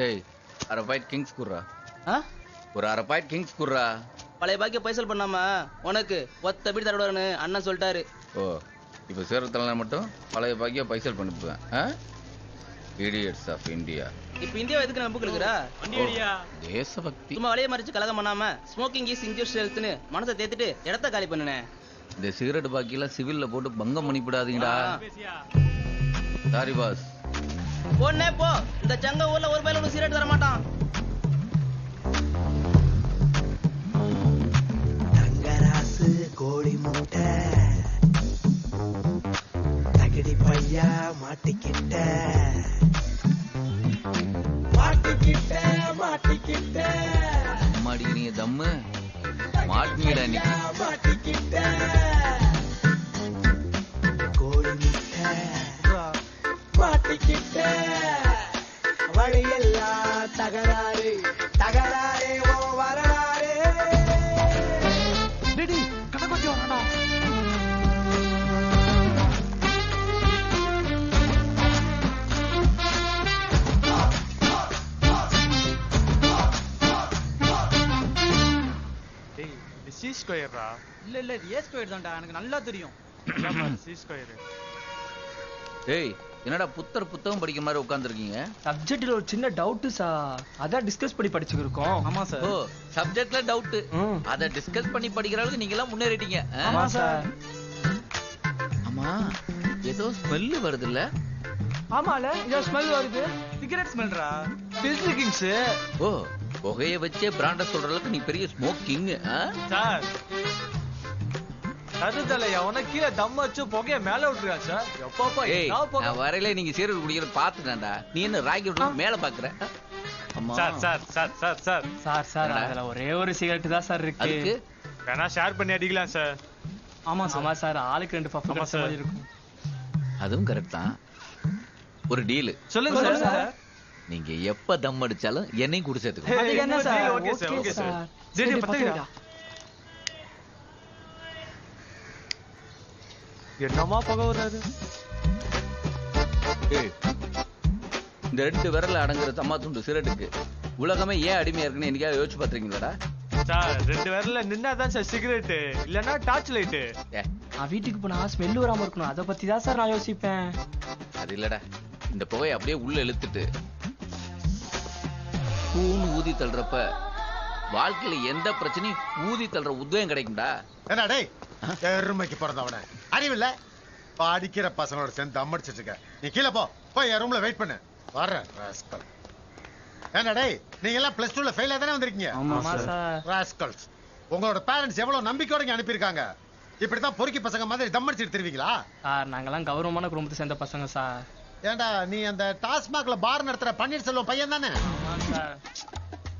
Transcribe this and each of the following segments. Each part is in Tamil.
ஏய் அரை பாயிண்ட் கிங்ஸ் குர்ரா. ஒரு அரை பாயிண்ட் கிங்ஸ் குர்ரா. பழைய பாக்கிய பைசல் பண்ணாம உனக்கு ஒத்த பீடி தரடுவாருன்னு அண்ணன் சொல்லிட்டாரு. ஓ இப்போ சேரத்தலை மட்டும் பழைய பாக்கிய பைசல் பண்ணிப்புவேன். Idiots of India. இப்போ இந்தியா எதுக்கு நம்ம புக் இருக்குறா? தேசபக்தி. சும்மா வளைய மறிச்சு கலகம் பண்ணாம ஸ்மோக்கிங் இஸ் இன்ஜூரியஸ் ஹெல்த்னு மனசை தேத்திட்டு இடத்த காலி பண்ணுனே. இந்த சிகரெட் பாக்கியெல்லாம் சிவில்ல போட்டு பங்கம் பண்ணிவிடாதீங்கடா. Sorry boss. போனே போ. இந்த சங்க ஊர்ல ஒரு பையல ஒன்னு சிகரெட் தர மாட்டான். தங்கராசு கோழி முட்டை தகடி பையா மாட்டிக்கிட்ட மாட்டிக்கிட்ட மாட்டிக்கிட்ட அம்மாடி நீ தம்மு மாட்டினீடா நீ. மாட்டிக்கிட்ட கோழி முட்டை மாட்டிக்கிட்ட வழியெல்லாம் தகராறு தகராறு ஓ வரலாறு. கடை கொஞ்சம் வேண்டாம். சி ஸ்கொயரா? இல்ல இல்ல இது ஏ ஸ்கொயர் தான்டா, எனக்கு நல்லா தெரியும். C square. ஏய் என்னடா புத்தர் புத்தகம் படிக்கிற மாதிரி உட்கார்ந்துருக்கீங்க? சப்ஜெக்ட்ல ஒரு சின்ன டவுட் சார், அதான் டிஸ்கஸ் பண்ணி படிச்சுட்டு இருக்கோம். ஆமா சார். ஓ சப்ஜெக்ட்ல டவுட், அத டிஸ்கஸ் பண்ணி படிக்கிற அளவுக்கு நீங்க எல்லாம் முன்னேறிட்டீங்க. ஆமா சார். ஆமா ஏதோ ஸ்மெல் வருது இல்ல? ஆமால ஏதோ ஸ்மெல் வருது. சிகரெட் ஸ்மெல்ரா. பிசிக்கிங்ஸ். ஓ புகைய வச்சே பிராண்ட சொல்ற அளவுக்கு நீ பெரிய ஸ்மோக்கிங். சார் கருதலை அவன கீழே தம் வச்சு புகைய மேல விட்டுருக்கா சார். எப்பப்பா நான் வரையில நீங்க சீரட் குடிக்கிற பாத்துட்டேன்டா. நீ என்ன ராக்கெட் மேல பாக்குற? Sir sir sir sir sir sir sir அதுல ஒரே ஒரு சிகரெட் தான் சார் இருக்கு. வேணா ஷேர் பண்ணி அடிக்கலாம் சார். ஆமா சார். ஆமா சார், ஆளுக்கு 2 பஃப் மாதிரி இருக்கும். அதுவும் கரெக்ட் தான். ஒரு டீல் சொல்லுங்க சார். நீங்க எப்ப தம் அடிச்சாலும் என்னையும் கூட சேர்த்துக்கோ. அது என்ன sir? Okay sir okay sir. சரி பத்துடா. என்னமா புகை வராது? இந்த 2 விரல்ல அடங்குற தம்மா துண்டு சிகரெட்டுக்கு உலகமே ஏன் அடிமையா இருக்குன்னு என்னைக்காவது யோசிச்சு பாத்துறீங்களாடா? சார் 2 விரல்ல நின்னாதான் சார் சிகரெட், இல்லன்னா டார்ச் லைட். நான் வீட்டுக்கு போனா ஸ்மெல் வராம இருக்கணும், அத பத்தி தான் சார் நான் யோசிப்பேன். அது இல்லடா, இந்த புகையை அப்படியே உள்ள இழுத்துட்டு பூன்னு ஊதி தள்ளுறப்ப வாழ்க்கையில எந்த பிரச்சனையும் ஊதி தள்ளுற உத்வேகம் கிடைக்கும்டா. என்ன டேய் எருமைக்கு பிறந்தவன அறிவில்ல? அடிக்கிற பசங்களோட சேர்ந்து தம் அடிச்சிட்டு இருக்க. நீ கீழே போ, போய் என் ரூம்ல வெயிட் பண்ணு. வர்றேன் ராஸ்கல். என்ன டேய் நீங்க எல்லாம் பிளஸ் 2ல ஃபெயிலா தானே வந்திருக்கீங்க? ஆமா சார். ராஸ்கல்ஸ், உங்களோட பேரண்ட்ஸ் எவ்வளவு நம்பிக்கையோட இங்க அனுப்பியிருக்காங்க. இப்படித்தான் பொறுக்கி பசங்க மாதிரி தம் அடிச்சிட்டு திருவீங்களா? சார் நாங்கெல்லாம் கௌரவமான குடும்பத்தை சேர்ந்த பசங்க சார். ஏண்டா நீ அந்த டாஸ்மாக்ல பார் நடத்துற பன்னீர்செல்வம் பையன் தானே?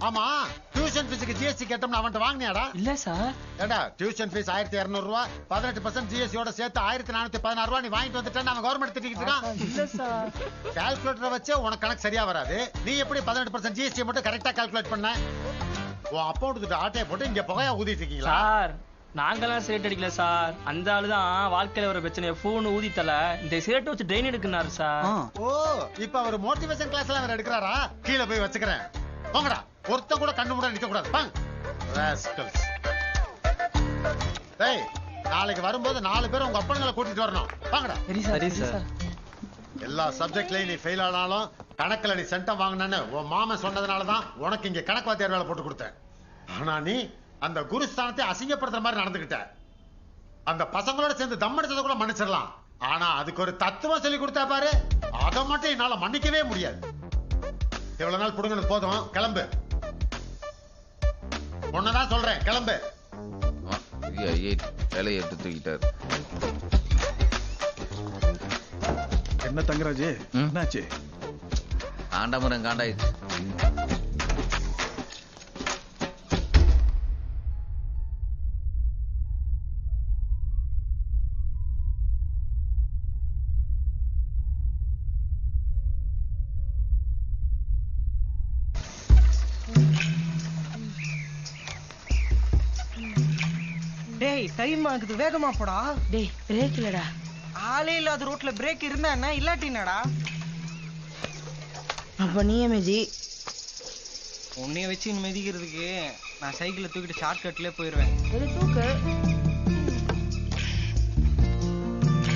ஆமா, டியூஷன் ஃபீஸுக்கு ஜிஎஸ்டி கேட்டோம்னு அவன்கிட்ட வாங்கினியாடா? இல்ல சார். ஏண்டா டியூஷன் ஃபீஸ் 1200 ரூபாய், 18% ஜிஎஸ்டியோட சேர்த்து 1416 ரூபாய் நீ வாங்கிட்டு வந்துட்டேன்னு அவன் கவர்மெண்ட் திட்டிட்டு இருக்கான். இல்ல சார். கால்குலேட்டரை வச்சு உனக்கு கணக்கு சரியா வராது. நீ எப்படி 18% ஜிஎஸ்டி மட்டும் கரெக்டா கால்குலேட் பண்ண? உன் அக்கௌண்ட்டுக்கு ஆட்டையை போட்டு இங்க புகையா ஊதிட்டு இருக்கீங்களா? சார் நாங்கெல்லாம் சிகரெட் அடிக்கல சார். அந்த ஆளுதான் வாழ்க்கையில ஒரு பிரச்சனையை ஃபோன் ஊதித்தல இந்த சிகரெட் வச்சு ட்ரெயின் எடுக்குனாரு சார். ஓ இப்ப அவர் மோட்டிவேஷன் கிளாஸ் எல்லாம் வேற எடுக்கிறாரா? கீழே போய் வச்சுக்கிறேன். போங்கடா, ஒருத்த கூட கண்ணு மூட நிக்க கூடாது. டேய் நாளைக்கு வரும்போது 4 பேர் உங்க அப்பனுங்களை கூட்டிட்டு வரணும். வாங்கடா. சரி சார். எல்லா சப்ஜெக்ட்லயும் நீ ஃபெயில் ஆனாலும் கணக்குல நீ சென்டம் வாங்கினு உன் மாமன் சொன்னதுனாலதான் உனக்கு இங்க கணக்கு வாத்தியார் வேலை போட்டு கொடுத்தேன். ஆனா நீ அந்த குருஸ்தானத்தை அசிங்கப்படுத்துற மாதிரி நடந்துகிட்ட. அந்த பசங்களோட சேர்ந்து தம் அடிச்சதை கூட மன்னிச்சிடலாம். ஆனா அதுக்கு ஒரு தத்துவம் சொல்லி கொடுத்தா பாரு, அதை மட்டும் என்னால மன்னிக்கவே முடியாது. இவ்வளவு நாள் புடுங்கினது போதும், கிளம்பு. ஒன்னதான் சொல்றேன், கிளம்பு. வேலையை எடுத்து தூக்கிட்டாரு. என்ன தங்கராஜ் என்னாச்சு? காண்டாமரம் காண்டாயிடுச்சு. டேய் டைம் ஆகுது, வேகமா போடா. டேய் பிரேக் இல்லடா. ஆளே இல்லாத ரோட்ல பிரேக் இருந்தா என்ன இல்லாட்டினடா? அப்ப நீயே மேஜி. உன்னைய வச்சு மிதிக்கிறதுக்கு நான் சைக்கிளை தூக்கிட்டு ஷார்ட் கட்லயே போயிருவேன். சரி தூக்கு.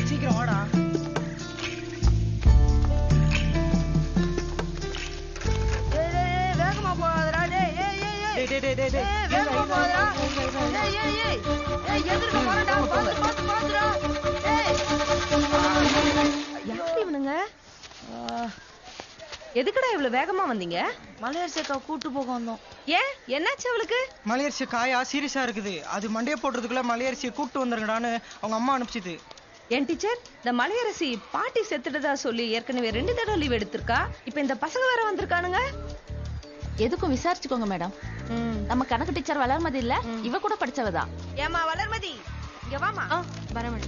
சீக்கிரம் வாடா. வேகமா போகாதடா. வேகமா போகாதடா. எதிர்க்க போறடா. பாத்துடா. யார் இவனுங்க? எதுக்குடா இவ்வளவு வேகமா வந்தீங்க? மலையரசியக்கா கூட்டு போக வந்தோம். ஏன் என்னாச்சு அவளுக்கு? மலையரிசி காயா சீரியஸா இருக்குது. அது மண்டைய போடுறதுக்குள்ள மலையரிசியை கூப்பிட்டு வந்துருங்கடான்னு அவங்க அம்மா அனுப்பிச்சிது. என் டீச்சர், இந்த மலையரசி பாட்டி செத்துட்டதா சொல்லி ஏற்கனவே 2 தடவை லீவ் எடுத்திருக்கா. இப்ப இந்த பசங்க வேற வந்திருக்கானுங்க. எதுக்கும் விசாரிச்சுக்கோங்க மேடம். நம்ம கணக்கு டீச்சர் வளர்மதி இல்ல, இவ கூட படிச்சவதான். ஏமா வளர்மதி, இங்க வாமா. வரேன்.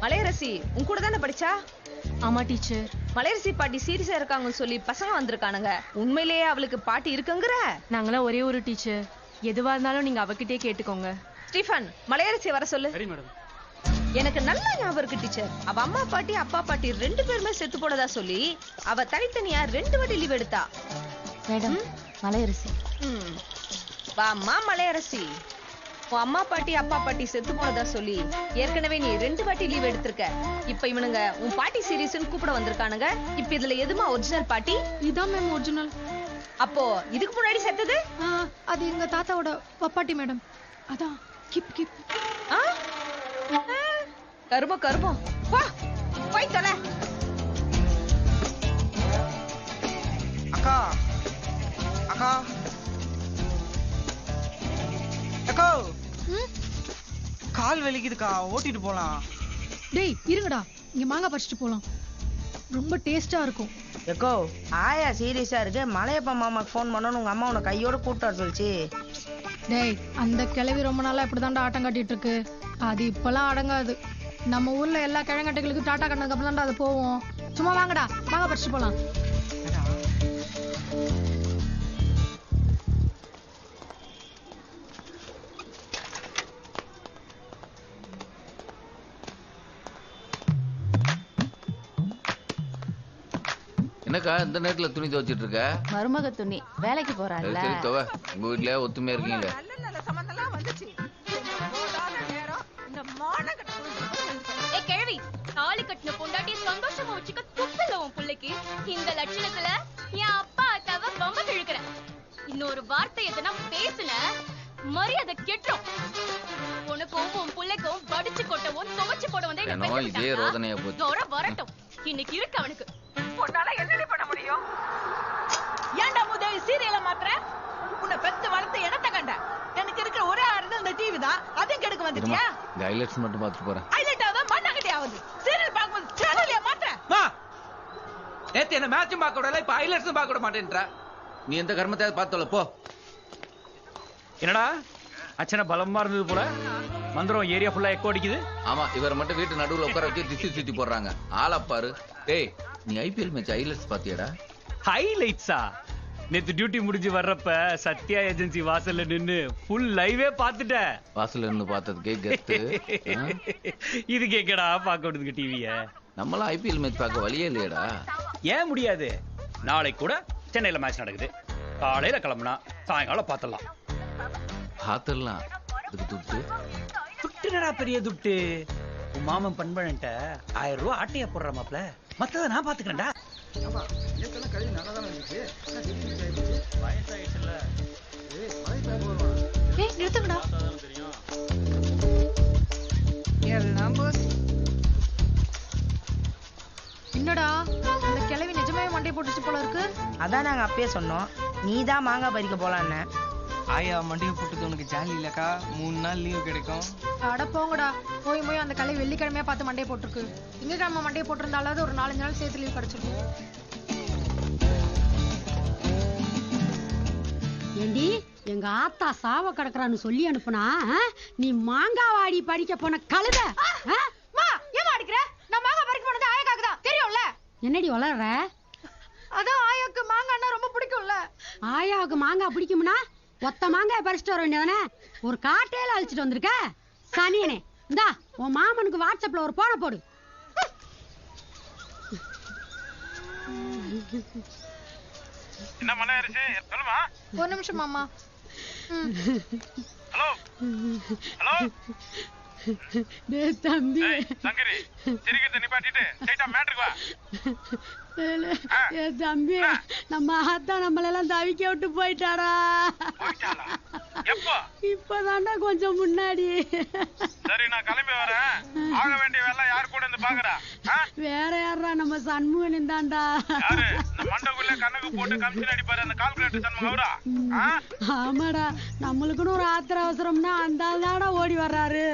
மலையரசி உன் கூட தானே படிச்சா? ஆமா டீச்சர். மலையரசி பாட்டி சீரியஸா இருக்காங்கன்னு சொல்லி பசங்க வந்திருக்கானுங்க. உண்மையிலேயே அவளுக்கு பாட்டி இருக்குங்கிற? நாங்களாம் ஒரே ஒரு டீச்சர். எதுவா இருந்தாலும் நீங்க அவகிட்டே கேட்டுக்கோங்க. ஸ்டீஃபன், மலையரசி வர சொல்லு. சரி மேடம். எனக்கு நல்ல ஞாபகம் இருக்கு டீச்சர். அவ அம்மா பாட்டி அப்பா பாட்டி 2 பேருமே செத்து போனதா சொல்லி அவ தனித்தனியா 2 வாட்டி லீவ் எடுத்தா. மேடம், மலையரசி. வாம்மா மலையரசி. உன் அம்மா பாட்டி அப்பா பாட்டி செத்து போனதா சொல்லி ஏற்கனவே நீ 2 வாட்டி லீவ் எடுத்திருக்க. இப்ப இவனுங்க உன் பாட்டி சீரியஸ்னு கூப்பிட வந்திருக்கானுங்க. இப்ப இதுல எதுமா ஒரிஜினல் பாட்டி? இதான் மேம் ஒரிஜினல். அப்போ இதுக்கு முன்னாடி செத்தது? அது எங்க தாத்தாவோட பப்பாட்டி மேடம். அதான் கிப் கிப். கருமம் வா போய் தொலை. அக்கா அக்கா அக்கா, கால் வலிக்குதுக்கா, ஓட்டிட்டு போலாம். டேய் இருங்கடா, இங்க மாங்காய் பறிச்சுட்டு போலாம். ரொம்ப டேஸ்டா இருக்கும். எக்கோ ஆயா சீரியஸா இருக்கு. மலையப்பா மாமாக்கு ஃபோன் பண்ணணும். உங்க அம்மா உன்னை கையோட கூப்பிட்டு வர சொல்லிச்சு. டேய், அந்த கிழவி ரொம்ப நாளா இப்படிதான்டா ஆட்டம் காட்டிட்டு இருக்கு. அது இப்பெல்லாம் அடங்காது. நம்ம ஊர்ல எல்லா கிழங்கட்டைகளுக்கும் டாட்டா கண்ணதுக்கு அப்புறம் தான்டா அது போவோம். சும்மா வாங்கடா, மாங்காய் பறிச்சுட்டு போலாம். என்னக்கா இந்த நேரத்துல துணி துவைச்சிட்டு இருக்க? மருமக துணி வேலைக்கு போறாள்ல. சரி துவை. உங்க வீட்டுல ஒத்துமையா இருக்கீங்க. நல்ல சம்பந்தம்லாம் வந்துச்சு. இந்த மானகட்ட ஏய் கேள்வி, தாலி கட்டின பொண்டாட்டி சந்தோஷமா வச்சுக்க துப்பில்ல உன் புள்ளைக்கு. இந்த லட்சணத்துல என் அப்பா அத்தாவ ரொம்ப கிழக்குற. இன்னொரு வார்த்தை எதனா பேசுன மரியாதை கெட்டுரும். உனக்கும் உன் புள்ளைக்கும் வடிச்சு கொட்டவும் துவச்சு போட வந்தே இதே ரோதனையா போச்சு. வரட்டும், இன்னைக்கு இருக்கு அவனுக்கு. பொண்ணால என்னடி பண்ண முடியும்? ஏன்டா முதல் சீரியல மாத்திர? உன்னை பெத்து வளர்த்து இடத்த கண்ட. எனக்கு இருக்கிற ஒரே ஆறுதல் இந்த டிவி தான். அதையும் கெடுக்க வந்துட்டியா? இந்த ஹைலைட்ஸ் மட்டும் பார்த்துட்டு போறேன். ஹைலைட் ஆகுதா மண்ணாங்கட்டி ஆகுது. சீரியல் பார்க்கும்போது சேனலையா மாத்திர? நேத்து என்ன மேட்சும் பார்க்க விடல, இப்ப ஹைலைட்ஸும் பார்க்க விட மாட்டேன்ற. நீ எந்த கர்மத்தை பார்த்தோல போ. என்னடா அச்சனை பலமா இருந்தது போல. மந்திரம் ஏரியா ஃபுல்லா எக்கோ அடிக்குது. ஆமா, இவரை மட்டும் வீட்டு நடுவுல உட்கார வச்சு திசி சுத்தி போடுறாங்க. ஆளப்பாரு. டேய், நீ ஐபிஎல் மேட்ச் ஹைலைட்ஸ் பாத்தியாடா? ஹைலைட்ஸா? நேத்து டியூட்டி முடிஞ்சு வர்றப்ப சத்யா ஏஜென்சி வாசல்ல நின்னு ஃபுல் லைவே பாத்துட்ட. வாசல்ல நின்னு பார்த்ததுக்கே கெத்து. இது கேக்கடா பாக்க விடுதுக்கு டிவிய. நம்மளாம் ஐபிஎல் மேட்ச் பார்க்க வழியே இல்லையடா. ஏன் முடியாது? நாளைக்கு கூட சென்னையில மேட்ச் நடக்குது. காலையில கிளம்புனா சாயங்காலம் பாத்துடலாம். பாத்துடலாம். இதுக்கு துட்டு துட்டுடா பெரிய துட்டு. உன் மாமன் பண்பழன்ட்ட 1000 ரூபாய் ஆட்டையா போடுற மாப்ள. மத்தத நான் பாத்துக்கிறேன்டா. ஏய் நிறுத்துங்கடா. என்னடா இந்த கிழவி நிஜமே மண்டை போட்டுச்சு போல இருக்கு. அதான் நாங்க அப்பயே சொன்னோம், நீதான் மாங்காய் பறிக்க போலான்னு. ஆயா மண்டைய போட்டது உனக்கு ஜாலி இல்லக்கா. 3 நாள் லீவு கிடைக்கும். அட போங்கடா, போய் அந்த கிழவி வெள்ளிக்கிழமையா பார்த்து மண்டையை போட்டிருக்கு. திங்கக்கிழமை மண்டையை போட்டிருந்தாலாவது ஒரு 4-5 நாள் சேர்த்து லீவ் கிடைச்சிருக்கும். ஏண்டி எங்க ஆத்தா சாவ கிடக்குறான்னு சொல்லி அனுப்புனா நீ மாங்காய் வாடி பறிக்க போன கழுத. ஏமா அடிக்கிற? நான் மாங்காய் பறிக்க போனது ஆயாக்காக்கு தான் தெரியும்ல. என்னடி வளர்ற? அதான் ஆயாக்கு மாங்காய்னா ரொம்ப பிடிக்கும்ல. ஆயாவுக்கு மாங்காய் பிடிக்கும்னா ஒத்த மாங்காய் பறிச்சுட்டு வர வேண்டியதானே? ஒரு காட்டையில அழிச்சிட்டு வந்திருக்க சனியனே. இந்தா உன் மாமனுக்கு வாட்ஸ்அப்ல ஒரு போன போடு. என்ன மலையரசி சொல்லுமா. ஒரு நிமிஷம் மாமா. ஹலோ ஹலோ டேய் தம்பி சங்கரி சிரிக்கிறத நிப்பாட்டிட்டு ஸ்ட்ரைட்டா மேட்டருக்கு வா. ஏ தம்பி நம்ம ஆத்தா நம்மளெல்லாம் தவிக்க விட்டு போயிட்டாரா. எப்போ? இப்பதான்டா கொஞ்சம் முன்னாடி. சரி நான் கிளம்பி வரேன். ஆக வேண்டிய வேலை யார் கூட இருந்து பாக்குறா? வேற யாரா நம்ம சண்முகன் தான்டா. யாரு இந்த மண்டக்குள்ள கணக்கு போட்டு கமிஷன் அடிப்பாரு அந்த கால்குலேட்டர் சண்முகம் அவரா? ஆமாடா நம்மளுக்குன்னு ஒரு ஆத்திர அவசரம்னா அந்த ஆள் தான்டா ஓடி வர்றாரு.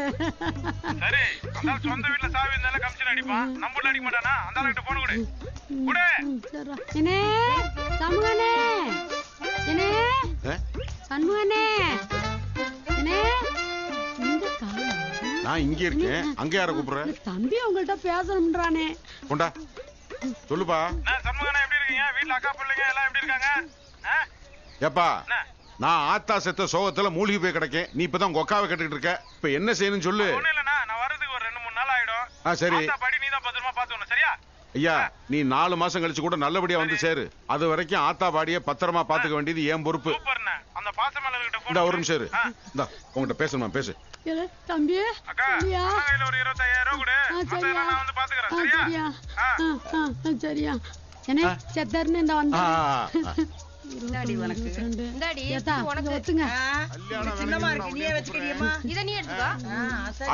சரி அந்த சொந்த வீட்டுல சாவி இருந்தாலும் கமிஷன் அடிப்பான். நம்மள அடிக்க மாட்டானா? அந்த ஆளுகிட்ட போன் கொடு. குடு. என்னே சண்முகனே என்னே சண்முகனே என்னே இந்த கால நான் இங்க இருக்கேன். அங்க யார கூப்பிடுற? தம்பி உங்கள்ட்ட பேசணும்ன்றானே. கொண்டா சொல்லுப்பா. நான் சண்முகனே எப்படி இருக்கீங்க? வீட்ல அக்கா பிள்ளைங்க எல்லாம் எப்படி இருக்காங்க? ஏப்பா நான் ஆத்தா செத்த சோகத்துல மூழ்கி போய் கிடக்கேன். நீ இப்பதான் உங்க அக்காவை கேட்டுக்கிட்டு இருக்க. இப்ப என்ன செய்யணும்னு சொல்லு. ஒண்ணும் இல்லண்ணா நான் வரதுக்கு ஒரு 2-3 நாள் ஆயிடும். சரி படி நீ தான் பத்திரமா பாத்துக்கணும் சரியா? ஐயா நீ 4 மாசம் கழிச்சு கூட நல்லபடியா வந்து சேரு. அது வரைக்கும் ஆத்தா பாடிய பத்திரமா பாத்துக்க வேண்டியது என் பொறுப்பு. அந்த பாசமலர்கிட்ட இந்த ஒரு நிமிஷம் இரு. இந்தா உங்ககிட்ட பேசணுமா பேசு. தம்பி அக்கா கையில ஒரு 25,000 ரூபாய் கொடு. மத்ததெல்லாம் நான் வந்து பாத்துக்கறேன் சரியா? சரியா என்ன செத்தர்னு இந்த வந்தா. இந்தாடி உனக்கு. இந்தாடி உனக்கு ஒத்துங்க. சின்னமா இருக்கு நீயே வெச்சுக்கிறியம்மா. இத நீ எடுத்துக்கோ.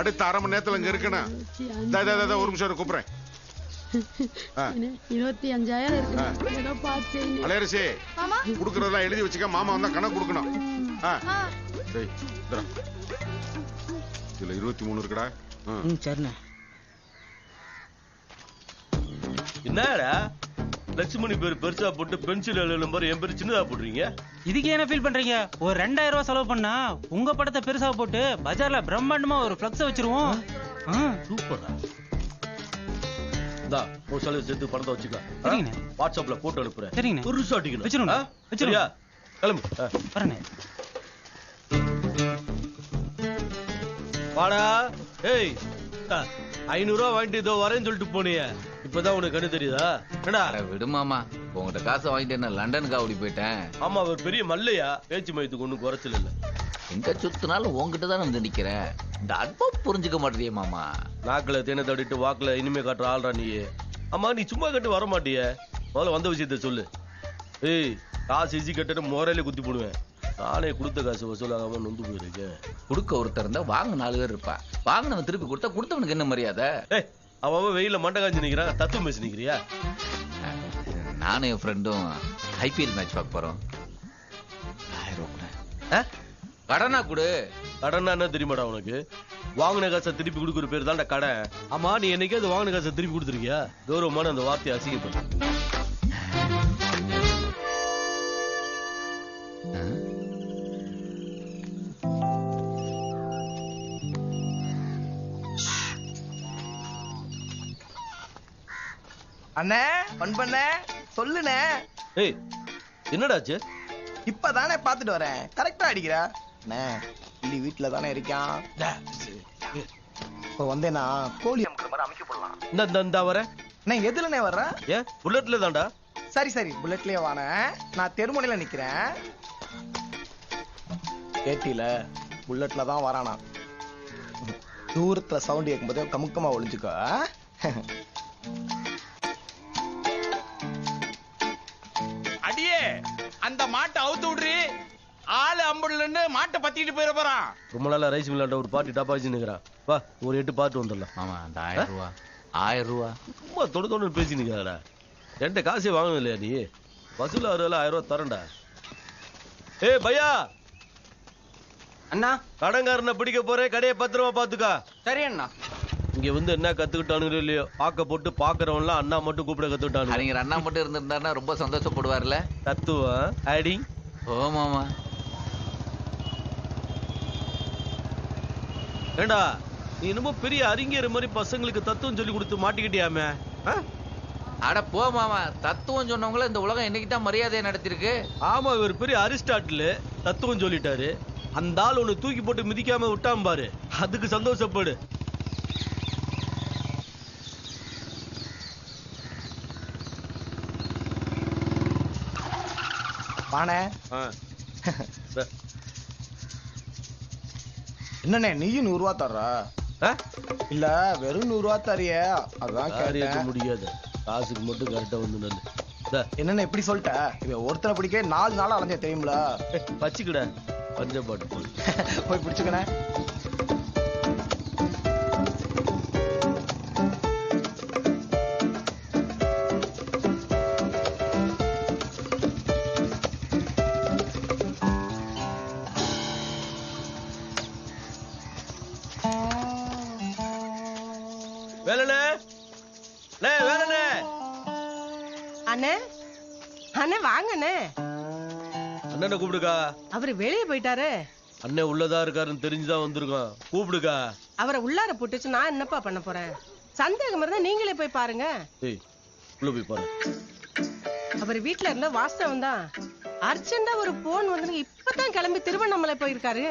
அடுத்த அரை மணி நேரத்துல இங்க இருக்கணும். ஒரு நிமிஷம் கூப்பிடுறேன். 25,000 இருக்கு. ஏதோ பாத்து அலையரசி குடுக்கறதெல்லாம் எழுதி வச்சுக்க. மாமா வந்தா கணக்கு கொடுக்கணும். டேய் இந்தா இதுல 23 இருக்குடா. சரிண்ணே. என்னடா லட்சுமணி பேர் பெருசா போட்டு பென்சில் எழுதும் போது என் பேர் சின்னதா போடுறீங்க? இதுக்கு என்ன ஃபீல் பண்றீங்க? ஒரு 2,000 ரூபாய் செலவு பண்ணா உங்க படத்தை பெருசா போட்டு பஜார்ல பிரம்மாண்டமா ஒரு ஃபிளக்ஸ் வச்சிருவோம். சூப்பரா. இந்தா ஒரு செலவு சேர்த்து பணத்தை வச்சுக்கலாம். சரிங்கண்ணே. வாட்ஸ்அப்ல போட்டோ அனுப்புறேன். சரிங்கண்ணே. ஒரு ஷாட் அடிக்கணும். வச்சிருங்க. சரியா? கிளம்பு. வரேண்ணே. வாடா. ஏய் 500 ரூபாய் வாங்கிட்டு இதோ வரேன்னு சொல்லிட்டு போனியே. இப்பதான் உனக்கு கண்ணு தெரியுதா? விடு மாமா உங்ககிட்ட காசை வாங்கிட்டு நான் லண்டனுக்கு ஓடி போயிட்டேன். ஆமா அவர் பெரிய மல்லையா. பேச்சு மையத்துக்கு ஒண்ணும் குறைச்சல் இல்ல. எங்க சுத்தினாலும் உங்ககிட்ட தான் வந்து நிக்கிறேன். இந்த அன்பம் புரிஞ்சுக்க மாட்டேறியே மாமா. நாக்குல தேனை தடிட்டு வாக்குல இனிமே காட்டுற ஆள்றா நீ. ஆமா நீ சும்மா கட்டு வர மாட்டிய. முதல்ல வந்த விஷயத்த சொல்லு. ஏய் காசு இசி கட்டு முறையில குத்தி போடுவேன். நானே கொடுத்த காசு வசூலாகாம நொந்து போயிருக்கேன். கொடுக்க ஒருத்தர் இருந்தா வாங்க 4 பேர் இருப்பா. வாங்கினவன் திருப்பி கொடுத்தா கொடுத்தவனுக்கு என்ன மரியாதை? அவன் வெயில மண்டை காஞ்சி நிக்கிறான். தத்துவம் பேசி நிக்கிறியா? நானும் என் ஃப்ரெண்டும் ஐபிஎல் மேட்ச் பார்க்க போறோம். 1000 ரூபாய் கடனா கொடு. கடனா என்ன தெரியுமாடா உனக்கு? வாங்கின காசை திருப்பி கொடுக்குற பேர் தான்டா கடன். ஆமா நீ என்னைக்காவது வாங்கின காசை திருப்பி கொடுத்துருக்கியா? கௌரவமான அந்த வார்த்தையை அசிங்கப்படும். அண்ணே பண்பண்ணே சொல்லுண்ணே. ஏய் என்னடாச்சு? இப்பதானே பாத்துட்டு வரேன். கரெக்டா அடிக்கிறா அண்ணே. இல்லி வீட்டுல தானே இருக்கான். இப்ப வந்தேனா கோழி அமுக்குற மாதிரி அமைக்க போடலாம். இந்த வரேன். நான் எதுலனே வர்றேன்? ஏன் புல்லட்ல தான்டா. சரி சரி புல்லட்லயே வானே. நான் தெருமுனையில நிக்கிறேன். கேட்டில புல்லட்ல தான் வரானா. தூரத்துல சவுண்ட் கேட்கும்போது கமுக்கமா ஒளிஞ்சுக்கோ. அடியே அந்த மாட்டை அவுத்து விடுறி. ஆளு அம்புடலன்னு மாட்டை பத்திட்டு போயிட போறான். ரொம்ப நாளா ரைஸ் மில்லாண்ட ஒரு பாட்டி டாப் ஆச்சு நிக்கிறான். வா ஒரு 8 பாட்டு வந்துடலாம். ஆமா அந்த 1000 ரூபாய் 1000 ரூபாய் சும்மா தொட பேசி நிக்கிறாடா. என்கிட்ட காசே வாங்கணும் இல்லையா நீ? வசூல் 1000 ரூபாய் தரண்டா. ஏ பையா அண்ணா கடன்காரனை பிடிக்க போறேன். கடையை பத்திரமா பாத்துக்கா. சரி அண்ணா. இங்க வந்து என்ன கத்துக்கிட்டானுங்களோ இல்லையோ ஆக்க போட்டு பாக்குறவன்லாம் அண்ணா மட்டும் கூப்பிட கத்துக்கிட்டானு. நீங்க அண்ணா மட்டும் இருந்திருந்தாருன்னா ரொம்ப சந்தோஷப்படுவார்ல. தத்துவம் அடி. ஓ மாமா. ஏண்டா நீ என்னமோ பெரிய அறிஞர் மாதிரி பசங்களுக்கு தத்துவம் சொல்லி கொடுத்து மாட்டிக்கிட்டியாமே. அட போ மாமா. தத்துவம் சொன்னவங்கள இந்த உலகம் என்னைக்கு தான் மரியாதையை நடத்திருக்கு. ஆமா இவர் பெரிய அரிஸ்டாட்டில் தத்துவம் சொல்லிட்டாரு. அந்த ஆள் ஒண்ணு தூக்கி போட்டு மிதிக்காம விட்டாம பாரு. அதுக்கு சந்தோஷப்படு. வாணே என்னண்ணே நீயும் 100 ரூபா தர்ற இல்ல வெறும் 100 ரூபா தரிய அதான் கேட்க முடியாது காசுக்கு மட்டும் கரெக்டா வந்து நல்ல என்னண்ணே இப்படி சொல்லிட்ட இவன் ஒருத்தனை பிடிக்க 4 நாள் அலைஞ்ச தெரியுங்களா பச்சுக்கட பஞ்சப்பாட்டு போய் பிடிச்சுக்கண்ணே அண்ணனை கூப்பிடுக்கா. அவரு வெளியே போயிட்டாரு. அண்ணன் உள்ளதா இருக்காருன்னு தெரிஞ்சுதான் வந்திருக்கோம். கூப்பிடுக்கா. அவரை உள்ளார போட்டுச்சு நான் என்னப்பா பண்ண போறேன்? சந்தேகம் இருந்தா நீங்களே போய் பாருங்க. ஏய் உள்ள போய் பாரு. அவர் வீட்ல இருந்த வாஸ்தவம் தான். அர்ஜென்டா ஒரு போன் வந்து இப்பதான் கிளம்பி திருவண்ணாமலை போயிருக்காரு.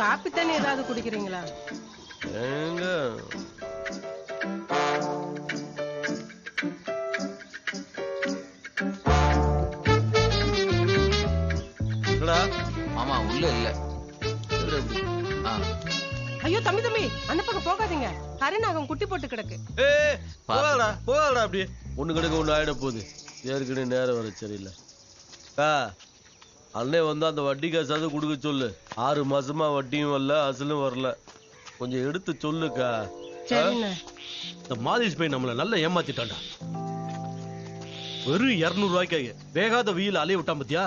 காப்பி தண்ணி ஏதாவது குடிக்கிறீங்களா? மாமா உள்ள இல்ல. ஐயோ தம்பி தம்பி அந்த பக்கம் போகாதீங்க. கருநாகம் குட்டி போட்டு கிடக்கு. போகலடா போகலடா. அப்படியே ஒண்ணு கிடக்கு ஒண்ணு ஆயிட போகுது. ஏற்கனவே நேரம் வர சரியில்லை. அண்ணே வந்து அந்த வட்டி காசாவது கொடுக்க சொல்லு. 6 மாசமா வட்டியும் வரல அசலும் வரல. கொஞ்சம் எடுத்து சொல்லுக்கா. இந்த மாதேஷ் பையன் நம்மள நல்லா ஏமாத்திட்டான்டா. வெறும் 200 ரூபாய்க்காக வேகாத வெயில் அலைய விட்டான் பத்தியா?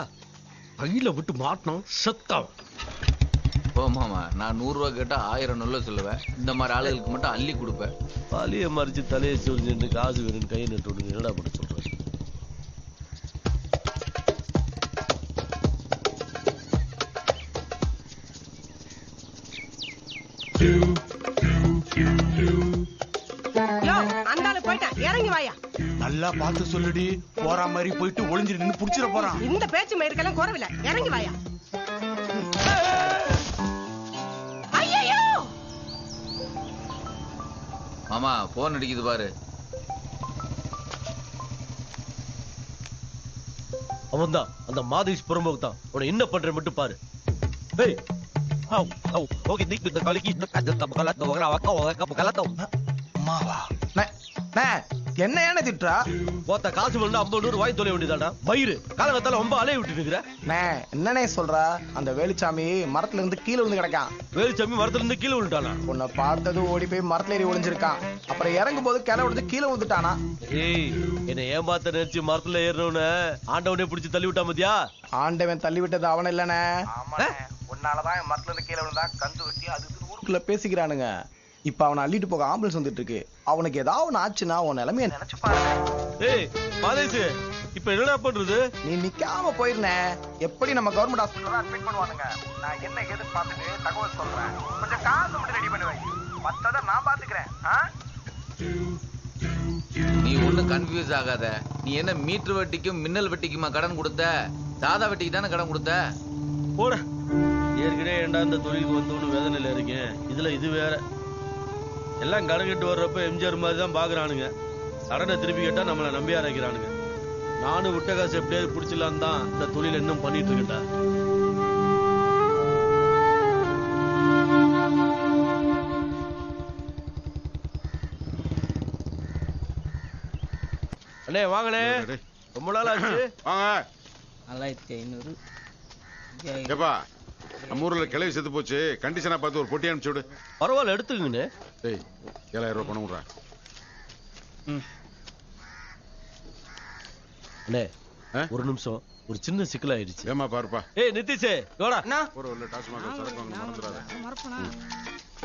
கையில விட்டு மாட்டணும் செத்தான். ஓ மாமா நான் 100 ரூபாய் கேட்டா 1000 நொல்ல சொல்லுவேன். இந்த மாதிரி ஆளுகளுக்கு மட்டும் அள்ளி கொடுப்பேன். பாலிய மறிச்சு தலையை சொல்லிட்டு காசு வேணும்னு கையை நட்டு விடுங்க. என்னடா பண்ண சொல்றேன்? இறங்கி வாயா. நல்லா பார்த்து சொல்லுடி. போற மாதிரி போயிட்டு ஒளிஞ்சிட்டு நின்னு புடிச்சிட போறான். இந்த பேச்சு மயிருக்கெல்லாம் குறவில்ல. இறங்கி வாயா. ஐயோ மாமா போன் அடிக்குது பாரு. அவன் தான் அந்த மாதேஷ் புறம்போக்கு தான். உன்னை என்ன பண்ற மட்டும் பாரு. என்ன என்ன திட்டுறா? ஒத்த காசு வேணும்னா 50 ரூபாய் தொலை வேண்டியதாடா. மயிறு காலகத்தால ரொம்ப அலைய விட்டு நிக்கிற. என்னனே சொல்றா? அந்த வேலுச்சாமி மரத்துல இருந்து கீழே விழுந்து கிடக்கான். வேலுச்சாமி மரத்துல இருந்து கீழே விழுந்தானா? உன்னை பார்த்தது ஓடி போய் மரத்துல ஏறி ஒளிஞ்சிருக்கான். அப்புறம் இறங்கும் போது கிளை விழுந்து கீழே விழுந்துட்டானா? ஏய் என்ன ஏமாத்த நினைச்சு மரத்துல ஏறணும்னு ஆண்டவனே பிடிச்சு தள்ளி விட்டா மதியா? ஆண்டவன் தள்ளி விட்டது அவன் இல்லனே. உன்னாலதான் மரத்துல இருந்து கீழே விழுந்தா கந்து வெட்டி அதுக்கு ஊருக்குள்ள பேசிக்கிறானுங்க. இப்ப அவனை அள்ளிட்டு போக ஆம்புலன்ஸ் வந்துட்டு இருக்கு. அவனுக்கு ஏதாவது ஒண்ணு ஆச்சுன்னா உன் நிலைமைய நினைச்சு பாருங்க. ஏய் மாதேஷ் இப்ப என்னடா பண்றது? நீ நிக்காம போயிருந்த எப்படி நம்ம கவர்மெண்ட் ஹாஸ்பிடல்ல அட்மிட் பண்ணுவானுங்க. நான் என்ன ஏது பார்த்துட்டு தகவல் சொல்றேன். கொஞ்சம் காசு மட்டும் ரெடி பண்ணி வை. மத்தத நான் பாத்துக்கிறேன். நீ ஒண்ணும் கன்ஃபியூஸ் ஆகாத. நீ என்ன மீட்டர் வட்டிக்கும் மின்னல் வட்டிக்குமா கடன் கொடுத்த? சாதா வட்டிக்கு தானே கடன் கொடுத்த? போட. ஏற்கனவே ஏண்டா இந்த தொழிலுக்கு வந்தோன்னு வேதனையில இருக்கேன். இதுல இது வேற. எல்லாம் கடன் கட்டு வர்றப்ப எம்ஜிஆர் மாதிரி தான் பாக்குறானுங்க. கடனை திருப்பி கேட்டா நம்மளை நம்பி அரைக்கிறானுங்க. நானும் விட்ட காசு எப்படியாவது பிடிச்சிடலாம் தான் இந்த தொழில இன்னும் பண்ணிட்டு இருக்கேன்டா. அண்ணே வாங்கண்ணே. ரொம்ப நாள் ஆச்சு. வாங்க. 4500. ஏப்பா நம்ம ஊர்ல கிளவி செத்து போச்சு. கண்டிஷனா பார்த்து ஒரு பொட்டி அனுப்பிச்சு விடு. பரவாயில்ல எடுத்துக்கங்கண்ணே. ஏய் 7000 ரூபாய் பணம் விடுறா. அண்ணே ஒரு நிமிஷம். ஒரு சின்ன சிக்கல் ஆயிடுச்சு. ஏமா பாருப்பா. ஏய் நிதிஷே வாடா. ஒரு டாஸ்மாக் சரக்கு வாங்க மறந்துடாத.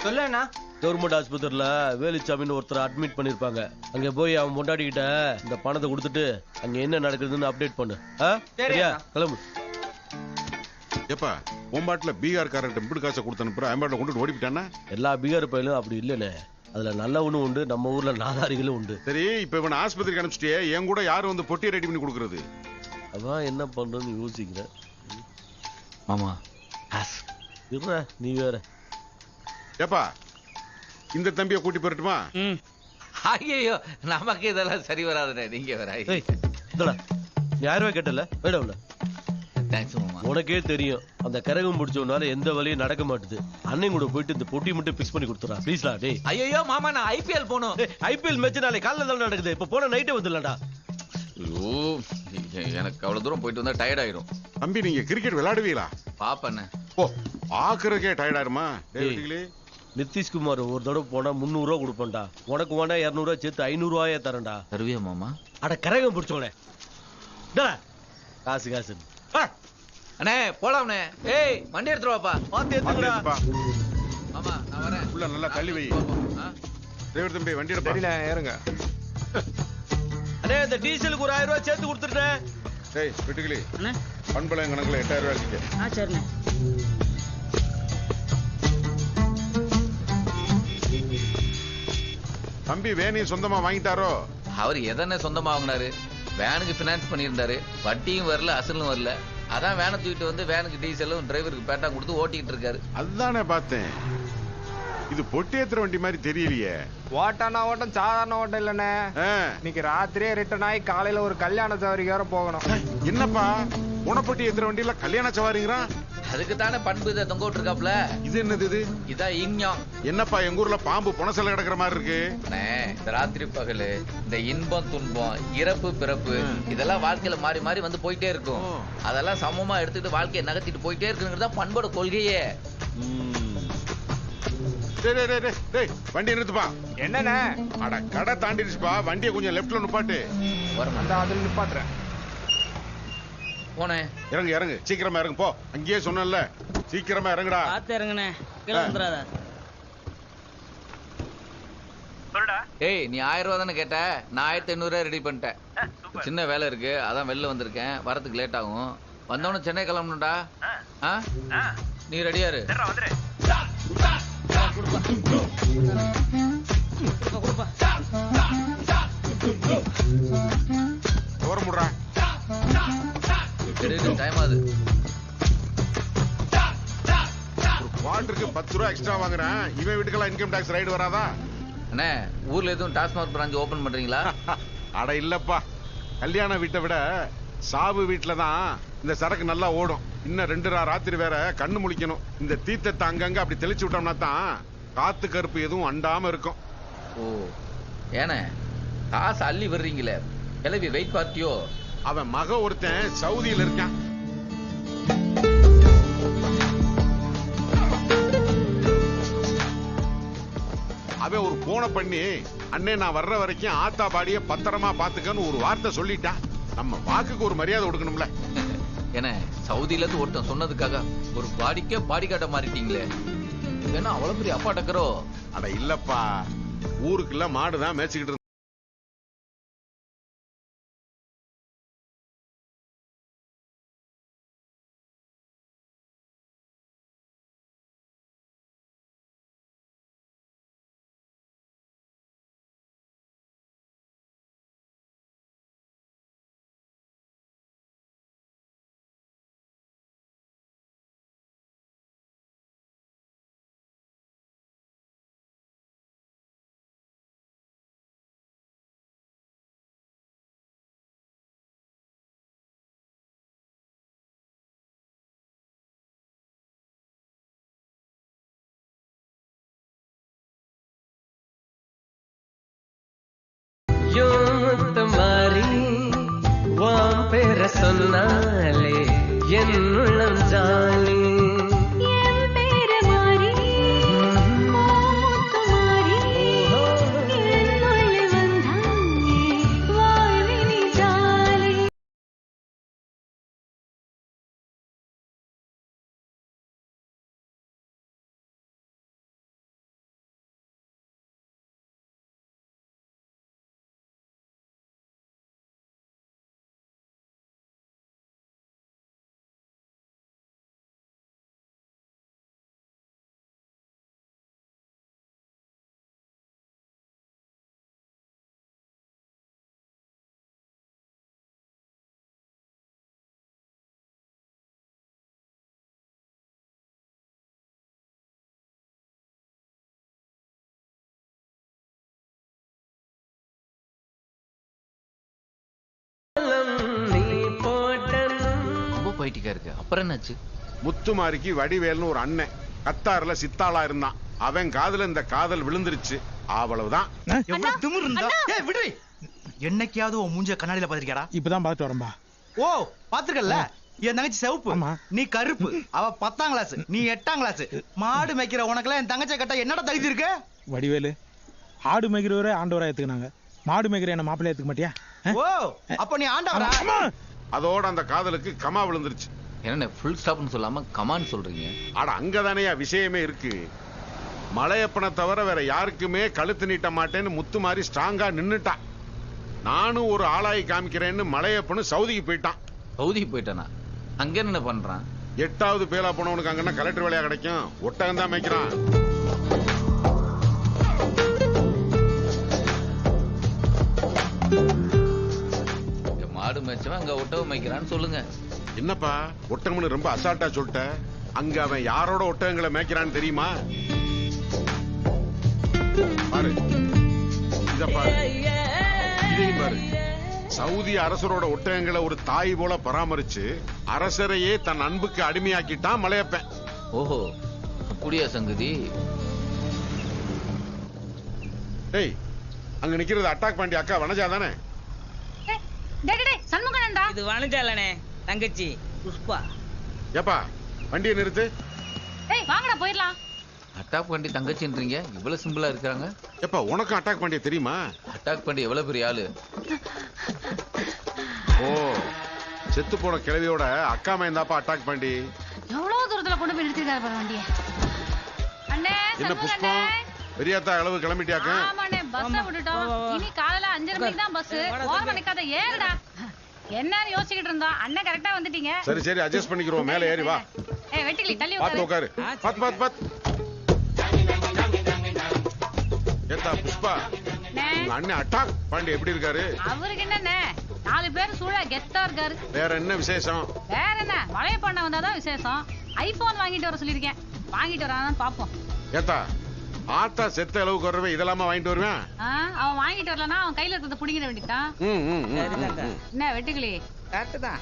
சொல்லுண்ணா. கவர்மெண்ட் ஆஸ்பத்திரியில வேலுச்சாமின்னு ஒருத்தர் அட்மிட் பண்ணிருப்பாங்க. அங்க போய் அவன் முன்னாடிக்கிட்ட இந்த பணத்தை கொடுத்துட்டு அங்க என்ன நடக்குதுன்னு அப்டேட் பண்ணு. சரியா? கிளம்பு. ஏப்பா உம்பாட்டுல பீகார்காரர்கிட்ட இப்படி காசை கொடுத்து அனுப்புற. அம்பாட்டில் கொண்டு ஓடிவிட்டானா? எல்லா பீகார் பயிலும் அப்படி இல்லைண்ணே. அதுல நல்லவனும் உண்டு, நம்ம ஊர்ல நாதாரிகளும் உண்டு. சரி இப்ப இவன் ஆஸ்பத்திரிக்கு அனுப்பிச்சிட்டே என் கூட யாரும் வந்து பொட்டியை ரெடி பண்ணி கொடுக்கறது? அதான் என்ன பண்றதுன்னு யோசிக்கிறேன். மாமா இருற நீ வேற. ஏப்பா இந்த தம்பியை கூட்டி போயிட்டுமா? ஐயோ நமக்கு இதெல்லாம் சரி வராதுண்ணே. நீங்க வேற யாருமே கேட்டல வேட உள்ள தேங்க்ஸ் மாமா. உனக்கே தெரியும் அந்த கரகம் முடிச்சவனால எந்த வழியும் நடக்க மாட்டுது. அண்ணன் கூட போயிட்டு இந்த பொட்டி மட்டும் பிக்ஸ் பண்ணி கொடுத்துறா ப்ளீஸ்லா. டேய் ஐயோ மாமா நான் ஐபிஎல் போகணும். ஐபிஎல் மேட்ச் நாளை காலைல தான் நடக்குது. இப்ப போன நைட்டே வந்துடலாம்டா. ஐயோ எனக்கு அவ்வளவு தூரம் போயிட்டு வந்தா டயர்ட் ஆயிரும். தம்பி நீங்க கிரிக்கெட் விளையாடுவீங்களா? பாப்பண்ணே. ஓ பாக்குறதுக்கே டயர்ட் ஆயிருமா? நிதிஷ்குமார் ஒரு தடவை போனா 300 ரூபா கொடுப்பேன்டா. உனக்கு வேணா 200 ரூபா சேர்த்து 500 ரூபாயே தரேன்டா. தருவியா மாமா? அட கரகம் பிடிச்சோனே காசு காசு. அண்ணே போலாம்ண்ணே. ஏய் வண்டி எடுத்துட்டு வாப்பா. பாத்து எடுத்துடா மாமா நான் வரேன். உள்ள நல்லா தள்ளி வை. டிரைவர் தம்பி வண்டி எடுப்பா. சரிண்ணே ஏறுங்க. அண்ணே இந்த டீசலுக்கு ஒரு 1000 ரூபாய் சேர்த்து கொடுத்துட்டேன். டேய் வெட்டுக்கிளி பண்பளம் கணக்குல 8000 ரூபாய் வச்சுக்க. சரிண்ணே. தம்பி வேனையும் சொந்தமா வாங்கிட்டாரோ? அவர் எதனே சொந்தமா வாங்கினாரு? வேனுக்கு பினான்ஸ் பண்ணியிருந்தாரு. வட்டியும் வரல அசலும் வரல. அதான் வேனை தூக்கிட்டு வந்து வேனுக்கு டீசலும் டிரைவருக்கு பேட்டா கொடுத்து ஓட்டிக்கிட்டு இருக்காரு. அதுதானே பார்த்தேன். இது பொட்டி ஏத்துற வண்டி மாதிரி தெரியலையே. ஓட்டானா ஓட்டம் சாதாரண ஓட்டம் இல்லண்ணே. இன்னைக்கு ராத்திரியே ரிட்டர்ன் ஆகி காலையில ஒரு கல்யாண சவாரிக்கு வர போகணும். என்னப்பா உனப்பட்டி ஏத்துற வண்டியில கல்யாண சவாரிங்கிறான்? அதுக்கு தானே பண்பு இதை தொங்க விட்டுருக்காப்ல. இது என்னது இது? இதான் இங்கம். என்னப்பா எங்க ஊர்ல பாம்பு புனசல கிடக்குற மாதிரி இருக்கு. இந்த ராத்திரி பகலு இந்த இன்பம் துன்பம் இறப்பு பிறப்பு இதெல்லாம் வாழ்க்கையில மாறி மாறி வந்து போயிட்டே இருக்கும். அதெல்லாம் சமமா எடுத்துக்கிட்டு வாழ்க்கையை நகர்த்திட்டு போயிட்டே இருக்குங்கிறது தான் பண்போட கொள்கையே. வண்டி நிறுத்துப்பா. என்னண்ணே? அட கடை தாண்டிடுச்சுப்பா. வண்டியை கொஞ்சம் லெப்ட்ல நிப்பாட்டு. அந்த அதுல நிப்பாட்டுறேன். போனே இறங்கு இறங்கு சீக்கிரமா இறங்கு போ. அங்கேயே சொன்னல சீக்கிரமா இறங்குடா. பாத்து இறங்குனே கீழ வந்துறாத. சொல்லுடா. ஏய் நீ 1000 ரூபா தானே கேட்ட? நான் 1500 ரெடி பண்ணிட்டேன். சின்ன வேலை இருக்கு அதான் வெளில வந்திருக்கேன். வரதுக்கு லேட் ஆகும். வந்தவன சென்னை கிளம்பணும்டா. நீ ரெடியா இரு. ஓரமுடுறா. டைம் ஆகுது. ஒரு குவார்டருக்கு 10 ரூபா எக்ஸ்ட்ரா வாங்குறேன். இவன் வீட்டுக்கெல்லாம் இன்கம் டாக்ஸ் ரைடு வராதா? அண்ணே ஊர்ல எதுவும் டாஸ்மாக் பிரான்ச் ஓபன் பண்றீங்களா? அட இல்லப்பா. கல்யாண வீட்டை விட சாவு வீட்டுல தான் இந்த சரக்கு நல்லா ஓடும். இன்னும் 2 ராத்திரி வேற கண்ணு முழிக்கணும். இந்த தீர்த்தத்தை அங்கங்க அப்படி தெளிச்சு விட்டோம்னா தான் காத்து கருப்பு எதுவும் அண்டாம இருக்கும். ஓ ஏனே காசு அள்ளி வர்றீங்களே கிளவி வெயிட் பார்த்தியோ? அவன் மக ஒருத்தன் சவுதியில இருக்கான். அவன் ஒரு போனை பண்ணி அண்ணே நான் வர்ற வரைக்கும் ஆத்தா பாடிய பத்திரமா பாத்துக்கன்னு ஒரு வார்த்தை சொல்லிட்டான். நம்ம வாக்குக்கு ஒரு மரியாதை கொடுக்கணும்ல. ஏன்னா சவுதியில இருந்து ஒருத்தன் சொன்னதுக்காக ஒரு பாடிக்கே பாடி காட்ட மாறிட்டீங்களே. ஏன்னா அவ்வளவு பெரிய அப்பா டக்கரோ? அட இல்லப்பா ஊருக்குள்ள மாடுதான் மேய்ச்சிக்கிட்டு तुम्हारी वाम पे रसनाले என்னுள்ளம் ஜாலி ஆட்டோமேட்டிக்கா இருக்கு. அப்புறம் என்னாச்சு? முத்துமாரிக்கு வடிவேல்னு ஒரு அண்ணன் கத்தாறுல சித்தாளா இருந்தான். அவன் காதுல இந்த காதல் விழுந்துருச்சு. அவ்வளவுதான். எவ்வளவு திமிரு இருந்தா ஏய் விடுறி. என்னைக்காவது உன் மூஞ்ச கண்ணாடியில பாத்திருக்கியாடா? இப்பதான் பார்த்துட்டு வரம்பா. ஓ பாத்துக்கல. என் தங்கச்சி சிவப்பு, நீ கருப்பு. அவ 10ஆம் கிளாஸ், நீ 8ஆம் கிளாஸ். மாடு மேய்க்கிற உனக்குலாம் என் தங்கச்சி கட்ட என்னடா தகுதி இருக்கு? வடிவேலு, ஆடு மேய்க்கிறவரே ஆண்டவரா ஏத்துக்கினாங்க, மாடு மேய்க்கிற என்ன மாப்பிள்ளை ஏத்துக்க மாட்டியா? ஓ அப்ப நீ ஆண்டவரா? அதோட அந்த காதலுக்கு கமா விழுந்துருச்சு. என்ன ஃபுல் ஸ்டாப்னு சொல்லாம கமான்னு சொல்றீங்க? அட அங்கதானே விஷயமே இருக்கு. மலையப்பனை தவிர வேற யாருக்குமே கழுத்து நீட்ட மாட்டேன்னு முத்துமாரி ஸ்ட்ராங்கா நின்னுட்டான். நானும் ஒரு ஆளாயி காமிக்கிறேன்னு மலையப்பனும் சவுதிக்கு போயிட்டான். சவுதிக்கு போயிட்டானா? அங்க என்ன பண்றான்? 8வது பேலா போனவனுக்கு அங்கன்னா கலெக்டர் வேலையா கிடைக்கும். ஒட்டகம் தான் மேய்க்கிறான். மாடு மேய்ச்சவன் அங்க ஒட்டகம் மேய்க்கிறான்னு சொல்லுங்க. என்னப்பா ஒட்டகம்னு ரொம்ப அசால்ட்டா சொல்லிட்ட? அங்க அவன் யாரோட ஒட்டகங்களை மேய்க்கிறான்னு தெரியுமா? பாரு இத பாரு, இதையும் பாரு. சவுதி அரசரோட ஒட்டகங்களை ஒரு தாய் போல பராமரிச்சு அரசரையே தன் அன்புக்கு அடிமையாக்கிட்டான் மலையப்பன். ஓஹோ, அப்படியா சங்கதி? டேய், அங்க நிக்கிறது அட்டாக் பாண்டி அக்கா வனஜா தானே? இது வனஜாலனே தங்கச்சி புஷ்பா. ஏப்பா வண்டியை நிறுத்து. வாங்கடா போயிடலாம். அட்டாக் பண்ணி தங்கச்சின்றீங்க, இவ்வளவு சிம்பிளா இருக்காங்க. எப்ப உனக்கும் அட்டாக் பண்ணிய தெரியுமா? அட்டாக் பண்ணி எவ்வளவு பெரிய ஆளு. ஓ, செத்து போன கிழவியோட அக்கா மைந்தாப்பா அட்டாக் பண்ணி. எவ்வளவு தூரத்துல கொண்டு போய் நிறுத்திருக்காரு பாரு வண்டியை. அண்ணே என்ன புஷ்பம், பெரியாத்தா அளவு கிளம்பிட்டியாக்க? ஆமாண்ணே, பஸ்ஸ விட்டுட்டோம். இனி காலையில 5:30 மணிக்கு தான் பஸ். ஓரமா நிக்காத, ஏறுடா. என்னன்னு யோசிச்சுக்கிட்டு இருந்தோம், அண்ணன் கரெக்டா வந்துட்டீங்க. சரி சரி, அட்ஜஸ்ட் பண்ணிக்கிறோம். மேல ஏறி வா. வெட்டிக்கிளி தள்ளி பாத்து உட்காரு. பாத்து ஏத்தா புஷ்பா, உங்க அண்ணன் அட்டாக் பாண்டி எப்படி இருக்காரு? அவருக்கு என்னண்ணே, 4 பேர் சூழ கெத்தா இருக்காரு. வேற என்ன விசேஷம்? வேற என்ன, மலையப்பண்ண வந்தாதான் விசேஷம். ஐபோன் வாங்கிட்டு வர சொல்லிருக்கேன், வாங்கிட்டு வரான்னு பாப்போம். ஏத்தா ஆத்தா செத்த அளவுக்கு வரவே இதெல்லாமா வாங்கிட்டு வருவேன்? அவன் வாங்கிட்டு வரலன்னா அவன் கையில இருக்கிறத புடிங்கிட வேண்டியதான். என்ன வெட்டுக்கிளி கரெக்ட் தான்.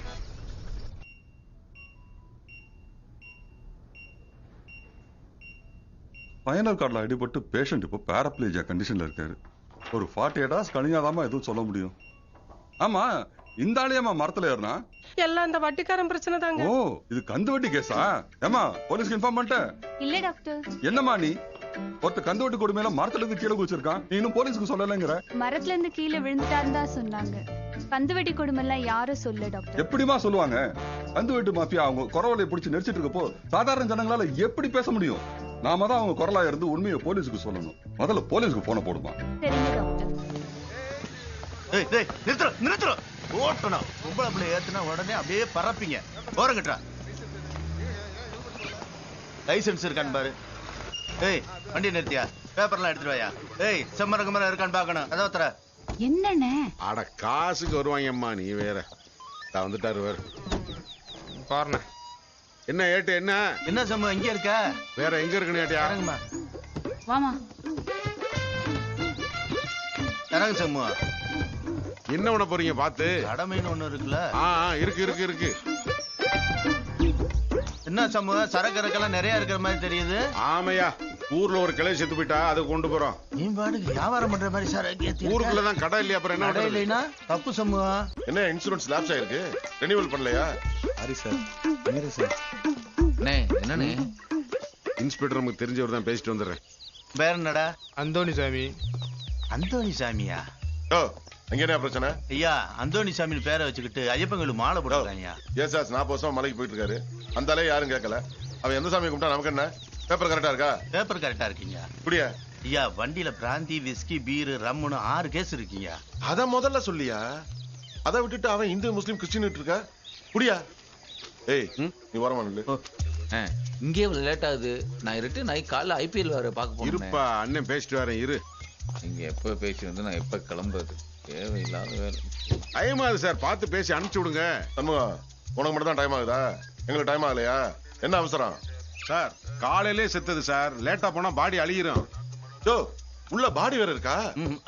ஃபைனல் கார்டில் அடிபட்டு பேஷண்ட் இப்போ பேரப்ளேஜியா கண்டிஷன்ல இருக்காரு. ஒரு 48 hours கழிஞ்சாதாமா எதுவும் சொல்ல முடியும். ஆமா, இந்த ஆளையம்மா மரத்துல ஏறினா? எல்லாம் இந்த வட்டிக்காரன் பிரச்சனை தாங்க. ஓ, இது கந்து வட்டி கேஸா? ஏமா போலீஸ்க்கு இன்ஃபார்ம் பண்ணிட்ட? இல்ல டாக்டர். என்னம்மா நீ ஒருத்த கந்து வட்டி கொடுமையில மரத்துல இருந்து கீழே குதிச்சிருக்கான், நீ இன்னும் போலீஸ்க்கு சொல்லலைங்கிற? மரத்துல இருந்து கீழே விழுந்துட்டாருன்னு தான் சொன்னாங்க. கந்து வெட்டி கொடுமெல்லாம் யாரும் சொல்ல டாக்டர். எப்படிமா சொல்லுவாங்க? கந்து வெட்டு மாஃபியா அவங்க குரவலை பிடிச்சி நெரிச்சிட்டு இருக்கப்போ சாதாரண ஜனங்களால எப்படி பேச முடியும்? நாம தான் அவங்க குரலா இருந்து உண்மையை போலீஸுக்கு சொல்லணும். முதல்ல போலீஸ்க்கு போன போடுமா. சரிங்க டாக்டர். ஏய் டேய் நிறுத்துற ஓட்டணும். பொம்பளை பிள்ளை ஏத்துனா உடனே அப்படியே பறப்பீங்க. ஓரங்கட்டா லைசென்ஸ் இருக்கான்னு பாரு. ஏய் வண்டி நிறுத்தியா? பேப்பர்லாம் எடுத்துட்டு வாயா. ஏய் செம்மரகமரம் இருக்கான்னு பாக்கணும். அத ஒத்தற. என்னண்ணே? அட காசுக்கு வருவாங்கம்மா, நீ வேற. வந்துட்டாரு வேற பாருண்ண. என்ன ஏட்டு, என்ன செம்ம இங்க இருக்க? வேற எங்க இருக்குன்னு ஏட்டியா? வாமா இறங்கு செம்மு. என்ன பண்ண போறீங்க? பாத்து கடமைன்னு ஒண்ணு இருக்குல்ல? இருக்கு. என்ன சமூக சரக்கு இறக்கெல்லாம் நிறைய இருக்கிற மாதிரி தெரியுது. ஆமையா, ஊர்ல ஒரு கிளை செத்து போயிட்டா அதை கொண்டு போறோம். நீ பாட்டுக்கு வியாபாரம் பண்ற மாதிரி சரக்கு ஊருக்குள்ளதான் கடை இல்லையா? அப்புறம் என்ன கடை இல்லைன்னா தப்பு சமூகம். என்ன இன்சூரன்ஸ் லாப்ஸ் ஆயிருக்கு, ரெனியூவல் பண்ணலையா? சரி சார். என்னன்னு இன்ஸ்பெக்டர் நமக்கு தெரிஞ்சவர் தான், பேசிட்டு வந்துடுறேன். பேர் என்னடா? அந்தோணி சாமி. அந்தோணி சாமியா? அங்க என்ன பிரச்சனை? ஐயா அந்தோணி சாமின்னு பேரை வச்சுக்கிட்டு ஐயப்பங்களுக்கு மாலை போட்டுருக்காங்க. ஏன் சார் 40 வருஷமா மலைக்கு போயிட்டு இருக்காரு, அந்த ஆளே யாரும் கேட்கல. அவன் எந்த சாமி கும்பிட்டா நமக்கு என்ன? பேப்பர் கரெக்டா இருக்கா? பேப்பர் கரெக்டா இருக்கீங்க. அப்படியா? ஐயா வண்டியில பிராந்தி விஸ்கி பீரு ரம்முன்னு 6 கேஸ் இருக்கீங்க. அத முதல்ல சொல்லியா? அதை விட்டுட்டு அவன் இந்து முஸ்லீம் கிறிஸ்டின் இருக்கா? புடியா? ஏய் நீ வரமா? இங்கே லேட் ஆகுது. நான் ரிட்டர்ன் ஆகி காலைல ஐபிஎல் வேற பார்க்க போறேன். இருப்பா, அண்ணன் பேசிட்டு வரேன் இரு. நீங்க எப்ப பேசி வந்து நான் எப்ப கிளம்புறது? தேவையில்லாத வேலை. டைம் ஆகுது சார், பார்த்து பேசி அனுப்பிச்சு விடுங்க. சண்முகம், உனக்கு மட்டும் தான் டைம் ஆகுதா? எங்களுக்கு டைம் ஆகலையா? என்ன அவசரம்? சார் காலையிலே செத்தது சார், லேட்டா போனா பாடி அழியிரும். உள்ள பாடி வேற இருக்கா?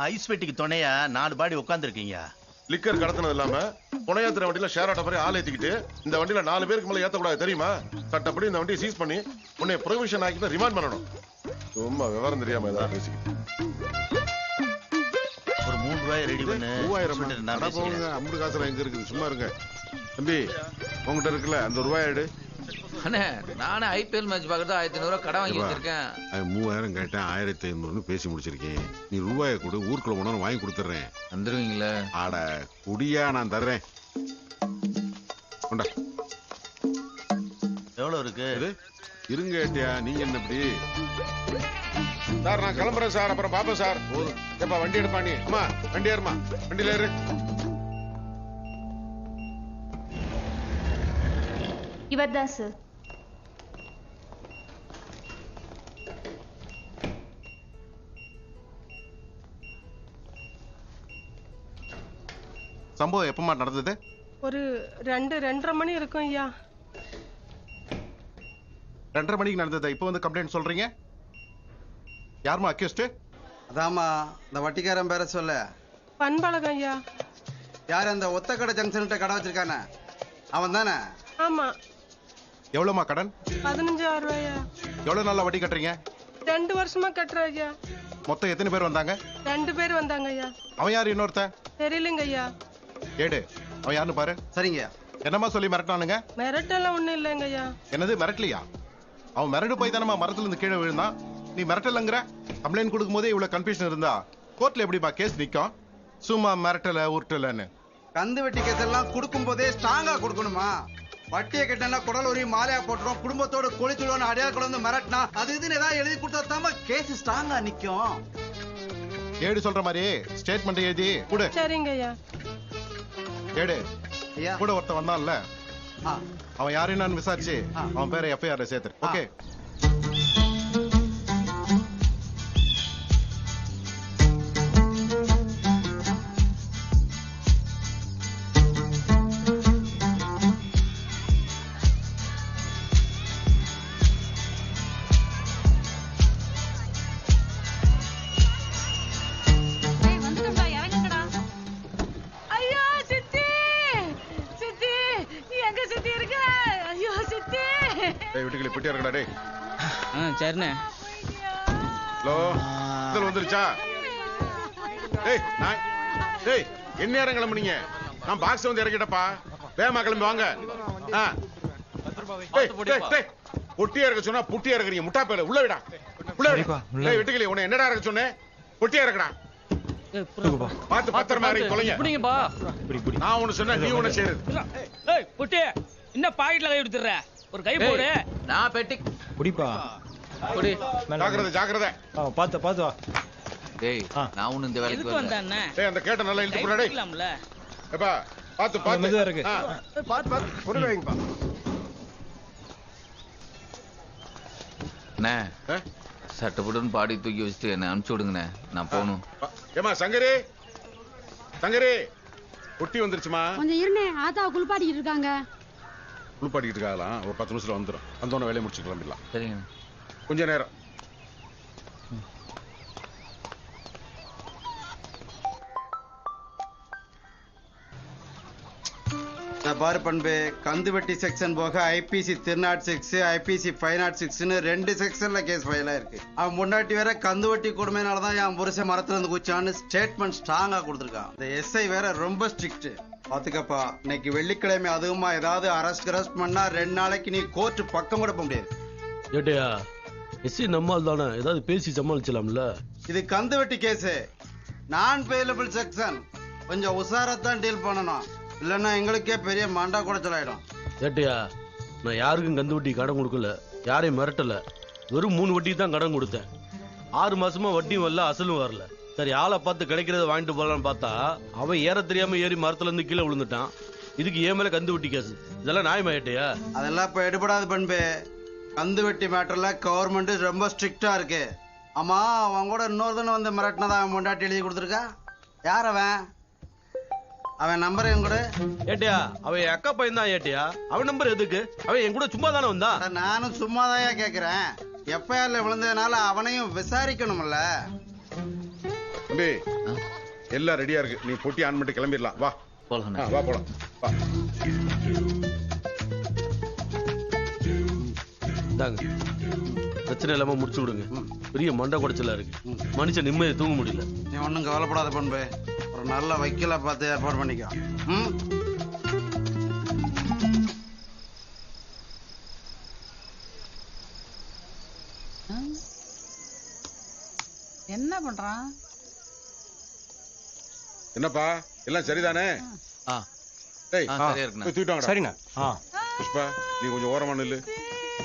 ஐஸ் பெட்டிக்கு துணையா 4 பாடி உட்கார்ந்து இருக்கீங்க. லிக்கர் கடத்தினது இல்லாம புனையாத்திர வண்டியில ஷேர் ஆட்ட மாதிரி ஆள் ஏத்திக்கிட்டு இந்த வண்டியில 4 பேருக்கு மேல ஏத்தக்கூடாது தெரியுமா? சட்டப்படி இந்த வண்டியை சீஸ் பண்ணி உன்னை ப்ரொவிஷன் ஆக்கிட்டு ரிமாண்ட் பண்ணணும். சும்மா விவரம் தெரியாம ஏதாவது பேசிக்கிட்டு. ஒரு 3 ரூபாய் ரெடி பண்ணு. 3000 அம்பது காசுல எங்க இருக்குது? சும்மா இருங்க தம்பி. உங்ககிட்ட இருக்குல்ல அந்த ரூபாய் எடு. அண்ணே நானே ஐபிஎல் மேட்ச் பார்க்கறது 1500 கடன் வாங்கி வச்சிருக்கேன். 3000 கேட்டேன் 1500 பேசி முடிச்சிருக்கேன். நீ ரூபாயை கொடு, ஊருக்குள்ள உணவு வாங்கி கொடுத்துறேன். வந்துருவீங்களா? ஆட குடியா நான் தர்றேன். கொண்டா. எவ்வளவு இருக்கு? இருங்க ஏட்டியா, நீங்க என்ன இப்படி? சார் நான் கிளம்புறேன் சார், அப்புறம் பாப்பேன் சார். எப்பா வண்டி எடுப்பா நீ. அம்மா வண்டி ஏறுமா, வண்டியில ஏறு. இவர்தான் சார். சம்பவம் எப்பமா நடந்தது? ஒரு 2:30 மணி இருக்கும் ஐயா. 2:30 மணிக்கு நடந்ததா? இப்போ வந்து கம்ப்ளைண்ட் சொல்றீங்க? யாருமா அக்யூஸ்ட்? அதாம்மா இந்த வட்டிக்காரன் பேர சொல்ல. பண்பழகம் ஐயா. யார் அந்த ஒத்தக்கடை ஜங்ஷன்ட்ட கடை வச்சிருக்கானே அவன் தானே? ஆமா. எவ்வளவுமா கடன்? 15,000 ரூபாயா. எவ்வளவு நாளா வட்டி கட்டுறீங்க? 2 வருஷமா கட்டுறேன் ஐயா. மொத்தம் எத்தனை பேர் வந்தாங்க? 2 பேர் வந்தாங்க ஐயா. அவன் யாரு இன்னொருத்தன்? தெரியலங்க ஐயா. ஏடு அவன் யாருன்னு பாரு. சரிங்க. என்னமா சொல்லி மிரட்டானுங்க? மிரட்டெல்லாம் ஒண்ணும் இல்லைங்க ஐயா. என்னது மிரட்டலையா? அவன் மிரண்டு போய் தானே மரத்துல இருந்து கீழே விழுந்தான். நீ மிரட்டலங்கிற? கம்ப்ளைண்ட் கொடுக்கும் போதே இவ்வளவு கன்ஃபியூஷன் இருந்தா கோர்ட்ல எப்படிப்பா கேஸ் நிக்கும்? சும்மா மிரட்டல உருட்டலன்னு. கந்து வெட்டி கேஸ் எல்லாம் கொடுக்கும் போதே ஸ்ட்ராங்கா கொடுக்கணுமா? வட்டியை கட்டினா குடல் ஒரு மாலையா போட்டுரும், குடும்பத்தோட கொளித்துடுவோம் அடையாள கொண்டு மிரட்டினா அது இதுன்னு ஏதாவது எழுதி கொடுத்தா தான் கேஸ் ஸ்ட்ராங்கா நிக்கும். ஏடு சொல்ற மாதிரி ஸ்டேட்மெண்ட் எழுதி கொடு. சரிங்க ஐயா. ஏடு கூட ஒருத்தன் வந்தான்ல, அவன் யாரு என்னன்னு விசாரிச்சு அவன் பேரை எஃப்ஐஆர் சேர்த்து. ஓகே. சரிண்ணே. ஹலோ இதில் வந்துருச்சா? டேய் என்ன நேரம் கிளம்புனீங்க? நான் பாக்ஸ் வந்து இறக்கிட்டப்பா. வேகமா கிளம்பி வாங்க. பொட்டியா இருக்க சொன்னா புட்டியா இருக்கிறீங்க. முட்டா பேல உள்ள விடா. உள்ள வெட்டுக்கலையே உன்னை என்னடா இருக்க சொன்னேன்? பொட்டியா இருக்கடா. பார்த்து பத்திரமா இறக்கி தொலைங்க. நான் ஒண்ணு சொன்னா நீ ஒண்ணு செய்யுது. பொட்டி என்ன பாக்கெட்ல கை எடுத்துற? ஒரு கை போடு. நான் பெட்டி குடிப்பா. குடி. ஜாக்கிரதை ஜாக்கிரதை. பாத்து பாத்து வா. டேய் நான் ஒண்ணு இந்த வேலைக்கு எதுக்கு வந்தானே? டேய் அந்த கேட்ட நல்லா இழுத்து போடா. டேய் ஏப்பா பாத்து பாத்து மெதுவா இருக்கு. பாத்து பாத்து பொறுமை வைங்கப்பா. அண்ணே சட்டப்பட்டுன்னு பாடி தூக்கி வச்சுட்டு என்ன அனுப்பிச்சு விடுங்கண்ணே, நான் போகணும். ஏமா சங்கரி சங்கரி குட்டி வந்துருச்சுமா. கொஞ்சம் இருண்ணே, ஆத்தா குளிப்பாட்டிட்டு இருக்காங்க. குளிப்பாட்டிட்டு இருக்காங்களாம். ஒரு 10 நிமிஷத்துல வந்துடும். வந்தோடனே வேலையை முடிச்சு கிளம்பிடலாம். சரிங்க. கொஞ்ச நேரம். பாரு பண்பு, கந்துவட்டி செக்ஷன் போக ஐபிசி 306 ஐபிசி 506ன்னு 2 செக்ஷன்ல கேஸ் ஃபைல் ஆயிருக்கு. அவன் முன்னாடி வேற கந்துவட்டி கொடுமையினாலதான் என் புருஷன் மரத்துல இருந்து குச்சான்னு ஸ்டேட்மெண்ட் ஸ்ட்ராங்கா கொடுத்துருக்கான். இந்த எஸ்ஐ வேற ரொம்ப ஸ்ட்ரிக்ட். பாத்துக்கப்பா, இன்னைக்கு வெள்ளிக்கிழமை அதுவுமா ஏதாவது அரெஸ்ட் பண்ணா 2 நாளைக்கு நீ கோர்ட் பக்கம் கூட போக முடியாது. ஏட்டையா எஸ்ஐ நம்மால் தானே, ஏதாவது பேசி சமாளிச்சலாம்ல. இது கந்துவட்டி கேஸ், நான் பெயிலபிள் செக்ஷன். கொஞ்சம் உஷாரத்தான் டீல் பண்ணணும், இல்லன்னா எங்களுக்கே பெரிய மண்டா குடைச்சலாயிடும். ஏட்டையா நான் யாருக்கும் கந்து வட்டி கடன் கொடுக்கல, யாரையும் மிரட்டல. வெறும் 3 வட்டி தான் கடன் கொடுத்தேன். 6 மாசமா வட்டியும் வரல, அசலும் வரல. சரி ஆளை பார்த்து கிடைக்கிறத வாங்கிட்டு போகலான்னு பார்த்தா அவன் ஏற தெரியாம ஏறி மரத்துல இருந்து கீழே விழுந்துட்டான். இதுக்கு ஏன் மேல கந்து வட்டி கேஸ்? இதெல்லாம் நியாயமா ஏட்டையா? அதெல்லாம் இப்ப எடுபடாது பண்பு. கந்து வெட்டி மேட்டர்ல கவர்மெண்ட் ரொம்ப ஸ்ட்ரிக்டா இருக்கு. ஆமா, அவன் கூட இன்னொருத்தன வந்து மிரட்டினதா அவன் முண்டாட்டி எழுதி கொடுத்துருக்கா. யார் அவன்? அவன் நம்பர் என் கூட. ஏட்டையா அவன் என் அக்கா பையன் தான். ஏட்டையா அவன் நம்பர் எதுக்கு? அவன் என் கூட சும்மா தானே வந்தான். நானும் சும்மாதான் கேக்குறேன். எஃப்ஐஆர்ல விழுந்ததுனால அவனையும் விசாரிக்கணும்ல. தம்பி எல்லாம் ரெடியா இருக்கு. நீ பொட்டி ஆன் பண்ணிட்டு கிளம்பிடலாம். வா போலாம். வா போலாம். வா. இந்தாங்க பிரச்சனை இல்லாம முடிச்சு விடுங்க. பெரிய மண்டை குடைச்சலா இருக்கு. மனுஷன் நிம்மதியை தூங்க முடியல. நீ ஒன்றும் கவலைப்படாத பண்பு. ஒரு நல்ல வைக்கல பார்த்து ஏற்பாடு பண்ணிக்கோ. என்ன பண்றான்? என்னப்பா எல்லாம் சரிதானே? டேய் சரியா இருக்குண்ணா. தூக்கிட்டு வாங்கடா. சரிண்ணா. புஷ்பா நீ கொஞ்சம் ஓரமா நில்லு.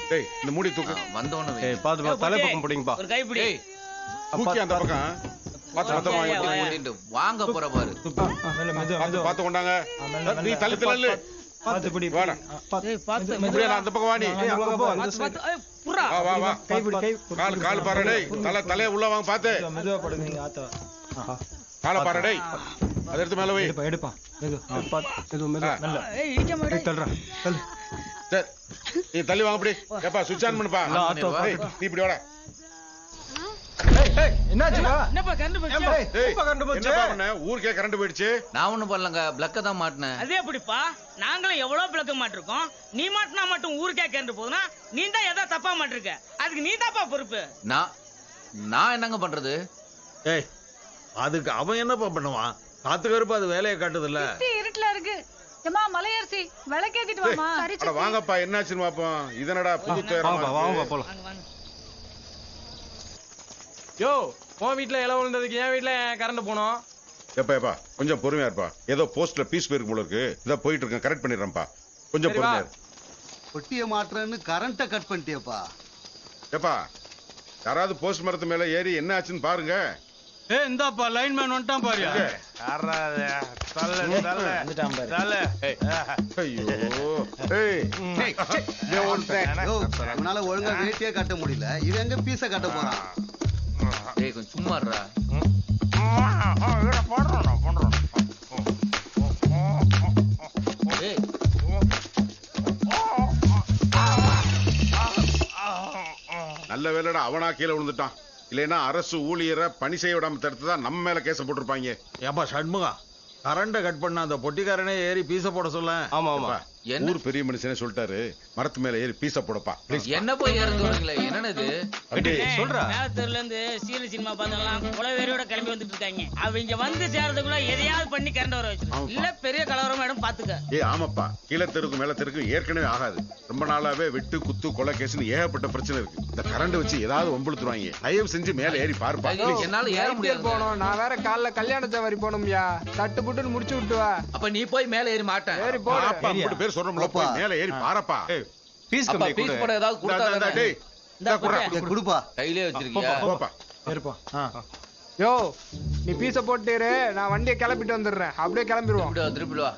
டேய் இந்த மூடி தூக்கு. வந்தவனே பாத்து தலைப்பக்கம் பிடிங்கப்பா. ஒரு கைப்பிடி. தூக்கி அந்த பக்கம் பாத்து பத்திரமா ஓடிட்டு வாங்க போற பாரு. பாத்து கொண்டாங்க. நீ தள்ளி தள்ளு. பாத்து பிடி. வாடா. ஏய் பாத்து இப்படியே நான் அந்த பக்கம் வா நீ. பாத்து ஏய் புறா. வா வா வா. கை பிடி கை. கால் பாரு டேய். தலைய உள்ள வாங்க பாத்து. மெதுவா படுங்க நீங்க ஆத்த. காலை பாரு டேய். அத எடுத்து மேல வை. எடுப்பா. மெதுவா நல்ல. ஏய் இடிக்காம டேய் தள்ளுடா. தள்ளு. சரி. நீ தள்ளி வாங்க அப்படி. ஏப்பா சுவிட்ச் ஆன் பண்ணுப்பா. நீ இப்படி வாடா. என்னாச்சுடா? என்னப்பா கரண்ட் போச்சு? என்னப்பா பண்ண? ஊருக்கே கரண்ட் போயிடுச்சு. நான் ஒண்ணும் பண்ணலங்க. பிளக்க தான் மாட்டினேன். அதே எப்படிப்பா? நாங்களும் எவ்வளவு பிளக்க மாட்டிருக்கோம். நீ மாட்டினா மட்டும் ஊருக்கே கரண்ட் போகுதுன்னா நீ தான் ஏதோ தப்பா மாட்டிருக்க. அதுக்கு நீ தான்ப்பா பொறுப்பு. நான் என்னங்க பண்றது? ஏய் அதுக்கு அவன் என்னப்பா பண்ணுவான்? காத்து கருப்பு அது வேலையை காட்டுது இல்ல. இருட்டுல இருக்கு. ஏமா மலையரசி விளக்கேத்திட்டு வாமா. அட வாங்கப்பா என்னாச்சுன்னு பாப்போம். இதனடா புது தேரமா. வாங்க போலாம். யோ உன் வீட்டுல இலை விழுந்ததுக்கு என் வீட்டுல கரண்ட் போனோம். எப்பா கொஞ்சம் பொறுமையா இருப்பா. ஏதோ போஸ்ட்ல பீஸ் போயிருக்கு போல இருக்கு. இத போயிட்டு இருக்கேன். கரெக்ட் பண்ணிடுறேன்ப்பா. கொஞ்சம் பொறுமையா இரு. பொட்டியை மாட்டுறேன்னு கரண்ட்டை கட் பண்ணிட்டியப்பா. ஏப்பா யாராவது போஸ்ட் மரத்து மேல ஏறி என்ன ஆச்சுன்னு பாருங்க. ஏய் இந்தாப்பா லைன்மேன் வந்துட்டான் பாரு. யாராது? தள்ள தள்ள. வந்துட்டான் பாரு. தள்ள. ஐயோ. ஏய் உன்னால ஒழுங்கா வேட்டியே கட்ட முடியல. இது எங்க பீஸ கட்ட போறான்? டேய் கொஞ்சம் சும்மா இருடா. பண்றோம். டேய் நல்ல வேலைடா அவனா கீழே விழுந்துட்டான். இல்லைன்னா அரசு ஊழியரை பணி செய்ய விடாம தடுத்துதான் நம்ம மேல கேச போட்டிருப்பாங்க. ஏப்பா ஷண்முகா கரண்ட கட் பண்ண அந்த பொட்டிக்காரனே ஏறி பீச போட சொல்ல. ஆமா ஆமா. ஊர் பெரிய மனுஷனே சொல்லிட்டாரு மரத்து மேல ஏறி பீச போடப்பா. என்ன போய் ஏறதுங்களே? என்னது சொல்றா? மேலத்தூர்ல இருந்து சீரியல் சினிமா பார்த்தெல்லாம் குலவேரியோட கிளம்பி வந்துட்டு இருக்காங்க. அவங்க வந்து சேர்றதுக்குள்ள எதையாவது பண்ணி கரண்ட் வர வச்சிருக்கோம். இல்ல பெரிய கலவரம் மேடம் பாத்துக்க. ஆமாப்பா கீழே தெருக்கு மேல தெருக்கு ஏற்கனவே ஆகாது. ரொம்ப நாளாவே வெட்டு குத்து கொலை கேஸ்னு ஏகப்பட்ட பிரச்சனை இருக்கு. இந்த கரண்ட் வச்சு ஏதாவது ஒம்பளுத்துருவாங்க. தயவு செஞ்சு மேல ஏறி பார்ப்பா. என்னால ஏற முடியாது. போனோம். நான் வேற காலைல கல்யாண சவாரி போனோம்யா. தட்டு புட்டுன்னு முடிச்சு விட்டுவா. அப்ப நீ போய் மேல ஏறி மாட்டேன். ஏறி போடு. பேர் சொல்றோம்ல போய் மேல ஏறி பாரப்பா. பீஸ் அப்ப பீஸ் போட ஏதாவது கொடுத்தா டேய் இந்த குறா குடுப்பா. கையிலே வச்சிருக்கியா? போப்பா. இருப்பா. யோ நீ பீஸ போட்டுரு. நான் வண்டியை கிளப்பிட்டு வந்துடுறேன். அப்படியே கிளம்பிடுவோம். திருப்பி வா.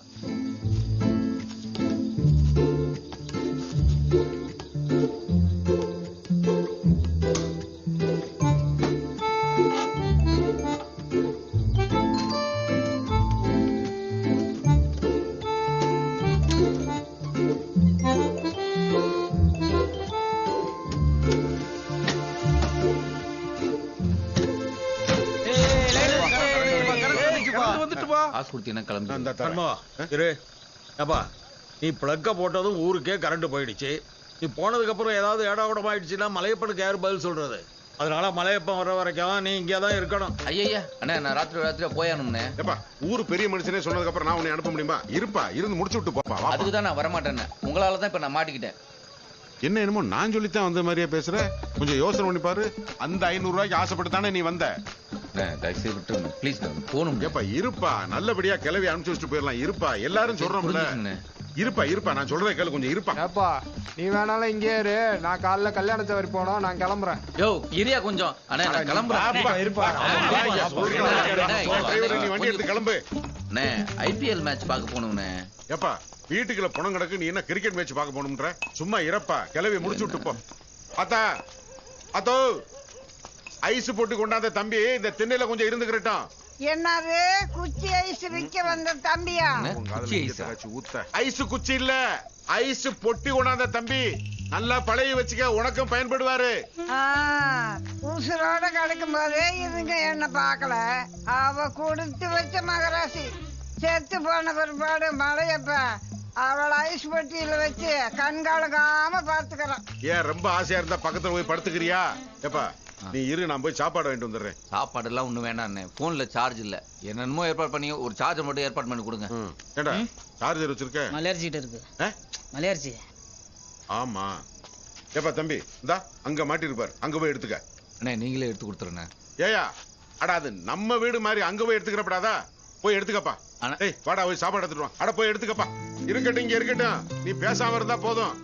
நீ பிளக்க போட்டதும் ஊருக்கே கரண்ட் போயிடுச்சு. நீ போனதுக்கு அப்புறம் ஏதாவது ஏடாவிடம் ஆயிடுச்சுன்னா மலையப்பனுக்கு யாரு பதில் சொல்றது? அதனால மலையப்பன் வர வரைக்கும் நீ இங்கதான் இருக்கணும். ஐயா அண்ணா நான் ராத்திரி போயானும்னே. ஏப்பா ஊரு பெரிய மனுஷனே சொன்னதுக்கு அப்புறம் நான் உன்னை அனுப்ப முடியுமா? இருப்பா இருந்து முடிச்சு விட்டு போப்பா. அதுக்கு தான் நான் வர மாட்டேன். உங்களால தான் இப்ப நான் மாட்டிக்கிட்டேன். என்ன என்னமோ நான் சொல்லித்தான் வந்த மாதிரியே பேசுற. கொஞ்சம் யோசனை பண்ணி பாரு. அந்த 500 ரூபாய்க்கு ஆசைப்பட்டு தானே நீ வந்த. ஏப்பா இருப்பா நல்லபடியா கிளவி அனுப்பிச்சு வச்சுட்டு போயிடலாம். இருப்பா எல்லாரும் சொல்றோம்ல. இருப்பா நான் சொல்றேன் கேளு. கொஞ்சம் இருப்பா. ஏப்பா நீ வேணாலும் இங்கே இரு. நான் காலைல கல்யாண சவாரி போனோம். நான் கிளம்புறேன். யோ இரியா கொஞ்சம். அண்ணா நான் கிளம்புறேன். இருப்பா. நீ வண்டி எடுத்து கிளம்பு. அண்ணே ஐபிஎல் மேட்ச் பார்க்க போகணும்னே. ஏப்பா வீட்டுக்குள்ள பணம் கிடக்கு. நீ என்ன கிரிக்கெட் மேட்ச் பார்க்க போகணும்ன்ற? சும்மா இறப்பா கிளவி முடிச்சு விட்டு போ. அதோ ஐஸ் போட்டு கொண்டாந்த தம்பி இந்த திண்ணையில கொஞ்சம் இருந்துக்கிறட்டும். என்னது குச்சி ஐஸ் ஐஸ் விக்க வந்த தம்பியா? ஐஸ் குச்சி இல்ல, ஐஸ் பொட்டி கொண்டாந்த தம்பி. நல்லா பழைய வச்சுக்க, உனக்கும் பயன்படுவாரு. உசுரோட கிடக்கும் போதே இதுங்க என்ன பாக்கல. அவ கொடுத்து வச்ச மகராசி செத்து போன பிற்பாடு மழையப்ப அவளை ஐஸ் பெட்டியில வச்சு கண்காலகாம பாத்துக்கிறான். ஏன் ரொம்ப ஆசையா இருந்தா பக்கத்துல போய் படுத்துக்கிறியா? எப்பா நீ இரு, நான் போய் சாப்பாடு வாங்கிட்டு வந்துடுறேன். சாப்பாடு எல்லாம் ஒண்ணு வேண்டாம், போன்ல சார்ஜ் இல்ல. என்னென்னமோ ஏற்பாடு பண்ணி ஒரு சார்ஜர் மட்டும் ஏற்பாடு பண்ணி கொடுங்க. ஏண்டா சார்ஜர் வச்சிருக்க? மலையரிசி கிட்ட இருக்கு. மலையரிசி. ஆமா. ஏப்பா தம்பி, இந்தா அங்க மாட்டிருப்பாரு, அங்க போய் எடுத்துக்க. அண்ணே நீங்களே எடுத்து கொடுத்துருண்ணே. ஏயா அடா, அது நம்ம வீடு மாதிரி அங்க போய் எடுத்துக்கிறப்படாதா? போய் எடுத்துக்கப்பா. ஏய் வாடா, போய் சாப்பாடு எடுத்துட்டு வா. அட போய் எடுத்துக்கப்பா. இருக்கட்டும், இங்க இருக்கட்டும், நீ பேசாம இருந்தா போதும்.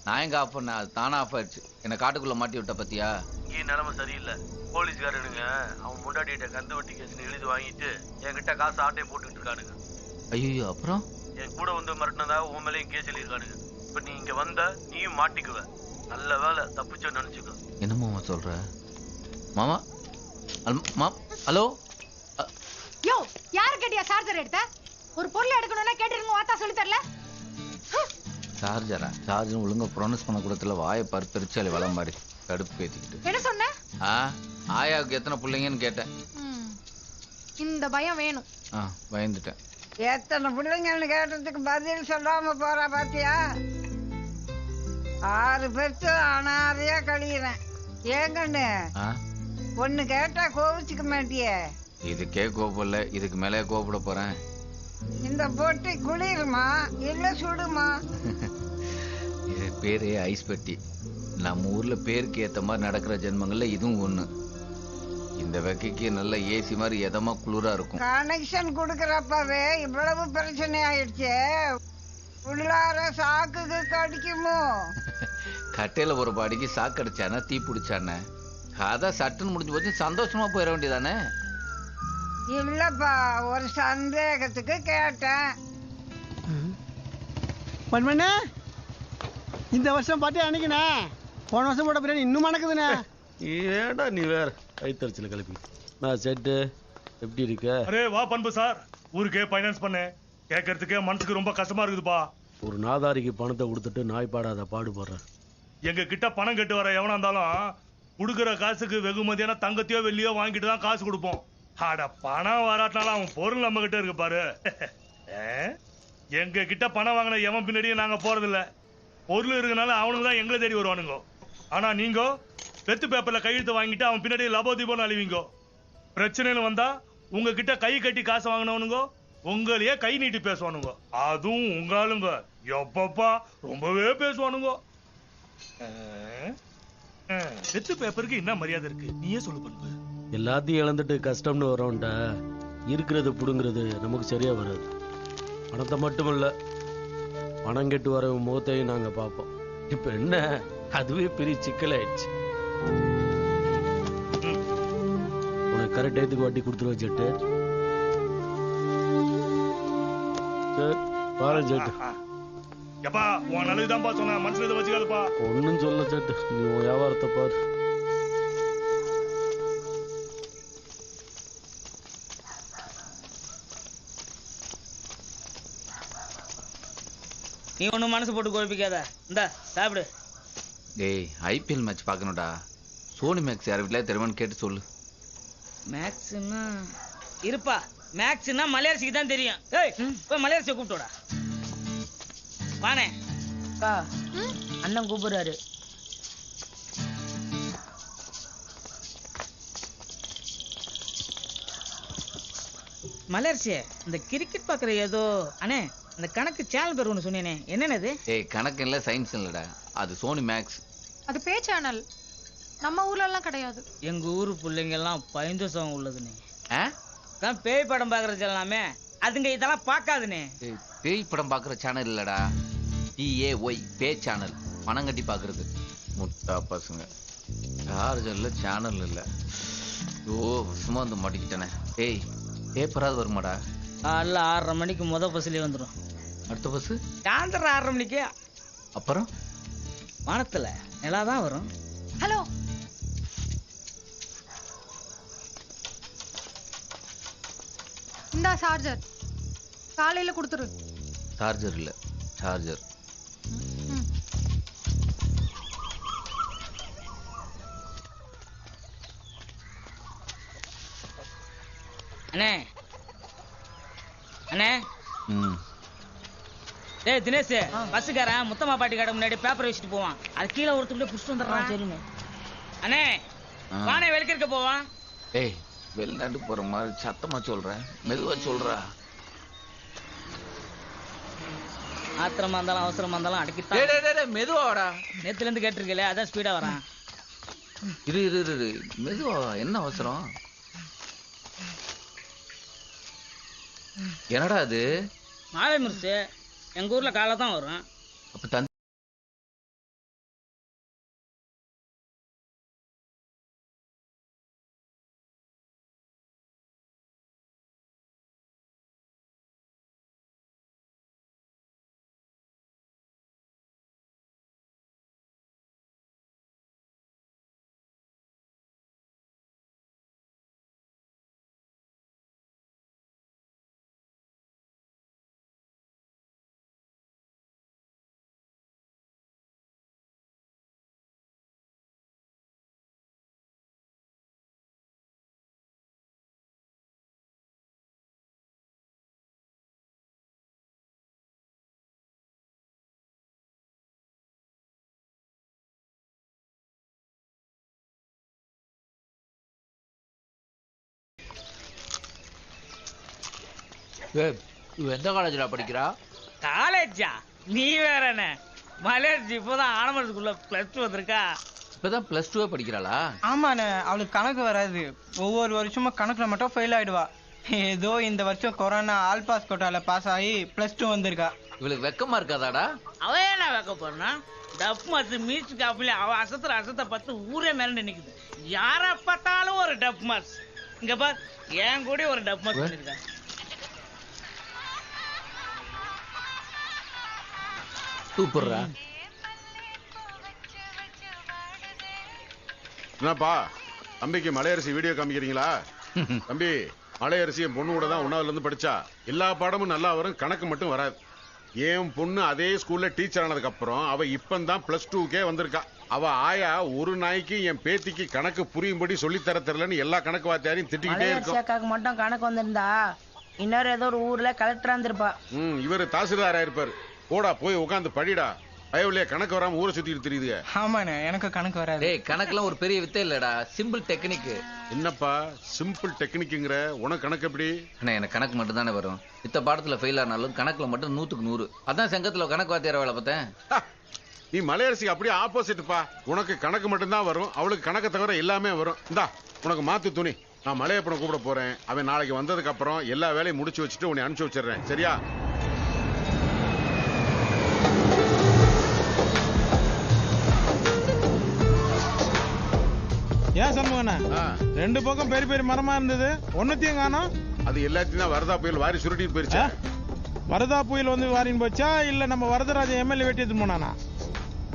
நான் எங்க ஆஃப் பண்ண, அது தானா ஆஃப் ஆயிடுச்சு. என்ன காட்டுக்குள்ள மாட்டி விட்ட பத்தியா? இங்கே நிலைமை சரியில்லை. போலீஸ்காரனுங்க அவன் முன்னாடிட்ட கந்து வட்டி கேஸ்னு எழுதி வாங்கிட்டு என்கிட்ட காசு ஆட்டையை போட்டுக்கிட்டு இருக்கானுங்க. ஐயோ, அப்புறம் என் கூட வந்து மிரட்டினதா உன் மேலேயும் கேஸ் எழுதிருக்கானுங்க. இப்ப நீ இங்க வந்த நீயும் மாட்டிக்குவ. நல்ல வேலை தப்பிச்சோன்னு நினைச்சுக்கோ. என்ன மாமா சொல்ற? மாமா ஹலோ. யோ, யாரு கேட்டியா சார்ஜர் எடுத்த? ஒரு பொருள் எடுக்கணும்னா கேட்டிருங்க, வாத்தா சொல்லி தரல. சார்ஜரா? சார்ஜர் ஒழுங்கா ப்ரொனவுன்ஸ் பண்ண கூடத்துல வாயை பாரு, பெருச்சாலி வள மாதிரி கடுப்பு பேத்திக்கிட்டு. என்ன சொன்ன? ஆயாவுக்கு எத்தனை பிள்ளைங்கன்னு கேட்டேன். இந்த பயம் வேணும். பயந்துட்டேன். எத்தனை பிள்ளைங்கன்னு கேட்டதுக்கு பதில் சொல்லாம போறா பாத்தியா? 6 பேர்த்து அனாதையா கழியிறேன். ஏங்கண்ணு ஒண்ணு கேட்டா கோவிச்சுக்க மாட்டியே? இதுக்கே கோபம், இதுக்கு மேலே கோபப்பட போறேன். இந்த பொட்டி குளிருமா இல்ல சுடுமா? இது பேரே ஐஸ் பெட்டி. நம்ம ஊர்ல பேருக்கு ஏத்த மாதிரி நடக்கிற ஜென்மங்கள்ல இதுவும் ஒண்ணு. இந்த வெக்கைக்கு நல்ல ஏசி மாதிரி எதமா குளிரா இருக்கும். கனெக்ஷன் குடுக்கறப்பவே இவ்வளவு பிரச்சனை ஆயிடுச்சு. உள்ளார சாக்குக்கு கடிக்குமோ? கட்டையில ஒரு பாடிக்கு சாக்கு அடிச்சானே, தீ பிடிச்சானே, கதை சட்டுன்னு முடிஞ்சு போச்சு. சந்தோஷமா போயிட வேண்டியதானே? இல்லப்பா, ஒரு சந்தேகத்துக்கு கேட்டேன். பண்ண இந்த வருஷம் பாட்டி அன்னைக்குண்ணே, போன வருஷம் போட்ட பிரியாணி இன்னும் மணக்குதுண்ணே. ஏடா நீ வேற கைத்தறிச்சல கிளப்பி. நான் செட்டு எப்படி இருக்க? அரே வா பண்பு சார், ஊருக்கே ஃபைனான்ஸ் பண்ணேன். கேட்கறதுக்கே மனசுக்கு ரொம்ப கஷ்டமா இருக்குதுப்பா. ஒரு நாதாரிக்கு பணத்தை கொடுத்துட்டு நாய் பாடாத பாடுபடுறேன். எங்க கிட்ட பணம் கட்டு வர எவனா இருந்தாலும் கொடுக்குற காசுக்கு வெகுமதியான தங்கத்தையோ வெள்ளியோ வாங்கிட்டு தான் காசு கொடுப்போம். அட பணம் வராட்டினாலும் அவன் பொருள் நம்ம கிட்ட இருக்கு பாரு. எங்க கிட்ட பணம் வாங்கின எவன் பின்னாடியே நாங்க போறதில்ல. பொருள் இருக்கனால அவனுக்கு தான் எங்களை தேடி வருவானுங்க. ஆனா நீங்க வெத்து பேப்பர்ல கையெழுத்து வாங்கிட்டு அவன் பின்னாடி லபோதீபம் அழிவீங்க. பிரச்சனைன்னு வந்தா உங்ககிட்ட கை கட்டி காசு வாங்கினவனுங்க உங்களையே கை நீட்டி பேசுவானுங்க. அதுவும் உங்க ஆளுங்க எப்பப்பா ரொம்பவே பேசுவானுங்க. வெத்து பேப்பருக்கு என்ன மரியாதை இருக்கு நீயே சொல்லு பண்பு. எல்லாத்தையும் இழந்துட்டு கஷ்டம்னு வரோம்டா, இருக்கிறது புடுங்கிறது நமக்கு சரியா வராது. பணத்தை மட்டும் இல்ல, பணம் கெட்டு வர முகத்தையும் நாங்க பார்ப்போம். இப்ப என்ன, அதுவே பெரிய சிக்கல் ஆயிடுச்சு. உனக்கு கரெக்ட் டயத்துக்கு வட்டி கொடுத்துருவ செட்டு. பாரு செட்டு. எப்பா உன் நல்லதுதான்ப்பா சொன்ன, மனசுல இதை வச்சுக்காதுப்பா. ஒன்னும் சொல்ல செட்டு, நீ உன் வியாபாரத்தை பாரு. நீ ஒன்றும் மனசு போட்டு குழப்பிக்காத. இந்தா சாப்பிடு. டேய், ஐபிஎல் மேட்ச் பார்க்கணும்டா. சோனி மேக்ஸ் யார் வீட்டில் தெரியுமான்னு கேட்டு சொல்லு. மேக்ஸ்னா இருப்பா, மேக்ஸ்னா மலையரசிக்கு தான் தெரியும். ஏய் போய் மலையரசியை கூப்பிட்டோடா. வானே அக்கா, அண்ணன் கூப்பிடுறாரு. மலையரசி, இந்த கிரிக்கெட் பாக்குற ஏதோ அண்ணே, அந்த கணக்கு சேனல் பேர் ஒன்று சொன்னேனே, என்னென்னது? ஏய், கணக்கு இல்லை, சயின்ஸ் இல்லடா, அது சோனி மேக்ஸ். அது பே சேனல், நம்ம ஊர்ல எல்லாம் கிடையாது. எங்க ஊரு பிள்ளைங்க எல்லாம் 5 உள்ளதுனே. தான் பேய் படம் பாக்குறது எல்லாமே அதுங்க இதெல்லாம் பார்க்காதுனே. பேய் படம் பாக்குற சேனல் இல்லடா, PAY பேய் சேனல், பணம் கட்டி பாக்குறது. முட்டா பசங்க. சார்ஜர்ல சேனல் இல்ல. ஓ சும்மா வந்து மாட்டிக்கிட்டேனே. ஏய் பேப்பராது வருமாடா? காலைல 6:30 மணிக்கு பஸ்லயே வந்துடும். அடுத்த பஸ் சாயந்தரம் 6:30 மணிக்கு. அப்புறம் வானத்துல நிலாதான் வரும். ஹலோ, இந்தா சார்ஜர், காலையில கொடுத்துரு. சார்ஜர் இல்ல, சார்ஜர். அண்ணே அண்ணே. டேய் தினேஷ், பஸ்ஸுக்காரன் முத்தம்மா பாட்டி கடை முன்னாடி பேப்பர் வச்சுட்டு போவான். அது கீழே ஒருத்தர் புடிச்சிட்டு வந்துடுறான். சரிண்ணே. அண்ணே வானே வெளிக்கிருக்க போவான். ஏய் வெளிநாட்டு போற மாதிரி சத்தமா சொல்றேன், மெதுவா சொல்றா. ஆத்திரமா இருந்தாலும் அவசரமா இருந்தாலும் அடக்கித்தான். மெதுவாடா. நேத்துல இருந்து கேட்டிருக்கல, அதான் ஸ்பீடா வரான். இரு இரு இரு, மெதுவா. என்ன அவசரம்? என்னடா அது? மாலை முரிசு எங்க ஊர்ல காலை தான் வரும். அப்ப தந்தி எந்த காலேஜ்ல படிக்கிறா? காலேஜா? நீ வேறண்ணே. மலேஜ் இப்போதான் ஆனமரத்துக்குள்ள +2 வந்திருக்கா. இப்பதான் +2 படிக்கிறாளா? ஆமாண்ணே, அவளுக்கு கணக்கு வராது. ஒவ்வொரு வருஷமும் கணக்குல மட்டும் ஃபெயில் ஆயிடுவா. ஏதோ இந்த வருஷம் கொரோனா ஆல் பாஸ் கோட்டால பாஸ் ஆகி +2 வந்திருக்கா. இவளுக்கு வெக்கமா இருக்காதாடா? அவ என்ன வைக்க போறா? டப் மாஸ் மியூசிக் காப்பில அவ அசத்த பார்த்து ஊரே மிரண்டு நிக்குது. யார பார்த்தாலும் ஒரு டப் மாஸ். இங்க பார், என் கூட ஒரு டப் மாஸ் பண்ணிருக்கா. சூப்பர்ரா. என்னப்பா தம்பிக்கு மலையரசி வீடியோ காமிக்கிறீங்களா? தம்பி, மலையரசி என் பொண்ணு கூட தான் 1வது இருந்து படிச்சா. எல்லா பாடமும் நல்லா வரும், கணக்கு மட்டும் வராது. என் பொண்ணு அதே ஸ்கூல்ல டீச்சர் ஆனதுக்கு அப்புறம் அவ இப்பந்தான் +2க்கே வந்திருக்கா. அவ ஆயா ஒரு நாய்க்கு என் பேத்திக்கு கணக்கு புரியும்படி சொல்லித்தர தெரியலன்னு எல்லா கணக்கு வாத்தியாரையும் திட்டிக்கிட்டே இருக்கும். மட்டும் கணக்கு வந்திருந்தா இன்னொரு ஏதோ ஒரு ஊர்ல கலெக்டரா இருந்திருப்பா. இவரு தாசில்தாரா இருப்பாரு. போடா போய் உட்காந்து படிடா. பயவுலையே கணக்கு வராம ஊரை சுத்திட்டு தெரியுது. ஆமாண்ணே, எனக்கு கணக்கு வராது. டேய் கணக்குலாம் ஒரு பெரிய வித்தை இல்லடா, சிம்பிள் டெக்னிக். என்னப்பா சிம்பிள் டெக்னிக்ங்கற? உனக்கு கணக்கு எப்படி? அண்ணா எனக்கு கணக்கு மட்டும் தானே வரும். இத்த பாடத்துல ஃபெயில் ஆனாலும் கணக்குல மட்டும் 100க்கு 100. அதான் சங்கத்துல கணக்கு வாத்தியார வேலை பார்த்தேன். நீ மலையரசி அப்படியே ஆப்போசிட்ப்பா. உனக்கு கணக்கு மட்டும் தான் வரும், அவளுக்கு கணக்கு தவிர எல்லாமே வரும். இந்தா உனக்கு மாத்து துணி. நான் மலையப்பனை கூப்பிட போறேன். அவன் நாளைக்கு வந்ததுக்கு அப்புறம் எல்லா வேலையும் முடிச்சு வச்சுட்டு உன்னை அனுப்பிச்சு வச்சிடுறேன். சரியா? ஏன் சண்முகண்ணா, 2 பக்கம் பெரிய பெரிய மரமா இருந்தது, ஒன்னத்தையும் காணோம். அது எல்லாத்தையும் தான் வரதா புயல் வாரி சுருட்டிட்டு போயிருச்சா? வரதா புயல் வந்து வாரின்னு போச்சா இல்ல நம்ம வரதராஜன் எம்எல்ஏ வெட்டி எடுத்து போனானா?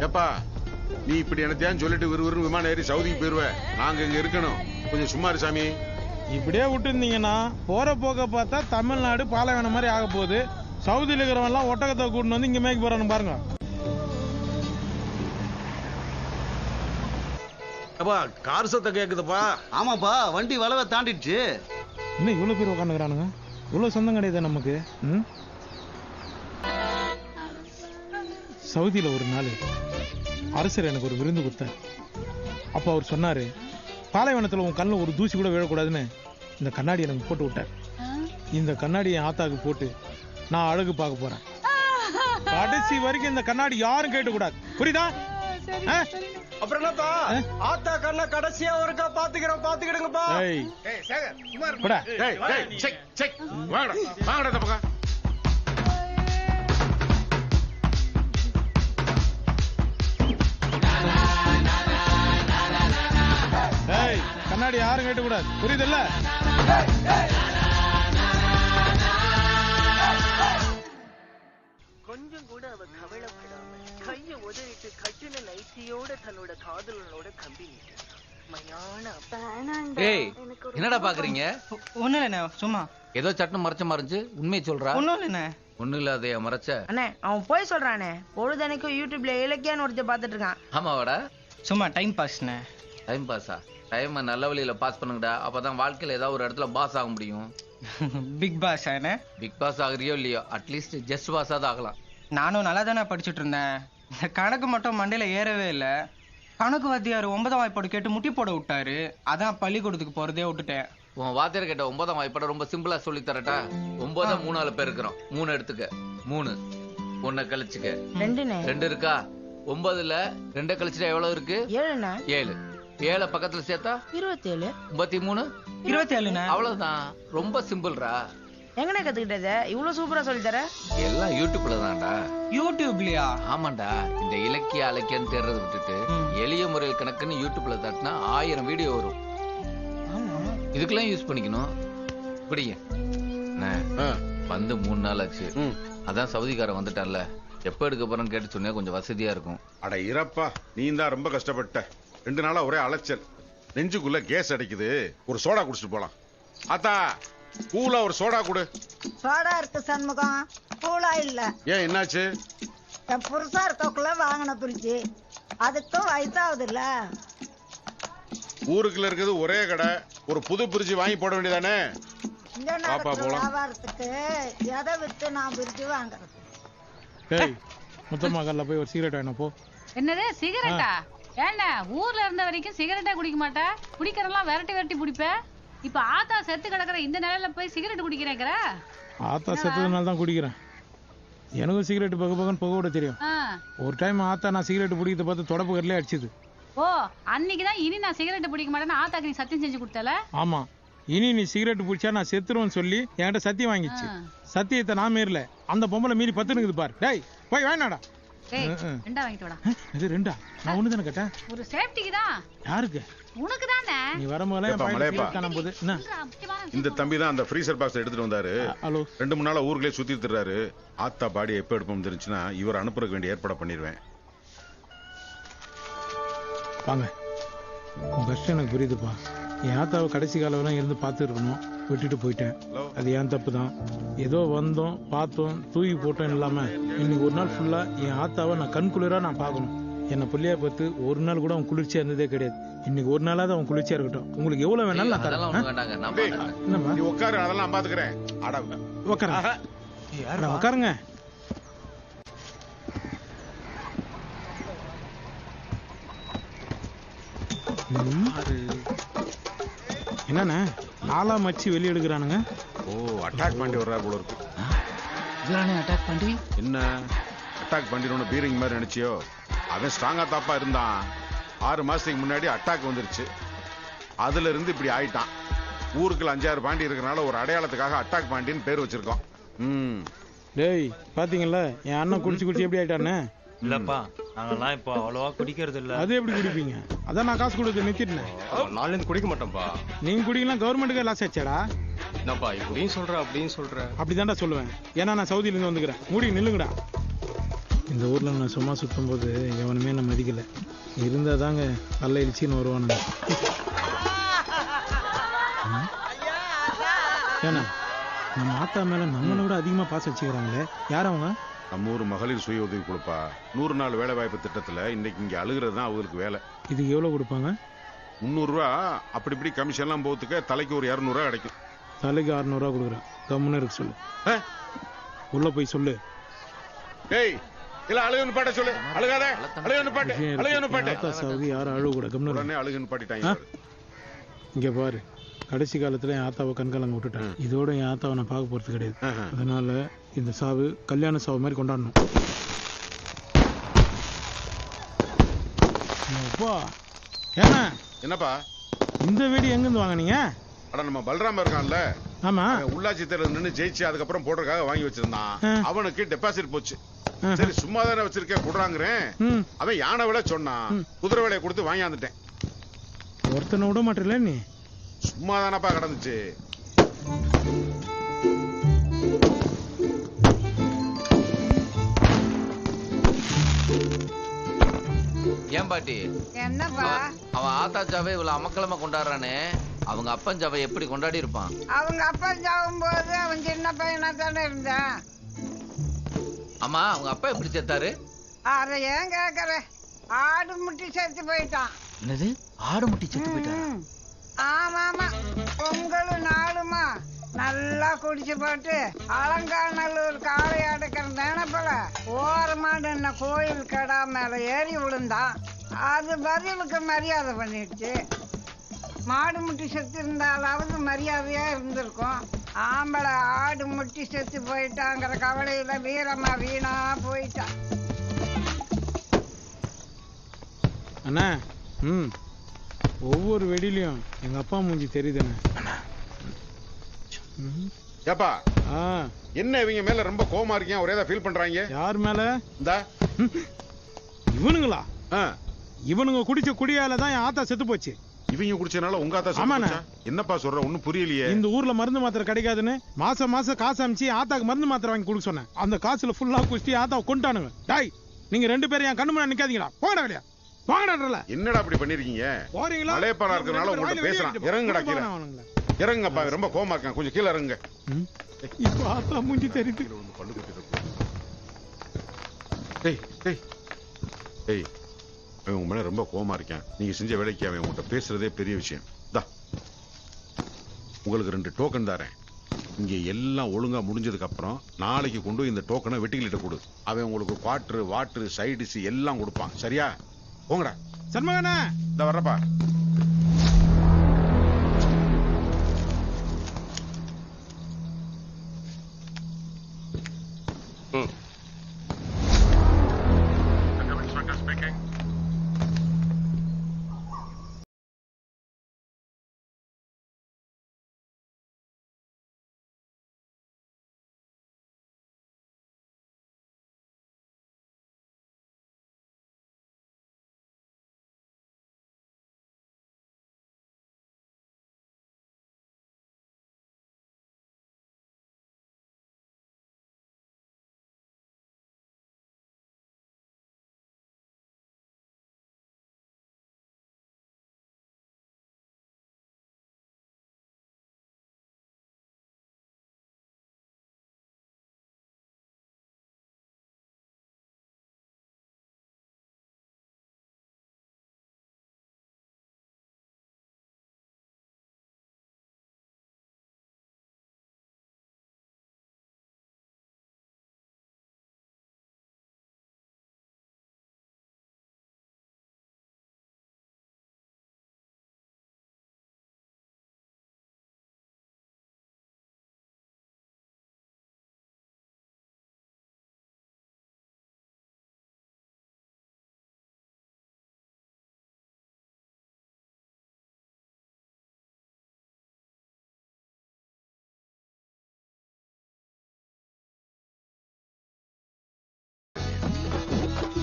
ஏப்பா நீ இப்படி என்னத்தையான்னு சொல்லிட்டு விறுவிறு விமானம் ஏறி சவுதிக்கு போயிருவேன். நாங்க இங்க இருக்கணும். கொஞ்சம் சும்மா இரு சாமி. இப்படியே விட்டுருந்தீங்கன்னா போற போக்க பார்த்தா தமிழ்நாடு பாலைவனம் மாதிரி ஆக போகுது. சவுதியில் இருக்கிறவன் எல்லாம் ஒட்டகத்தை கூட்டின்னு வந்து இங்க மேய்க்க போறான்னு பாருங்க. அப்பா கார் சத்தம் கேக்குதுப்பா. ஆமாப்பா, வண்டி வளவை தாண்டிடுச்சு. இன்னும் இவ்வளவு பேர் உட்காந்துக்கிறானுங்க. இவ்வளவு சொந்தம் கிடையாது நமக்கு. சவுதியில ஒரு நாள் அரசர் எனக்கு ஒரு விருந்து கொடுத்தார். அப்ப அவர் சொன்னாரு, பாலைவனத்துல உன் கண்ணில் ஒரு தூசி கூட விழக்கூடாதுன்னு இந்த கண்ணாடி எனக்கு போட்டு விட்டார். இந்த கண்ணாடி என் ஆத்தாக்கு போட்டு நான் அழகு பார்க்க போறேன். கடைசி வரைக்கும் இந்த கண்ணாடி யாரும் கேட்க கூடாது. புரியுதா? அப்புறம் என்னப்பா ஆத்தா கண்ண கடைசியா ஒருக்கா பாத்துக்கிடுங்கப்பா. ஏய் ஏய் சேகர் குமார் போடா. ஏய் ஏய் செக் செக் வாங்கடா வாங்கடா இந்த பக்கம். ஏய் கண்ணாடி யாரும் கேட்ட கூடாது புரியுதுல்ல? கொஞ்சம் கூட அவ கவலைப்படாம கைய உதறிட்டு கட்டின நைட்டியோட தன்னோட காதலனோட கம்பி நீட்டு ஏய் என்னடா பாக்குறீங்க? ஒண்ணும் இல்லண்ணே சும்மா ஏதோ சட்டம் மறைச்ச மறைஞ்சு உண்மையை சொல்றா. ஒண்ணும் இல்லண்ணே. ஒண்ணும் இல்லாதைய மறைச்ச. அண்ணே அவன் போய் சொல்றானே பொழுதனைக்கும் யூடியூப்ல இலக்கியான்னு ஒருத்தர் பாத்துட்டு இருக்கான். ஆமாவாடா சும்மா டைம் பாஸ்ண்ணே. டைம் பாஸா? டைம் நல்ல வழியில பாஸ் பண்ணுங்கடா. அப்பதான் வாழ்க்கையில ஏதாவது ஒரு இடத்துல பாஸ் ஆக முடியும். பிக் பாஸ் ஆனே. பிக் பாஸ் ஆகுறியோ இல்லையோ அட்லீஸ்ட் ஜஸ்ட் பாஸாவது ஆகலாம். நானும் நல்லா தானே படிச்சுட்டு இருந்தேன். இந்த கணக்கு மட்டும் மண்டையில ஏறவே இல்லை. கணக்கு வாத்தியார் 9ஆம் வாய்ப்பாடு கேட்டு முட்டி போட விட்டாரு. அதான் பள்ளிக்கூடத்துக்கு போறதே விட்டுட்டேன். உன் வாத்தியார் கேட்ட 9ஆம் வாய்ப்பாடு ரொம்ப சிம்பிளா சொல்லி தரட்டா? 9 3 பேர் இருக்கிறோம். 3 எடுத்துக்க. 3 1 கழிச்சுக்க. 2 இருக்கா? 9ல 2 கழிச்சுட்டா எவ்வளவு இருக்கு? 7. 7 பக்கத்துல சேர்த்தா 27. 53 27. அவ்வளவுதான். ரொம்ப சிம்பிள்ரா. எங்கனே கத்துக்கிட்டத இவ்வளவு சூப்பரா சொல்லி தர? எல்லாம் யூடியூப்ல தான்டா. யூடியூப்லயா? ஆமாண்டா. இந்த இலக்கிய அலக்கியன்னு தேடுறத விட்டுட்டு எளிய முறையில் கணக்குன்னு யூடியூப்ல தட்டினா 1000 வீடியோ வரும். இதுக்கெல்லாம் யூஸ் பண்ணிக்கணும். பிடிங்க. வந்து 3 நாள் ஆச்சு. அதான் சவுதிக்காரன் வந்துட்டான்ல, எப்ப எடுக்க போறேன்னு கேட்டு சொன்னா கொஞ்சம் வசதியா இருக்கும். அட இறப்பா, நீ தான் ரொம்ப கஷ்டப்பட்ட. 2 நாளா ஒரே அலைச்சல், நெஞ்சுக்குள்ள கேஸ் அடிக்குது. ஒரு சோடா குடிச்சிட்டு போலாம். ஆத்தா கூலா ஒரு சோடா குடு. சோடா இருக்கு சண்முகம், கூலா இல்ல. ஏன் என்னாச்சு? என் புருஷா இருக்கக்குள்ள வாங்கின பிரிச்சு அதுக்கும் வயசாகுது இல்ல. ஊருக்குள்ள இருக்குது ஒரே கடை, ஒரு புது பிரிட்ஜ் வாங்கி போட வேண்டியதானே? இங்க நடக்கிற வியாபாரத்துக்கு எதை வித்து நான் பிரிச்சு வாங்குறது? ஏய் முத்தம்மா கல்ல போய் ஒரு சிகரெட் வாங்கினா போ. என்னது சிகரெட்டா? ஏண்டா ஊர்ல இருந்த வரைக்கும் சிகரெட்டா குடிக்க மாட்டா? குடிக்கிறதெல்லாம் விரட்டி விரட்டி குடிப்ப. இப்ப ஆத்தா செத்து கிடக்குற இந்த நிலையில போய் சிகரெட் குடிக்கிறேங்கிற? ஆத்தா செத்ததுனால தான் குடிக்கிறேன். எனக்கும் சிகரெட் பக பகன்னு புகை விட தெரியும். ஒரு டைம் ஆத்தா நான் சிகரெட் பிடிக்கிறத பார்த்து தொடப்பு கட்டிலே அடிச்சுது. ஓ அன்னைக்குதான் இனி நான் சிகரெட் பிடிக்க மாட்டேன்னு ஆத்தாக்கு நீ சத்தியம் செஞ்சு கொடுத்தல? ஆமா, இனி நீ சிகரெட் பிடிச்சா நான் செத்துருவேன்னு சொல்லி என்கிட்ட சத்தியம் வாங்கிச்சு. சத்தியத்தை நான் மீறல, அந்த பொம்பளை மீறி 10 இருக்குது பாரு. டேய் போய் வேணாடா. ரெண்டா வாங்கிட்டு வாடா. இது ரெண்டா? நான் ஒண்ணு தானே கேட்டேன். ஒரு சேஃப்டிக்கு தான். யாருக்கு? உனக்கு தானே. நீ வரும்போது இந்த தம்பி தான் அந்த ஃப்ரீசர் பாக்ஸ் எடுத்துட்டு வந்தாரு. 2 3 நாளா ஊருக்குள்ளே சுத்தி திரிறாரு. ஆத்தா பாடி எப்ப எடுப்போம் தெரிஞ்சுன்னா இவர் அனுப்புறதுக்கு வேண்டிய ஏற்பாடு பண்ணிடுவேன். வாங்க, உங்க கஷ்டம் எனக்கு புரியுதுப்பா. என் ஆத்தாவை கடைசி காலம் இருந்து பார்த்து இருக்கணும், விட்டுட்டு போயிட்டேன். அது ஏன் தப்பு தான். ஏதோ வந்தோம் பார்த்தோம் தூக்கி போட்டோம் இல்லாம இன்னைக்கு ஒரு நாள் ஃபுல்லா என் ஆத்தாவை நான் கண்குளிரா நான் பார்க்கணும். என்னை பிள்ளையா பார்த்து ஒரு நாள் கூட அவன் குளிர்ச்சியா இருந்ததே கிடையாது. இன்னைக்கு ஒரு நாளாவது அவன் குளிர்ச்சியா இருக்கட்டும். உங்களுக்கு எவ்வளவு வேணாலும் நான் தரேன். நீ உட்காரு, அதெல்லாம் பாத்துக்கிறேன். உட்காருங்க. என்னண்ணே நாளா மச்சி வெளியே எடுக்கிறானுங்க? ஓ அட்டாக் பண்ணி வர்றா போல இருக்கு. அட்டாக் பண்ணி என்ன அட்டாக் பண்ணிடணும் பீரிங் மாதிரி நினைச்சியோ? அவன் ஸ்ட்ராங்கா தாப்பா இருந்தான். 6 மாசத்துக்கு முன்னாடி அட்டாக் வந்துருச்சு. அதுல இருந்து இப்படி ஆயிட்டான். ஊருக்குள்ள 5-6 பாண்டி இருக்கிறனால ஒரு அடையாளத்துக்காக அட்டாக் பாண்டின்னு பேர் வச்சிருக்கோம். டேய் பாத்தீங்கல்ல என் அண்ணன் குடிச்சு குடிச்சு எப்படி ஆயிட்டானே? இல்லப்பா நாங்கெல்லாம் இப்போ அவ்வளவா குடிக்கிறது இல்ல. அது எப்படி குடிப்பீங்க? அதான் நான் காசு கொடுத்து நிறுத்திட்டேன். நாள்ல இருந்து குடிக்க மாட்டேன்ப்பா. நீங்க குடிக்கலாம் கவர்மெண்ட்டுக்கு லாஸ் ஆச்சாடா? என்னப்பா இப்படின்னு சொல்ற அப்படின்னு சொல்ற? அப்படிதான்டா சொல்லுவேன். ஏன்னா நான் சவுதியில இருந்து வந்துக்கிறேன். மூடி நில்லுங்கடா. இந்த ஊர்ல நான் சும்மா சுத்தும் போது எவனுமே என்ன மதிக்கல. இருந்தா தாங்க நல்ல எழுச்சின்னு வருவானுங்க. ஏன்னா நம்ம ஆத்தா மேல நம்மளை விட அதிகமா பாசம் வச்சுக்கிறாங்களே, யார் அவங்க? நம்ம ஊர் மகளிர் சுய உதவி கொடுப்பா 100 நாள் வேலை வாய்ப்பு திட்டத்துல இன்னைக்கு இங்க அழுகிறது தான் அவங்களுக்கு வேலை. இதுக்கு எவ்வளவு கொடுப்பாங்க? 300 ரூபா. அப்படி இப்படி கமிஷன் எல்லாம் போத்துக்க தலைக்கு ஒரு 200 ரூபா கிடைக்கும். தலைக்கு 600 ரூபா கொடுக்குறேன். கம்முன்னு இருக்கு சொல்லு. உள்ள போய் சொல்லு. ஏய் இல்ல அழுகுன்னு பாட்ட சொல்லு. அழுகாத, அழுகுன்னு பாட்டு, அழுகுன்னு பாட்டு. ஆத்தா சவுதி யாரும் அழுக கூட கம்முன்னு உடனே அழுகுன்னு பாட்டிட்டாங்க. இங்க பாரு, கடைசி காலத்துல என் ஆத்தாவை கண்காலங்க விட்டுட்டேன். இதோட என் ஆத்தாவை நான் பார்க்க போறது கிடையாது. அதனால இந்த சாவு கல்யாண சாவு மாதிரி கொண்டாடணும். அப்பா ஏன்னா என்னப்பா இந்த வெடி எங்கிருந்து வாங்குனீங்க? அட நம்ம பல்ராம இருக்கான்ல, ஆமா, உள்ளாட்சி தேர்தல் நின்று ஜெயிச்சு அதுக்கப்புறம் போடுறதுக்காக வாங்கி வச்சிருந்தான். அவனுக்கு டெபாசிட் போச்சு. சரி சும்மா தானே வச்சிருக்கேன் குடுறாங்கிறேன். அவன் யானை விலை சொன்னான், குதிரை விலையை கொடுத்து வாங்கியாந்துட்டேன். ஒருத்தனை விட மாட்டல நீ. சும்மா தானப்பா கிடந்துச்சு. ஏன் பாட்டி என்னப்பா அவன் ஆத்தாச்சாவே இவ்வளவு அமக்கலமா கொண்டாடுறானே, அவங்க அப்பன் ஜாவை எப்படி கொண்டாடி இருப்பான்? அவங்க அப்பா சாவும் போது அவன் சின்ன பையனா தானே இருந்தான். அம்மா அவங்க அப்பா எப்படி செத்தாரு? அத ஏன் கேக்குற, ஆடு முட்டி செத்து போயிட்டான். என்னது ஆடு முட்டி செத்து போயிட்டான்? ஆமா ஆமா, பொங்கலும் நாளுமா நல்லா குடிச்சு போட்டு அலங்காநல்லூர் காளை அடக்கிற நினைப்பல ஓரமா நின்ன கோயில் கடா மேல ஏறி விழுந்தான். அது பதிலுக்கு மரியாதை பண்ணிடுச்சு. மாடு முட்டி செத்து இருந்தாலாவது மரியாதையா இருந்திருக்கும். ஆம்பளை ஆடு முட்டி செத்து போயிட்டாங்கிற கவலையில வீரமா வீணா போயிட்டான். அண்ணா ஒவ்வொரு வெடிலையும் எங்க அப்பா மூஞ்சி தெரியுதுண்ணே. ஏப்பா என்ன இவங்க மேல ரொம்ப கோவமா இருக்கீங்க, ஒரே ஃபீல் பண்றாங்க? யார் மேல? இந்த இவனுங்களா? இவனுங்க குடிச்ச குடியால தான் என் ஆத்தா செத்து போச்சு. இவங்க குடிச்சனால உங்க ஆத்தா செத்து போச்சா? என்னப்பா சொல்ற, ஒண்ணும் புரியலையே. இந்த ஊர்ல மருந்து மாத்திரை கிடைக்காதுன்னு மாசம் மாசம் காசு அமிச்சு ஆத்தாக்கு மருந்து மாத்திரை வாங்கி கொடுக்க சொன்னேன். அந்த காசுல ஃபுல்லா குடிச்சு ஆத்தாவை கொண்டானுங்க. டாய் நீங்க 2 பேரும் என் கண்ணு முன்னாடி நிக்காதீங்களா, போங்கடா வெளியா போங்கடா. என்னடா அப்படி பண்ணிருக்கீங்க? மலையப்பாரா இருக்கறனால உங்கள்ட்ட பேசுறான். இறங்குடா கீழே இறங்குங்கப்பா, ரொம்ப கோவமா இருக்கான், கொஞ்சம் கீழே இறங்குங்க. இப்ப ஆத்தா மூஞ்சி தெரியுது. அவன் உங்க மேல ரொம்ப கோவமா இருக்கேன். நீங்க செஞ்ச வேலைக்கு அவன் உங்கள்கிட்ட பேசுறதே பெரிய விஷயம். உங்களுக்கு 2 டோக்கன் தரேன். இங்க எல்லாம் ஒழுங்கா முடிஞ்சதுக்கு அப்புறம் நாளைக்கு கொண்டு இந்த டோக்கனை வெட்டிக்கிட்ட கொடு. அவன் உங்களுக்கு குவாட்டர் வாட்டர் சைடிஸ் எல்லாம் கொடுப்பான். சரியா? போங்கடா. சண்முகண்ணா இந்த வர்றப்பா.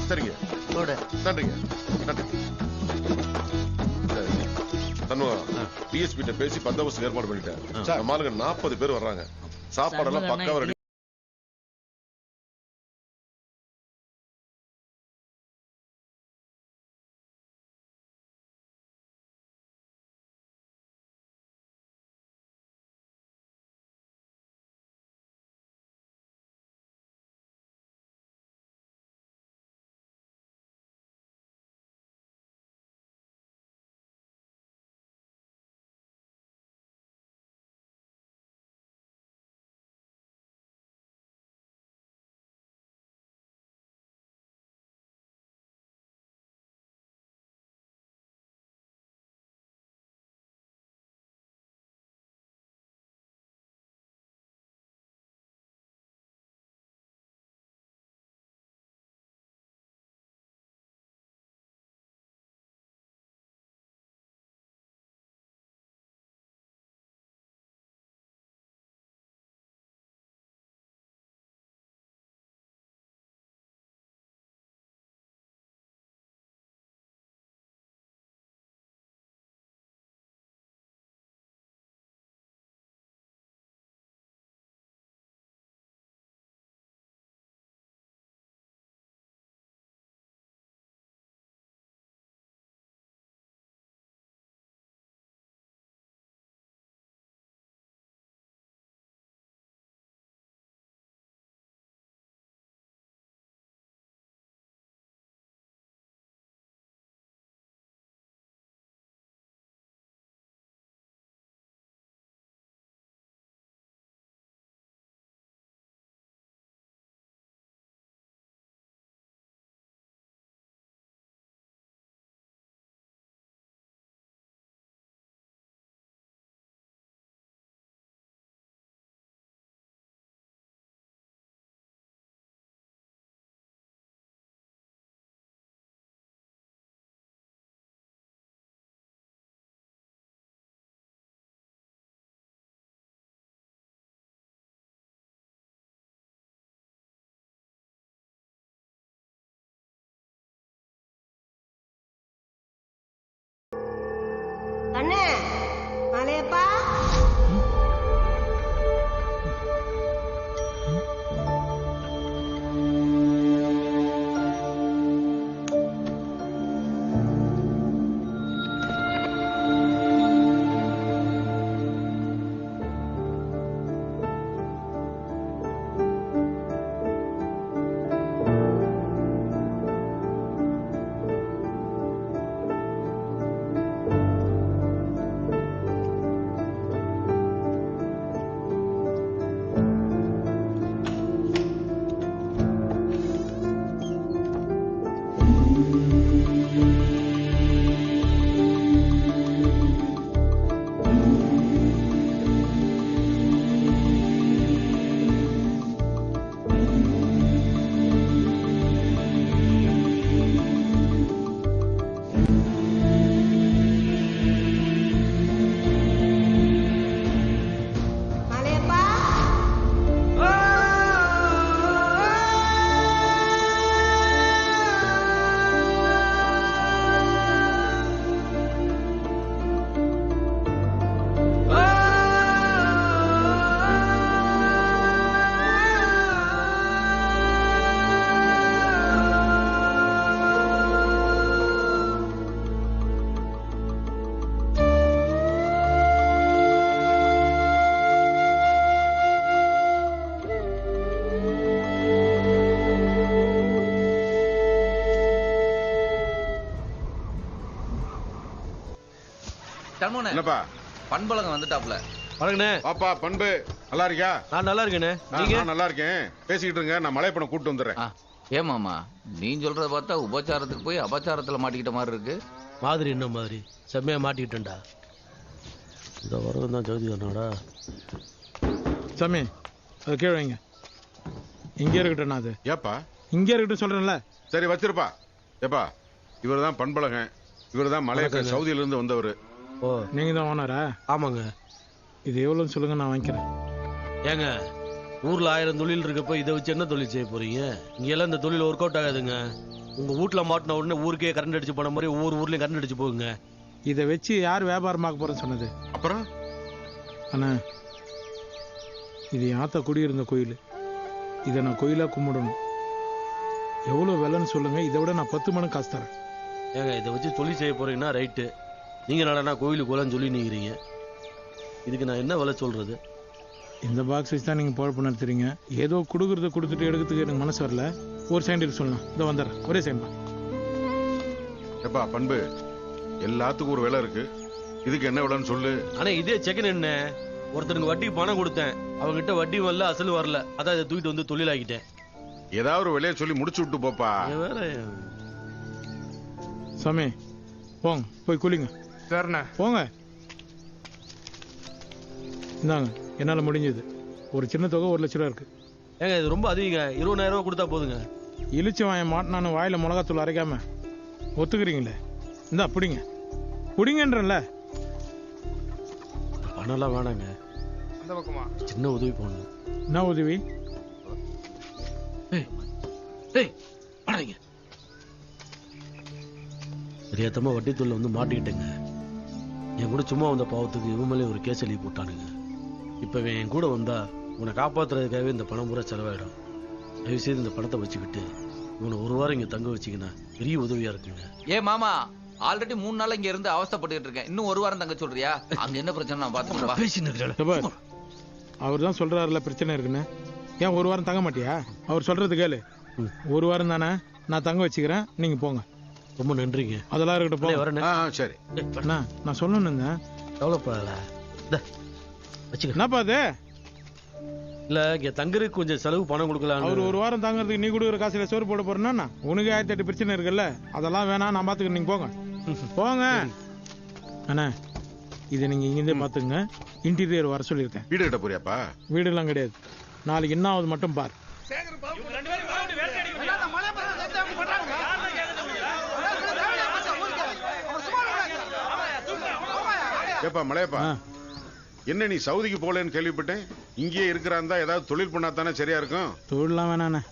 சரிங்க, நன்றிங்க. டிஎஸ்பி கிட்ட பேசி பந்தோபஸ்து ஏற்பாடு பண்ணிட்டேன். நம்மளுக்கு 40 பேர் வர்றாங்க. சாப்பாடெல்லாம் பக்காவா ரெடி. வாங்கண்ணே. என்னப்பா பண்பழகம் வந்துட்டாப்ல. வணக்கண்ணே. பாப்பா பண்பு நல்லா இருக்கியா? நான் நல்லா இருக்கேண்ணே. நீங்க? நான் நல்லா இருக்கேன். பேசிக்கிட்டு இருங்க, நான் மலையப்பனை கூட்டு வந்துடுறேன். ஏமாமா நீ சொல்றத பார்த்தா உபச்சாரத்துக்கு போய் அபச்சாரத்துல மாட்டிக்கிட்ட மாதிரி இருக்கு. மாதிரி என்ன மாதிரி? செம்மையா மாட்டிக்கிட்டேன்டா. இந்த வரகம் தான் ஜோதி தானாடா. சாமி அதை கீழே வைங்க. இங்கே இருக்கட்டும். அது ஏப்பா இங்கே இருக்கட்டும் சொல்றேன்ல. சரி வச்சிருப்பா. ஏப்பா இவர் தான் பண்பழகன். இவர் தான் மலையப்பன், சவுதியில இருந்து வந்தவர். ஓ நீங்க தான் ஓனரா? ஆமாங்க. இது எவ்வளோன்னு சொல்லுங்க, நான் வாங்கிக்கிறேன். ஏங்க ஊர்ல 1000 தொழில் இருக்கப்ப இதை வச்சு என்ன தொழில் செய்ய போறீங்க? இங்க எல்லாம் இந்த தொழில் ஒர்க் அவுட் ஆகாதுங்க. உங்க வீட்டுல மாட்டின உடனே ஊருக்கே கரண்ட் அடிச்சு போன மாதிரி ஒவ்வொரு ஊர்லயும் கரண்ட் அடிச்சு போகுங்க. இதை வச்சு யார் வியாபாரமாக்க போறேன்னு சொன்னது? அப்புறம் அண்ணா இது என் ஆத்தா குடியிருந்த கோயில். இதை நான் கோயிலா கும்பிடணும். எவ்வளோ விலைன்னு சொல்லுங்க, இதை விட நான் 10 மடங்கு காசு தரேன். ஏங்க இதை வச்சு தொழில் செய்ய போறீங்கன்னா ரைட்டு. நீங்க நடனா கோயிலுக்கு போலான்னு சொல்லி நீங்கிறீங்க. இதுக்கு நான் என்ன விலை சொல்றது? இந்த பாக்ஸ் வச்சு தான் நீங்கள் பொழப்பு நடத்துறீங்க. ஏதோ கொடுக்குறத கொடுத்துட்டு எடுக்கிறதுக்கு எனக்கு மனசு வரல. ஒரு சைண்ட் சொல்லலாம். இதை வந்துடுறேன். ஒரே சைண்ட். எப்பா பண்பு, எல்லாத்துக்கும் ஒரு விலை இருக்கு. இதுக்கு என்ன விலைன்னு சொல்லு. ஆனா இதே செகண்ட் என்ன, ஒருத்தருக்கு வட்டிக்கு பணம் கொடுத்தேன், அவங்ககிட்ட வட்டி வரல, அசல் வரல. அதான் இதை தூக்கிட்டு வந்து தொழிலாக்கிட்டேன். ஏதாவது ஒரு விலையை சொல்லி முடிச்சு விட்டு போப்பா. வேற சாமி போங்க, போய் குளிங்க. சரிண்ணே போங்க. இந்தாங்க, என்னால் முடிஞ்சது. ஒரு சின்ன தொகை 1 லட்ச ரூபா இருக்கு. ஏங்க இது ரொம்ப அதிகங்க. 20000 ரூபா கொடுத்தா போதுங்க. இழிச்சு வாங்க மாட்டினான்னு வாயில மிளகாத்தூள் அரைக்காம ஒத்துக்கிறீங்களே? இந்தா பிடிங்க, பிடிங்கன்றல. பணம்லாம் வேணாங்க. அந்த பக்கமா சின்ன உதவி பண்ணணும். என்ன உதவி? தெரியாதமா வட்டி தொழில வந்து மாட்டிக்கிட்டேங்க. என் கூட சும்மா வந்த பாவத்துக்கு இவன் மேலே ஒரு கேஸ் எழுதி போட்டானுங்க. இப்ப என் கூட வந்தா உன்னை காப்பாத்துறதுக்காகவே இந்த பணம் பூரா செலவாயிடும். தயவு செய்து இந்த பணத்தை வச்சுக்கிட்டு இவனை 1 வாரம் இங்க தங்க வச்சுக்கினா பெரிய உதவியா இருக்குங்க. ஏ மாமா, ஆல்ரெடி 3 நாள் இங்க இருந்து அவஸ்தைப்பட்டு இருக்கேன். இன்னும் 1 வாரம் தங்க சொல்றியா? அங்க என்ன பிரச்சனை நான் பாத்துக்கிறேன். அவர் தான் சொல்றாருல பிரச்சனை இருக்குன்னு. ஏன் 1 வாரம் தங்க மாட்டியா? அவர் சொல்றது கேளு. 1 வாரம் தானே, நான் தங்க வச்சுக்கிறேன், நீங்க போங்க. ரொம்ப நன்றிங்க. அதெல்லாம் இருக்கட்டும். வரேன். சரி நான் சொல்லணுங்க. எவ்வளோப்பா என்னப்பா அது? இல்ல இங்க தங்குறதுக்கு கொஞ்சம் செலவு பணம் கொடுக்கலாம். அவர் 1 வாரம் தங்குறதுக்கு நீ கொடுக்குற காசுல சோறு போட போறேன்னா உனக்கு 1008 பிரச்சனை இருக்குல்ல. அதெல்லாம் வேணாம், நான் பாத்துக்கிறேன். நீங்க போங்க போங்க. அண்ணா இதை நீங்க இங்கிருந்தே பாத்துங்க. இன்டீரியர் வர சொல்லியிருக்கேன். வீடு கட்ட போறியாப்பா? வீடு எல்லாம் கிடையாது. நாளைக்கு என்ன ஆகுது மட்டும் பார். ஏப்பா மலையப்பா, என்ன நீ சவுதிக்கு போலன்னு கேள்விப்பட்டேன். இங்கேயே இருக்கிறாந்தா ஏதாவது தொழில் பண்ணா தானே சரியா இருக்கும். தொழிலாம் வேணாண்ணே.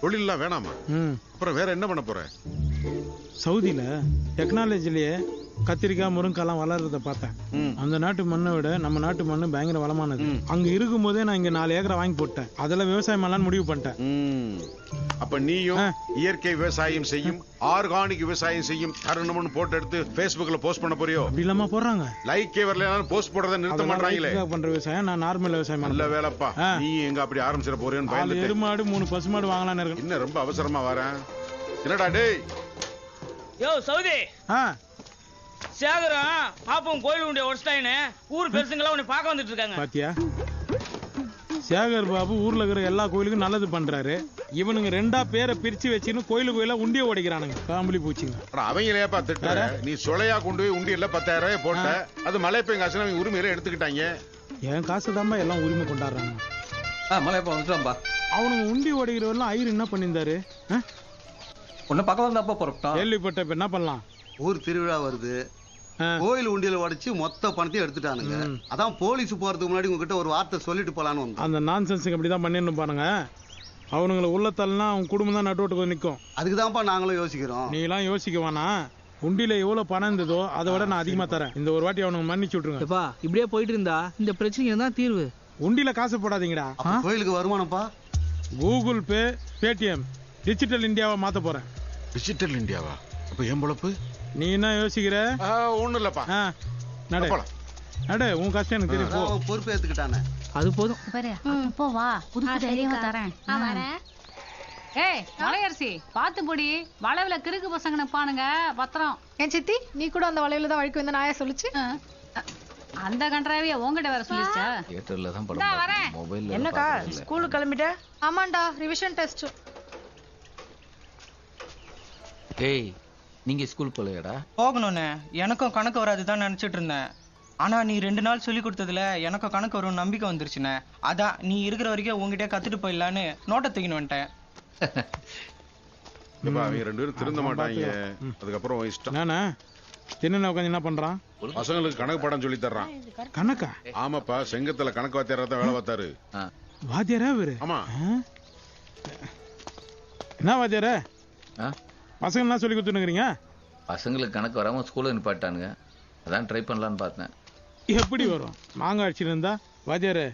தொழிலாம் வேணாமா? அப்புறம் வேற என்ன பண்ண போற? சவுதியில டெக்னாலஜிலேயே கத்திரிக்காய் முருங்காலாம் வளர்றத பார்த்தேன். அந்த நாட்டு மண்ணை விட நம்ம நாட்டு மண்ணு பயங்கர வளமானது. அங்க இருக்கும் போதே நான் இங்க 4 ஏக்கரை வாங்கி போட்டேன். அதுல விவசாயம் பண்ணலாம்னு முடிவு பண்ணிட்டேன். அப்ப நீயும் இயற்கை விவசாயம் செய்யும், ஆர்கானிக் விவசாயம் செய்யும் தருணம்னு போட்டு எடுத்து Facebookல போஸ்ட் பண்ண போறியோ? அப்படி இல்லாம போடுறாங்க. லைக்கே வரலனாலும் போஸ்ட் போடுறத நிறுத்த மாட்டாங்களே. பண்ற விவசாயம் நான் நார்மல் விவசாயம் பண்ணல. நல்ல வேலைப்பா. நீ எங்க அப்படி ஆரம்பிச்சிட போறேன்னு பயந்துட்டேன். எருமாடு 3 பசுமாடு வாங்கலாம்னு இருக்கேன். இன்னும் ரொம்ப அவசரமா வரேன். என்னடா டேய்? யோ சவுதி, சேகரம் பாப்போம் கோயில் உண்டிய உடச்சிட்டாயின்னு ஊர் பெருசுங்களா உன்னை பார்க்க வந்துட்டு இருக்காங்க. பாத்தியா, சேகர் பாபு ஊர்ல இருக்கிற எல்லா கோயிலுக்கும் நல்லது பண்றாரு. இவனுங்க 2 பேரை பிரிச்சு வச்சுன்னு கோயிலுக்கு உண்டிய உடைக்கிறானுங்க. காம்பளி பூச்சிங்க. அவங்களையாப்பா திட்டுற? நீ சொலையா கொண்டு போய் உண்டியல்ல 10000 ரூபாய் போட்ட. அது மலைப்பெய்யும் காசு அவங்க உரிமையில எடுத்துக்கிட்டாங்க. என் காசு தான்பா எல்லாம் உரிமை கொண்டாடுறாங்க. மலைப்பா வந்துட்டான்பா. அவனுங்க உண்டி உடைக்கிறவெல்லாம் ஐயர் என்ன பண்ணியிருந்தாரு? உன்னை பக்கம் வந்தாப்பா பொறுப்பான். கேள்விப்பட்ட இப்ப என்ன பண்ணலாம்? ஊர் திருவிழா வருது, கோயில் உண்டியல உடைச்சு மொத்த பணத்தையும் எடுத்துட்டானுங்க. அதான் போலீஸ் போறதுக்கு முன்னாடி உங்ககிட்ட ஒரு வார்த்தை சொல்லிட்டு போலான்னு வந்தோம். அந்த நான்சென்ஸுக்கு அப்படிதான் பண்ணிடணும் பாருங்க. அவனுங்களை உள்ளத்தல்னா அவங்க குடும்பம் தான் நடுவோட்டுக்கு நிற்கும். அதுக்குதான்ப்பா நாங்களும் யோசிக்கிறோம். நீ எல்லாம் யோசிக்க வேணாம். உண்டியில எவ்வளவு பணம் இருந்ததோ அதை விட நான் அதிகமா தரேன். இந்த ஒரு வாட்டி அவனுக்கு மன்னிச்சு விட்டுருங்க. இப்படியே போயிட்டு இருந்தா இந்த பிரச்சனைக்கு தான் தீர்வு. உண்டியில காசு போடாதீங்கடா. கோயிலுக்கு வருமானப்பா? கூகுள் பே, பேடிஎம், டிஜிட்டல் இந்தியாவை மாத்த போறேன். டிஜிட்டல் இந்தியாவா? அப்ப ஏன் பொழப்பு? நீ என்ன யோசிக்கிற? ஒண்ணும் இல்லப்பா. நட நட, உன் கஷ்டம் எனக்கு தெரியும். போ, பொறுப்பு ஏத்துக்கிட்டானே. அது போதும். பாரு, அப்போ வா, புதுசு தைரியமா தரேன். ஏய் மலையரசி பாத்து போடி, வளைவுல கிறுக்கு பசங்க நிப்பானுங்க பத்திரம். என் சித்தி நீ கூட அந்த வளைவுல தான் வழிக்கு வந்து நாயா சொல்லுச்சு. அந்த கன்றாவிய உங்ககிட்ட வேற சொல்லிச்சா? தியேட்டர்ல தான் இந்தா வரேன். படம் மொபைல்ல என்னக்கா ஸ்கூலுக்கு கிளம்பிட்ட? ஆமாண்டா ரிவிஷன் டெஸ்ட். ஏய் நீங்க ஸ்கூல் போலையாடா? போகணும்னே, எனக்கும் கணக்கு வராதுதான் நினைச்சிட்டு இருந்தேன். ஆனா நீ 2 நாள் சொல்லி கொடுத்ததுல எனக்கும் கணக்கு வரும் நம்பிக்கை வந்துருச்சுண்ணே. அதான் நீ இருக்கிற வரைக்கும் உங்ககிட்ட கத்துட்டு போயிடலான்னு நோட்டை தூக்கின்னு வந்துட்டேன். அவங்க 2 பேரும் திருந்த மாட்டாங்க. அதுக்கப்புறம் இஷ்டம். நானா தின்னு உட்காந்து என்ன பண்றான்? பசங்களுக்கு கணக்கு பாடம் சொல்லி தர்றான். கணக்கா? ஆமாப்பா, செங்கத்துல கணக்கு வாத்தியாரா தான் வேலை பார்த்தாரு. வாத்தியாரா இவரு? ஆமா. என்ன வாத்தியாரா பசங்க என்ன சொல்லி கொடுத்துருக்கீங்க? பசங்களுக்கு கணக்கு வராம ஸ்கூல்ல நிப்பாட்டானுங்க. அதான் ட்ரை பண்ணலான்னு பார்த்தேன். எப்படி வரும்? மாங்காய் அடிச்சுட்டு இருந்தா வாத்தியாரு,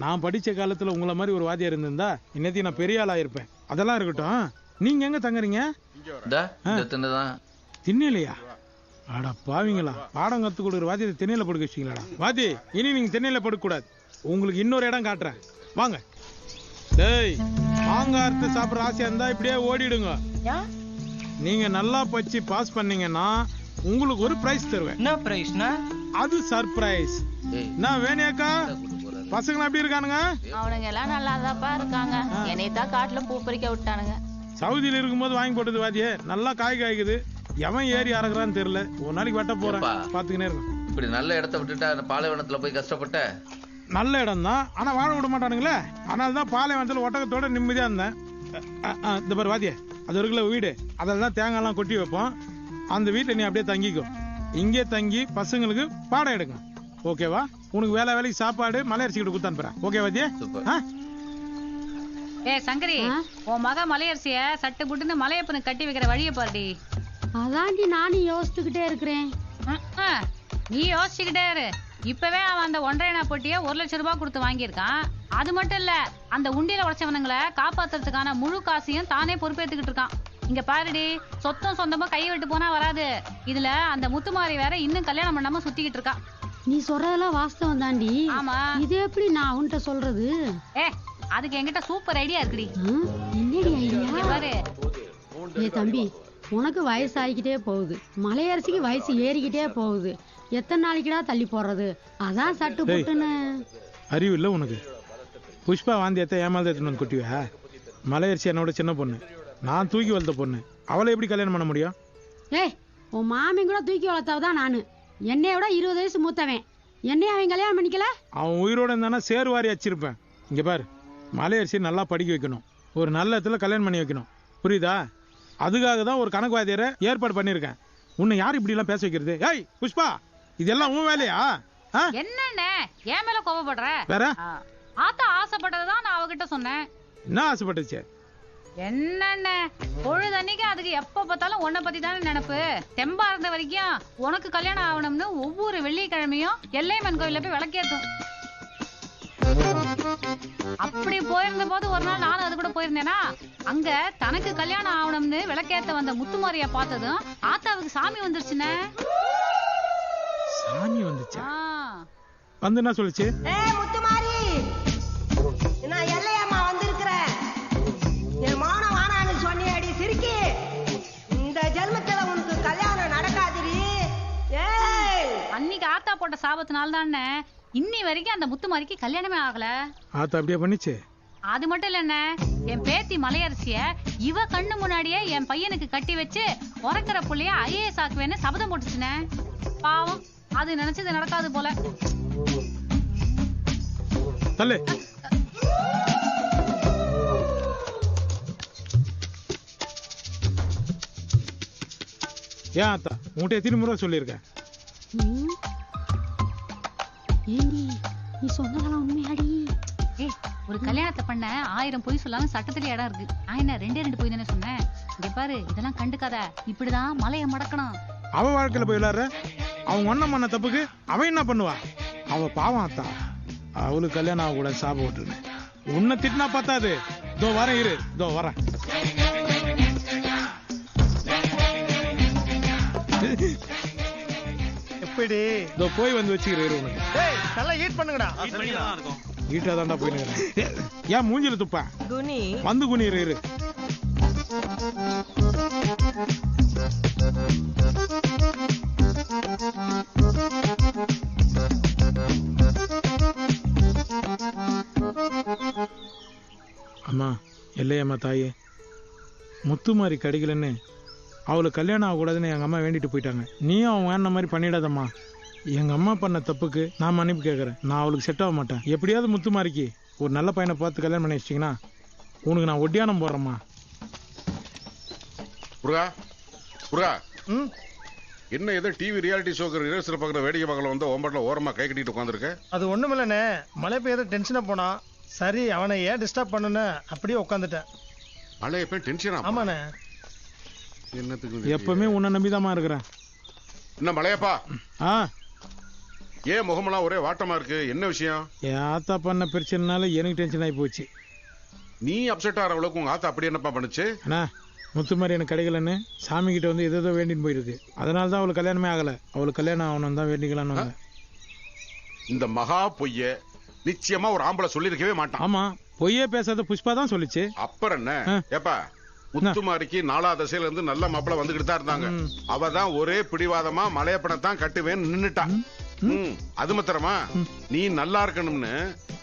நான் படிச்ச காலத்துல உங்களை மாதிரி ஒரு வாத்தியார் இருந்திருந்தா இன்னைக்கு நான் பெரிய ஆளா இருப்பேன். அதெல்லாம் இருக்கட்டும், நீங்க எங்க தங்குறீங்க? திண்ணையிலையா? அட பாவீங்களா, பாடம் கத்து கொடுக்குற வாத்தியை திண்ணையில படுக்க வச்சிங்களா? வாத்தி, இனி நீங்க திண்ணையில படுக்க கூடாது. உங்களுக்கு இன்னொரு இடம் காட்டுறேன், வாங்க. டேய், மாங்காய் அறுத்து சாப்பிட்ற ஆசையா இருந்தா இப்படியே ஓடிடுங்க. நீங்க நல்லா படிச்சு பாஸ் பண்ணீங்கன்னா உங்களுக்கு ஒரு பிரைஸ் தருவேன். என்ன பிரைஸ்னா? அது சர்ப்ரைஸ். நான் வேணியாக்கா, பசங்க எப்படி இருக்கானுங்க? அவனுங்க எல்லாம் நல்லாதாப்பா இருக்காங்க. என்னைத்தான் காட்டுல பூ பறிக்க விட்டானுங்க. சவுதியில இருக்கும்போது வாங்கி போட்டது வாத்தியே, நல்லா காய்க்குது. எவன் ஏறி அறக்குறான்னு தெரியல. ஒரு நாளைக்கு வெட்ட போறேன், பாத்துக்கினே இருக்கும். இப்படி நல்ல இடத்த விட்டுட்டா பாலைவனத்துல போய் கஷ்டப்பட்ட. நல்ல இடம் தான், ஆனா வாழ விட மாட்டானுங்களே. அதனால தான் பாலைவனத்துல ஒட்டகத்தோட நிம்மதியா இருந்தேன். இந்த பாரு வாத்தியே, அது இருக்குல்ல வீடு, அதில் தான் தேங்காய்லாம் கொட்டி வைப்போம். அந்த வீட்டை நீ அப்படியே தங்கிக்கோ. இங்கே தங்கி பசங்களுக்கு பாடம் எடுங்க, ஓகேவா? உனக்கு வேலைக்கு சாப்பாடு மலையரசி கிட்ட கொடுத்து அனுப்புறேன், ஓகே வாத்தியே? ஏய் சங்கரி, உன் மக மலையரசிய சட்டு புட்டுன்னு மலையப்பனுக்கு கட்டி வைக்கிற வழியை பாருடி. அதாண்டி நானும் யோசிச்சுக்கிட்டே இருக்கிறேன். நீ யோசிச்சுக்கிட்டே இரு. இப்பவே அவன் அந்த 1.5 பொட்டிய 1 லட்சம் ரூபாய் கொடுத்து வாங்கியிருக்கான். அது மட்டும் இல்ல, அந்த உண்டியில உடைச்சவனுங்களை காப்பாத்துறதுக்கான முழு காசையும் தானே பொறுப்பேற்றுக்கிட்டு இருக்கான். இங்க பாருடி, சொத்தம் சொந்தமா கையை விட்டு போனா வராது. இதுல அந்த முத்துமாரி வேற இன்னும் கல்யாணம் பண்ணாம சுத்திக்கிட்டு இருக்கா. நீ சொல்றதெல்லாம் வாஸ்தவம் தாண்டி. ஆமா, இது எப்படி நான் உன்கிட்ட சொல்றது? அதுக்கு என்கிட்ட சூப்பர் ஐடியா இருக்குடி. என்னடி ஐடியா? பாரு. ஏ தம்பி, உனக்கு வயசு ஆகிக்கிட்டே போகுது, மலையரசிக்கு வயசு ஏறிக்கிட்டே போகுது. எத்தனை நாளைக்குடா தள்ளி போடுறது? அதான் சட்டு போட்டுன்னு. அறிவு இல்லை உனக்கு? புஷ்பா வாந்தியத்தை ஏமாந்து கொட்டிவா? மலையரசி என்னோட சின்ன பொண்ணு, நான் தூக்கி வளர்த்த பொண்ணு. அவளை எப்படி கல்யாணம் பண்ண முடியும்? ஏய், உன் மாமன் கூட தூக்கி வளர்த்தவதான் நானு. என்னைய விட 20 வயசு மூத்தவன். என்னைய அவன் கல்யாணம் பண்ணிக்கல? அவன் உயிரோட இருந்தானா சேருவாரி வச்சிருப்பேன். இங்க பாரு, மலையரசி நல்லா படிக்க வைக்கணும், ஒரு நல்ல இடத்துல கல்யாணம் பண்ணி வைக்கணும், புரியுதா? அதுக்காக தான் ஒரு கணக்கு வாத்தியாரை ஏற்பாடு பண்ணிருக்கேன். உன்னை யார் இப்படி எல்லாம் பேச வைக்கிறது? ஏய் புஷ்பா, இதெல்லாம் உன் வேலையா? என்னண்ணே என் மேல கோபப்படுற? வேற ஆத்தா ஆசைப்பட்டதான் நான் அவகிட்ட சொன்னேன். என்ன ஆசைப்பட்டுச்சு? என்னண்ணே, பொழுதன்னைக்கு அதுக்கு எப்ப பார்த்தாலும் உன்னை பத்தி தானே நினைப்பு. தெம்பா இருந்த வரைக்கும் உனக்கு கல்யாணம் ஆகணும்னு ஒவ்வொரு வெள்ளிக்கிழமையும் எல்லையம்மன் கோயில போய் விளக்கேற்றும். அப்படி போயிருந்த போது ஒரு நாள் நானும் அது கூட போயிருந்தேனா, அங்க தனக்கு கல்யாணம் ஆகணும்னு விளக்கேத்த வந்த முத்துமாரியா பார்த்ததும் ஆத்தாவுக்கு சாமி வந்துருச்சுனே. சாமி வந்துச்சா? வந்து என்ன சொல்லுச்சு? ஏய் முத்துமாரி, நான் எல்லையம்மா வந்திருக்கிறேன். என் மானம் வானான்னு சொன்னியடி சிரிக்கி. இந்த ஜென்மத்துல உனக்கு கல்யாணம் நடக்காதுடி. ஏய், அன்னைக்கு ஆத்தா போட்ட சாபத்தினால தானே இன்னி வரைக்கும் அந்த முத்துமாரிக்கு கல்யாணமே ஆகல. ஆத்தா அப்படியே பண்ணிச்சு. அது மட்டும் இல்ல, என் பேத்தி மலையரசிய இவ கண்ணு முன்னாடியே என் பையனுக்கு கட்டி வச்சு உறக்கிற புள்ளைய IAS ஆக்குவேன்னு சபதம் போட்டுச்சுனே. பாவம், அது நினைச்சது நடக்காது போல. தள்ளு. ஏன் ஆத்தா உன்கிட்ட எத்தனை முறை சொல்லியிருக்கேன்? நீ சொன்னதெல்லாம் உண்மையாடி? ஒரு கல்யாணத்தை பண்ண 1000 பொய் சொல்லாம சட்டத்துல இடம் இருக்கு. நான் என்ன 2 பொய் தானே சொன்னேன். இங்க பாரு, இதெல்லாம் கண்டுக்காத. இப்படிதான் மலையை மடக்கணும். அவ வாழ்க்கையில போய் விளையாடுற. அவன் ஒன்னம் பண்ண தப்புக்கு அவன் என்ன பண்ணுவா? அவ பாவம் ஆத்தா, அவளுக்கு கல்யாணம் ஆக கூட சாபம் விட்டுருந்தேன். உன்னை திட்டினா பார்த்தாது. இதோ வரேன், இரு, இதோ வரேன். எப்படி? இதோ போய் வந்து வச்சுக்கிறேன் உனக்கு. டேய், நல்லா ஹீட் பண்ணுங்கடா. ஹீட்டா தான்டா போய் நிக்கிறேன். ஏன் மூஞ்சில துப்ப? குனி வந்து குனிரு. அம்மா இல்லையம்மா தாயே, முத்துமாரி கிடைக்கலன்னு அவளுக்கு கல்யாணம் ஆகக்கூடாதுன்னு எங்கள் அம்மா வேண்டிட்டு போயிட்டாங்க. நீயும் அவன் வேண மாதிரி பண்ணிடாதம்மா. எங்கள் அம்மா பண்ண தப்புக்கு நான் மன்னிப்பு கேட்குறேன். நான் அவளுக்கு செட் ஆக மாட்டேன். எப்படியாவது முத்துமாரிக்கு ஒரு நல்ல பையனை பார்த்து கல்யாணம் பண்ணி வச்சிட்டிங்கன்னா உனக்கு நான் ஒட்டியானம் போடுறேம்மா. புருகா புருகா, என்ன ஏதோ டிவி ரியாலிட்டி ஷோக்கு ரிஹர்சல் பார்க்குற வேடிக்கை பார்க்கல வந்து ஓம்பட்டில் ஓரமாக கை கட்டிட்டு உட்காந்துருக்க. அது ஒண்ணும் இல்லைண்ணே, மழை பெய்யற டென்ஷனா போனா. சரி அவனை ஏன் டிஸ்டர்ப் பண்ணுன்னு அப்படியே உட்காந்துட்டேன். மழை எப்போ டென்ஷனா? ஆமாண்ணே. என்னத்துக்கு எப்பவுமே உன்னை நம்பிதாம்மா இருக்கிறேன். என்ன மலையப்பா, ஏன் முகமெல்லாம் ஒரே வாட்டமா இருக்கு? என்ன விஷயம்? என் ஆத்தா பண்ண பிரச்சனைனால எனக்கு டென்ஷன் ஆகி போச்சு. நீ அப்செட் ஆகிற அளவுக்கு உங்க ஆத்தா அப்படி என்னப்பா பண்ணுச்சு? அண்ணா முத்துமாரி எனக்கு கிடைக்கலன்னு சாமி கிட்ட வந்து ஏதோ வேண்டின்னு போயிருக்கு. அதனால தான் அவளுக்கு கல்யாணமே ஆகலை. அவளுக்கு கல்யாணம் ஆகணும் தான் வேண்டிக்கலான்னு வந்தேன். இந்த மகா பொய்ய நிச்சயமா ஒரு ஆம்பளை சொல்லிருக்கவே மாட்டான். ஆமா, பொய்யே பேசாத புஷ்பா தான் சொல்லிச்சு. அப்புறம் என்ன ஏப்பா, முத்துமாரிக்கு 4ஆவது திசையில இருந்து நல்ல மாப்பிளை வந்துகிட்டு தான் இருந்தாங்க. அவ தான் ஒரே பிடிவாதமா மலையப்பனை தான் கட்டுவேன்னு நின்னுட்டான். அது மாத்திரமா, நீ நல்லா இருக்கணும்னு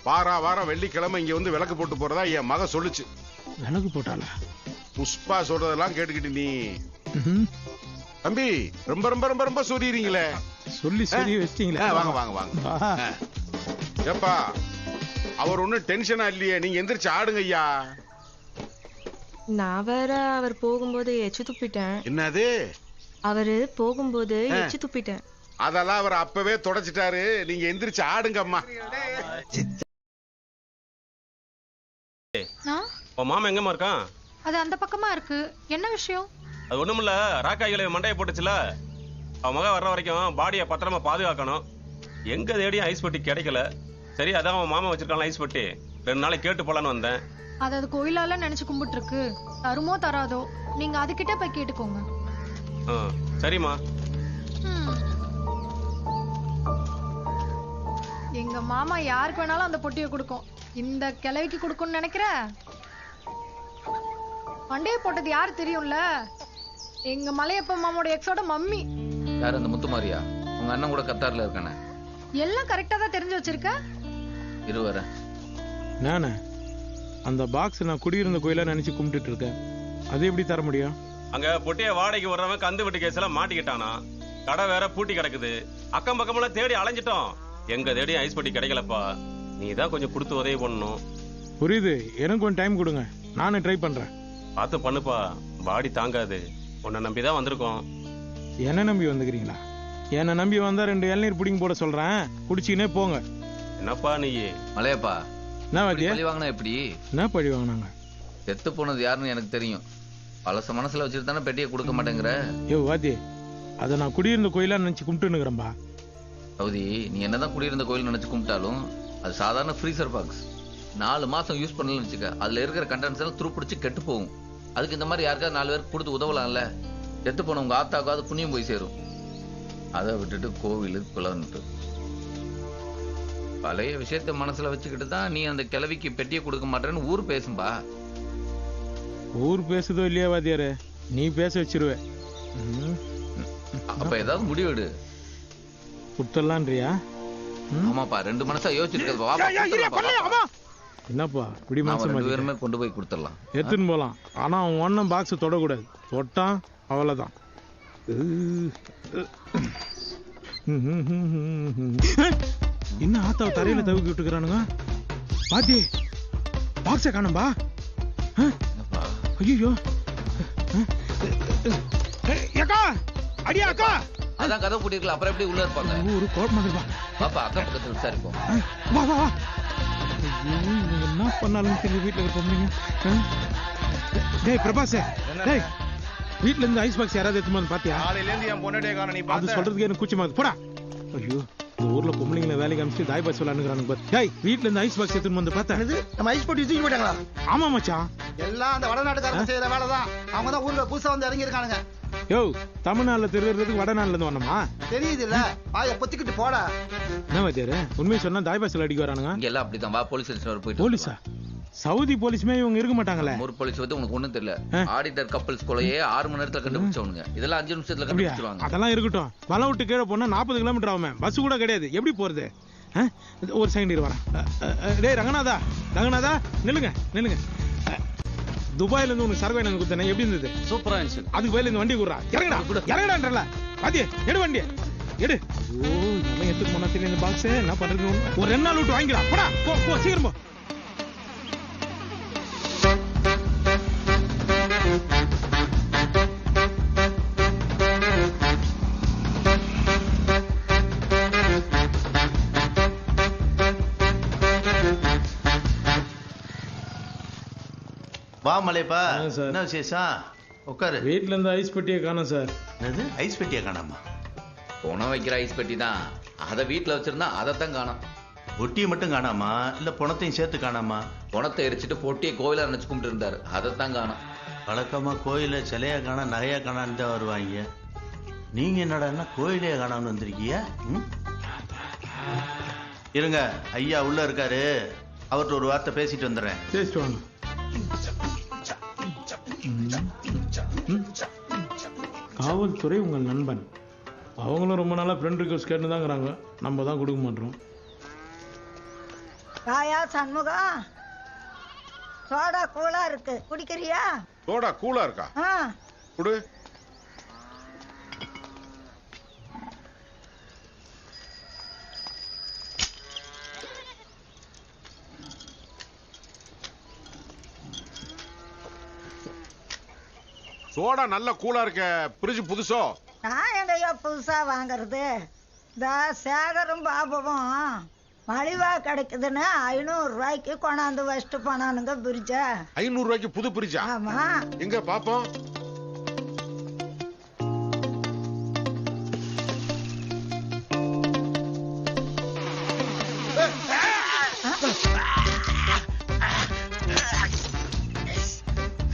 வாரம் வெள்ளிக்கிழமை இங்க வந்து விளக்கு போட்டு போறதா என் மக சொல்லுச்சு. விளக்கு போட்டாளா? புஷ்பா சொல்றதெல்லாம் கேட்டுக்கிட்டு நீ தம்பி ரொம்ப ரொம்ப ரொம்ப ரொம்ப சொல்லிடுறீங்களே. சொல்லி வச்சிட்டீங்களே. வாங்க வாங்க வாங்க. ஏப்பா அவர் ஒன்னும் டென்ஷனா இல்லையே, நீங்க எந்திரிச்சு ஆடுங்க ஐயா. நான் வேற அவர் போகும்போது எச்சு துப்பிட்டேன். என்னது? அவரு போகும்போது எச்சு துப்பிட்டேன். அதெல்லாம் அவர் அப்பவே தொடச்சிட்டாரு. நீங்க எந்திரிச்சு ஆடுங்க அம்மா. மாமா எங்கம்மா இருக்கான்? அது அந்த பக்கமா இருக்கு. என்ன விஷயம்? அது ஒண்ணுமில்ல, ராக்காய்களை மண்டையை போட்டுச்சுல, அவன் மகன் வர்ற வரைக்கும் பாடியை பத்திரமா பாதுகாக்கணும். எங்க தேடியும் ஐஸ் பெட்டி கிடைக்கல. சரி அதான் அவன் மாமா வச்சிருக்கான் ஐஸ் பெட்டி. 2 நாளைக்கு கேட்டு போலான்னு வந்தேன். அது கோயிலால நினைச்சு கும்பிட்டு இருக்கு. தருமோ தராதோ நீங்க அதுகிட்ட போய் கேட்டுக்கோங்க. சரிம்மா. எங்க மாமா யாருக்கு வேணாலும் அந்த பொட்டியை கொடுக்கும். இந்த கிழவிக்கு கொடுக்கும்னு நினைக்கிற? மண்டையை போட்டது யாரு தெரியும்ல? எங்க மலையப்ப மாமோட எக்ஸோட மம்மி. யார் அந்த முத்துமாரியா? உங்க அண்ணன் கூட கத்தார்ல இருக்கானே. எல்லாம் கரெக்டா தான் தெரிஞ்சு வச்சிருக்க. இருவர நானே அந்த பாக்ஸ் நான் குடியிருந்த கோயிலா நினைச்சு கும்பிட்டு இருக்கேன். அது எப்படி தர முடியும்? அங்க பொட்டிய வாடகைக்கு வர்றவன் கந்து வெட்டி கேஸ்ல மாட்டிக்கிட்டானா. கடை வேற பூட்டி கிடக்குது. அக்கம் பக்கமெல்லாம் தேடி அலைஞ்சிட்டோம். எங்க தேடி ஐஸ் பெட்டி கிடைக்கலப்பா. நீ தான் கொஞ்சம் கொடுத்து உதவி பண்ணணும். புரியுது, எனக்கு கொஞ்சம் டைம் கொடுங்க, நானே ட்ரை பண்றேன். பார்த்து பண்ணுப்பா, பாடி தாங்காது. உன்னை நம்பிதான் வந்திருக்கோம். என்ன நம்பி வந்துக்கிறீங்களா? என்ன நம்பி வந்தா 2 இளநீர் புடிங்க போட சொல்றேன், குடிச்சிக்கினே போங்க. என்னப்பா நீ? மலையப்பா, என்ன பழி வாங்கினா எப்படி? என்ன பழி வாங்கினாங்க? செத்து போனது யாருன்னு எனக்கு தெரியும். பழச மனசுல வச்சுட்டு தானே பெட்டியை கொடுக்க மாட்டேங்கிற. ஐயோ வாத்தி, அதை நான் குடியிருந்த கோயிலா நினைச்சு கும்பிட்டுன்னுக்கிறேன்பா. சவுதி, நீ என்னதான் குடியிருந்த கோயில் நினைச்சு கும்பிட்டாலும் அது சாதாரண ஃப்ரீசர் பாக்ஸ். 4 மாசம் யூஸ் பண்ணலன்னு வச்சுக்க, அதுல இருக்கிற கண்டென்ட்ஸ் எல்லாம் துருப்பிடிச்சு கெட்டு போகும். அதுக்கு இந்த மாதிரி யாருக்காவது 4 பேருக்கு கொடுத்து உதவலாம்ல. செத்து போன உங்க ஆத்தாக்காவது புண்ணியம் போய் சேரும். அதை விட்டுட்டு கோவில் குலன்ட்டு பழைய விஷயத்த மனசுல வச்சுக்கிட்டு தான் நீ அந்த கிழவிக்கு பெட்டியை கொடுக்க மாட்டேன்னு ஊர் பேசும்பா. ஊர் பேசுதோ இல்லையா வாத்தியாரு, நீ பேச வச்சிருவ. அப்ப ஏதாவது முடிவெடு. குடுத்தலான்றியா? ஆமாப்பா, 2 மனசா யோசிச்சிருக்கது. என்னப்பா இப்படி மனசு கொண்டு போய் கொடுத்துடலாம், எடுத்துன்னு போலாம். ஆனா அவன் ஒன்னும் பாக்ஸ் தொடக்கூடாது. தொட்டான் அவ்வளவுதான். என்ன ஆத்தாவை தரையில தவிக்கி விட்டுக்கிறானுங்க? பாத்தி பாக்ஸ காணும்பா. ஐயோ அக்கா, அடியா அக்கா. அதான் கதை கூட்டிருக்கலாம், அப்புறம் எப்படி உள்ள இருப்பாங்க? ஒரு கோட் மாதிரி வா பாப்பா, அக்கா பக்கத்துல விசாரிப்போம். வா வா வா. என்ன பண்ணாலும் தெரியும் வீட்டுல இருக்க பொம்பளைங்க. டேய் பிரபாஸ், டேய் வீட்ல இருந்து ஐஸ் பாக்ஸ் யாராவது எடுத்து வந்து பாத்தியா? காலையில இருந்து என் பொண்ணடே காண நீ அது சொல்றதுக்கு எனக்கு கூச்சமாகுது. போடா. ஐயோ, இந்த ஊர்ல பொம்பளைங்களை வேலைக்கு அனுப்பிச்சு தாய் பாஸ் விளையாடுறானுங்க பாரு. டேய் வீட்ல இருந்து ஐஸ் பாக்ஸ் எடுத்து வந்து பார்த்தா நம்ம ஐஸ் போட்டு தூக்கி போட்டாங்களா? ஆமா மச்சான், எல்லாம் அந்த வடநாட்டுக்காரங்க செய்யற வேலை தான். அவங்க தான் ஊர்ல புதுசா வந்து இறங்கி இருக்கானுங்க. யோ, தமிழ்நாட்டுல திருடுறதுக்கு வடநாட்டுல இருந்து வரணுமா? தெரியுது இல்ல, வாயை பொத்திக்கிட்டு போடா. என்ன வாத்தியாரு, உண்மையை சொன்னா தாய் பாஸ் அடிக்க வரானுங்க. இங்க எல்லாம் அப்படிதான். வா போலீஸ் ஸ்டேஷன் போயிட்டு. போலீஸா? சவுதி போலீஸ்மே இவங்க இருக்க மாட்டாங்களே. ஒரு போலீஸ் வந்து உனக்கு ஒண்ணும் தெரியல. ஆடிட்டர் கப்பல்ஸ் கொலையே 6 மணி நேரத்துல கண்டுபிடிச்சவனுங்க. இதெல்லாம் 5 நிமிஷத்துல கண்டுபிடிச்சிருவாங்க. அதெல்லாம் இருக்கட்டும். வலை விட்டு கீழே போனா 40 கிலோமீட்டர் ஆகுமே. பஸ் கூட கிடையாது. எப்படி போறது? ஒரு செகண்ட் வரேன். டேய் ரங்கநாதா நில்லுங்க. துபாயில இருந்து உனக்கு சர்வே எனக்கு கொடுத்தேன். எப்படி இருந்தது? சூப்பரா இருந்துச்சு. அதுக்கு பதில் இந்த வண்டி குடுறா. இறங்கடான்றல. பாத்தியே எடு வண்டியை எடு. ஓ நம்ம எடுத்து போனா தெரியும் இந்த பாக்ஸ். என்ன பண்றது? ஒரு 2 நாள் விட்டு வாங்கிக்கலாம். போடா போ சீக்கிரம் போ. வா மலையப்பா. என்ன விசேஷம்? உட்காரு. வீட்டுல இருந்து ஐஸ் பெட்டியை காணோம் சார். என்னது ஐஸ் பெட்டியை காணாமா? பணம் வைக்கிற ஐஸ் பெட்டி தான். அதை வீட்டுல வச்சிருந்தா அதைத்தான் காணோம். பொட்டியை மட்டும் காணாமா இல்ல பணத்தையும் சேர்த்து காணாமா? பணத்தை எரிச்சிட்டு பொட்டியை கோயிலா நினைச்சு கும்பிட்டு இருந்தாரு. அதைத்தான் காணோம். வழக்கமா கோயில சிலையா காணா நகையா காணான்னு தான் வருவாங்க. நீங்க என்னடா கோயிலே காணாமனு வந்திருக்கீங்க? இருங்க ஐயா உள்ள இருக்காரு. அவர்கிட்ட ஒரு வார்த்தை பேசிட்டு வந்துடுறேன். பேசிட்டு வாங்க. காவல்துறை உங்கள் நண்பன். அவங்களும் ரொம்ப நாளா ஃப்ரெண்ட் ரிக்வெஸ்ட் கேட்டு தாங்கிறாங்க. நம்ம தான் கொடுக்க மாட்டோம். காயா சண்முகம், சோடா கூலா இருக்கு, குடிக்கிறியா? சோடா கூலா இருக்கா? குடு. சோடா நல்ல கூலா இருக்க. பிரிட்ஜ் புதுசோ? நான் என்னையோ புதுசா வாங்குறது. இந்த சேகரும் பாபுவும் மலிவா கிடைக்குதுன்னு 500 ரூபாய்க்கு கொண்டாந்து வச்சுட்டு போனானுங்க பிரிட்ஜ. 500 ரூபாய்க்கு புது பிரிட்ஜா? ஆமா. எங்க பாப்போம்.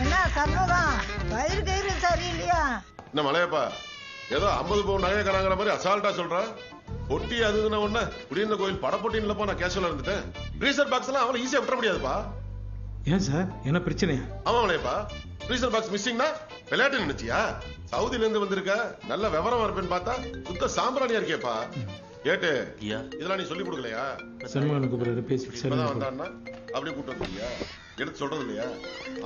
என்ன சண்முகம், வயிறு கயிறு சரியில்லையா? என்ன மலையப்பா, ஏதோ 50 பவுன் நகையை கராங்கிற மாதிரி அசால்ட்டா சொல்றேன். பொட்டி அதுன்னு ஒண்ணு குடியிருந்த கோயில் படப்பொட்டின்னு இல்லப்பா. நான் கேஷுவலா இருந்துட்டேன். ஃப்ரீசர் பாக்ஸ் எல்லாம் அவளை ஈஸியா விட்டுற முடியாதுப்பா. ஏன் சார் என்ன பிரச்சனை? ஆமா மலையப்பா, ஃப்ரீசர் பாக்ஸ் மிஸ்ஸிங்னா விளையாட்டு நினைச்சியா? சவுதில இருந்து வந்திருக்க நல்ல விவரமா இருப்பேன்னு பார்த்தா சுத்த சாம்பிராணியா இருக்கேப்பா. கேட்டு இதெல்லாம் நீ சொல்லி கொடுக்கலையா? சண்முகனுக்கு பிறகு பேசிட்டு இப்பதான் வந்தான்னா அப்படியே கூட்டு வந்துருக்கியா? எடுத்து சொல்றது இல்லையா?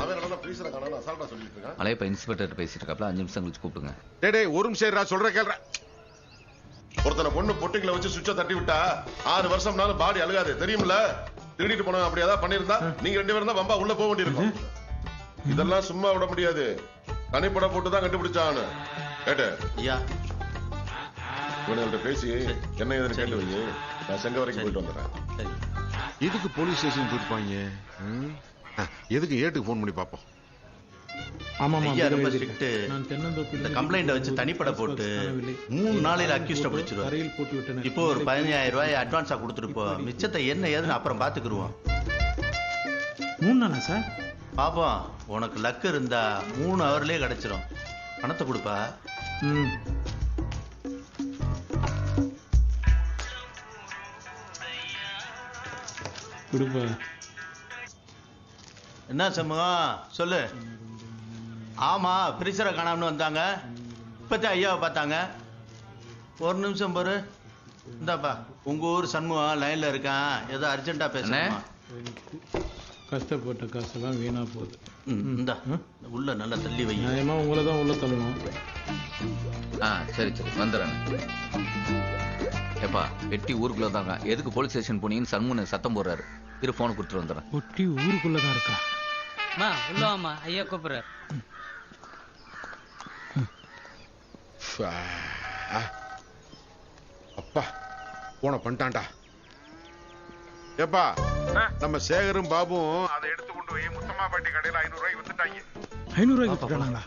அவன் என்னடா ஃப்ரீசரை காணோம்னு அசால்ட்டா சொல்லிட்டு இருக்கான். மலையப்பா இன்ஸ்பெக்டர் பேசிட்டு இருக்காப்ல. 5 நிமிஷம் கழிச்சு கூப்பிடுங்க. டேய் ஒரு நிமிஷம் சொல்ற கேள்ற. ஒருத்தனை பொண்ணு பொட்டிங்களை வச்சு சுவிட்ச தட்டி விட்டா 6 வருஷம்னாலும் பாடி அழுகாது தெரியுமில்ல? திருடிட்டு போன அப்படி ஏதாவது பண்ணிருந்தா நீங்க 2 பேரும் தான் பம்பா உள்ள போக வேண்டியிருக்கும். இதெல்லாம் சும்மா விட முடியாது. தனிப்படம் போட்டு தான் கண்டுபிடிச்சான்னு கேட்டு இவனுங்கள்ட்ட பேசி என்ன ஏதுன்னு கேட்டு வை. நான் செங்க வரைக்கும் போயிட்டு வந்துடுறேன். எதுக்கு போலீஸ் ஸ்டேஷன் போயிருப்பாங்க? எதுக்கு ஏட்டுக்கு போன் பண்ணி பாப்போம். ரொம்ப ஸ்ட்ரிக்ட். இந்த கம்ப்ளைண்ட் வச்சு தனிப்பட போட்டு 3 நாளையில அக்யூஸ்ட பிடிச்சிருவாரு. இப்போ ஒரு 15,000 ரூபாய் அட்வான்ஸா கொடுத்துட்டு போ. மிச்சத்தை என்ன ஏதுன்னு அப்புறம் பாத்துக்குருவோம். 3 நாளா சார்? பாப்போம், உனக்கு லக் இருந்தா 3 ஹவர்லயே கிடைச்சிரும். பணத்தை கொடுப்பா. கொடுப்பா. என்ன சமூகம் சொல்லு. ஆமா பிரிசரை காணாமனு வந்தாங்க. இப்பதான் ஐயாவை பார்த்தாங்க. ஒரு நிமிஷம் பாரு. இந்தாப்பா உங்க ஊர் சண்முகம் லைன்ல இருக்கான். ஏதோ அர்ஜென்ட்டா பேசணும். கஷ்டப்பட்ட காசெல்லாம் வீணா போகுது. இந்தா உள்ள நல்லா தள்ளி வை. நியாயமா உங்களை தான் உள்ள தள்ளணும். சரி வந்துடுறேன். ஏப்பா வெட்டி ஊருக்குள்ள தாங்க. எதுக்கு போலீஸ் ஸ்டேஷன் போனீங்கன்னு சண்முகன் சத்தம் போடுறாரு. இரு போன் கொடுத்துட்டு வந்துடுறேன். வெட்டி ஊருக்குள்ளதான் இருக்கா? உள்ள வாமா, ஐயா கூப்பிடுறாரு. அப்பா போன பண்ணிட்டான்டா. ஏப்பா நம்ம சேகரும் பாபுவும் அதை எடுத்து கொண்டு போய் முத்தம்மாப்பட்டி கடையில 500 ரூபாய்க்கு வித்துட்டாங்க. 500 ரூபாய்க்கு வித்துட்டாங்களா?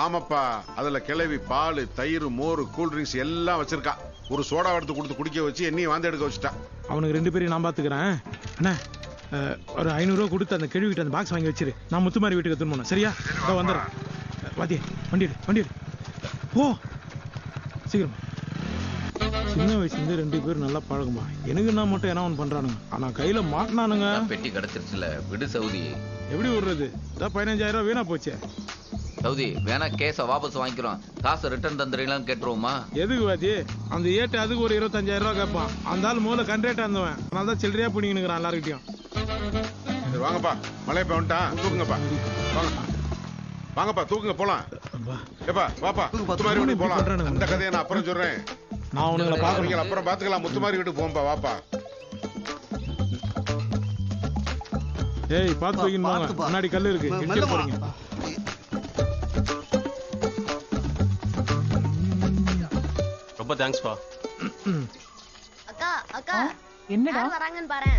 ஆமாப்பா. அதுல கிளவி பால் தயிர் மோர் கூல் ட்ரிங்க்ஸ் எல்லாம் வச்சிருக்கா. ஒரு சோடா எடுத்து கொடுத்து குடிக்க வச்சு என்னையும் வாந்தி எடுக்க வச்சுட்டா. அவனுக்கு 2 பேரையும் நான் பாத்துக்கிறேன். அண்ணா ஒரு 500 ரூபா கொடுத்து அந்த கேள்விக்கிட்ட அந்த பாக்ஸ் வாங்கி வச்சிரு. நான் முத்துமாரி வீட்டுக்கு எடுத்துன்னு போனேன். சரியா? வந்துடுறேன். வாத்தியே வண்டி எடு. ஓ சீக்கிரம். சின்ன வயசுலேருந்து 2 பேரும் நல்லா பழகுமா. எனக்கு என்ன மட்டும் என்ன ஒன்று பண்றானுங்க. ஆனா கையில மாட்டினானுங்க. பெட்டி கிடைச்சிருச்சுல, விடு சவுதி. எப்படி விடுறது? இதான் 15,000 வீணா போச்சே. சவுதி வேணா கேஸை வாபஸ் வாங்கிக்கிறோம், காசை ரிட்டர்ன் தந்துறீங்களான்னு கேட்டுருவோமா? எதுக்கு வாத்தி? அந்த ஏட்டு அதுக்கு ஒரு 25,000 கேட்பான். அந்த ஆள் முதல்ல கண்ட்ரேட்டா இருந்தவன், அதனால தான் சில்லறையா பிடிங்கினுக்கிறான் எல்லாருக்கிட்டையும். வாங்கப்பா, மலையப்பா வந்துட்டான், தூக்குங்கப்பா. வாங்க வாங்கப்பா, தூக்குங்க போலாம். ஏப்பா வாப்பா, முத்துமாரி வீட்டுக்கு போலாம். அந்த கதையை நான் அப்புறம் சொல்றேன். நான் உங்களை பாக்குறீங்க, அப்புறம் பாத்துக்கலாம். முத்துமாரி வீட்டுக்கு போம்பா, வாப்பா. ஏய் பாத்து வைக்கணும், முன்னாடி கல்லு இருக்கு, இடிச்சு போறீங்க. ரொம்ப தேங்க்ஸ்ப்பா. அக்கா அக்கா என்னடா வராங்கன்னு பாரு.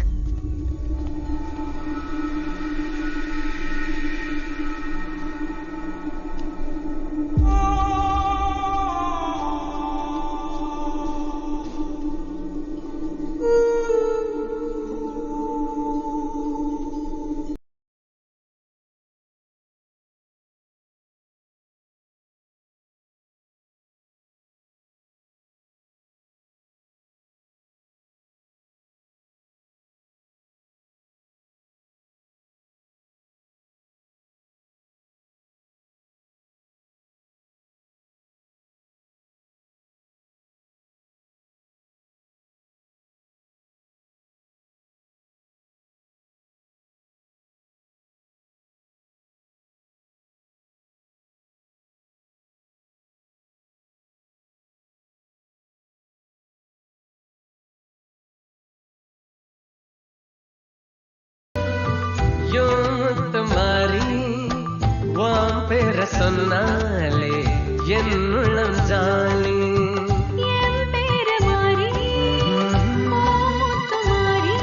तुम्हारी वाम पेर சொன்னாலே என்னுள்ளம் ஜாலி என் பேர மாறி மாமுத்துமாரி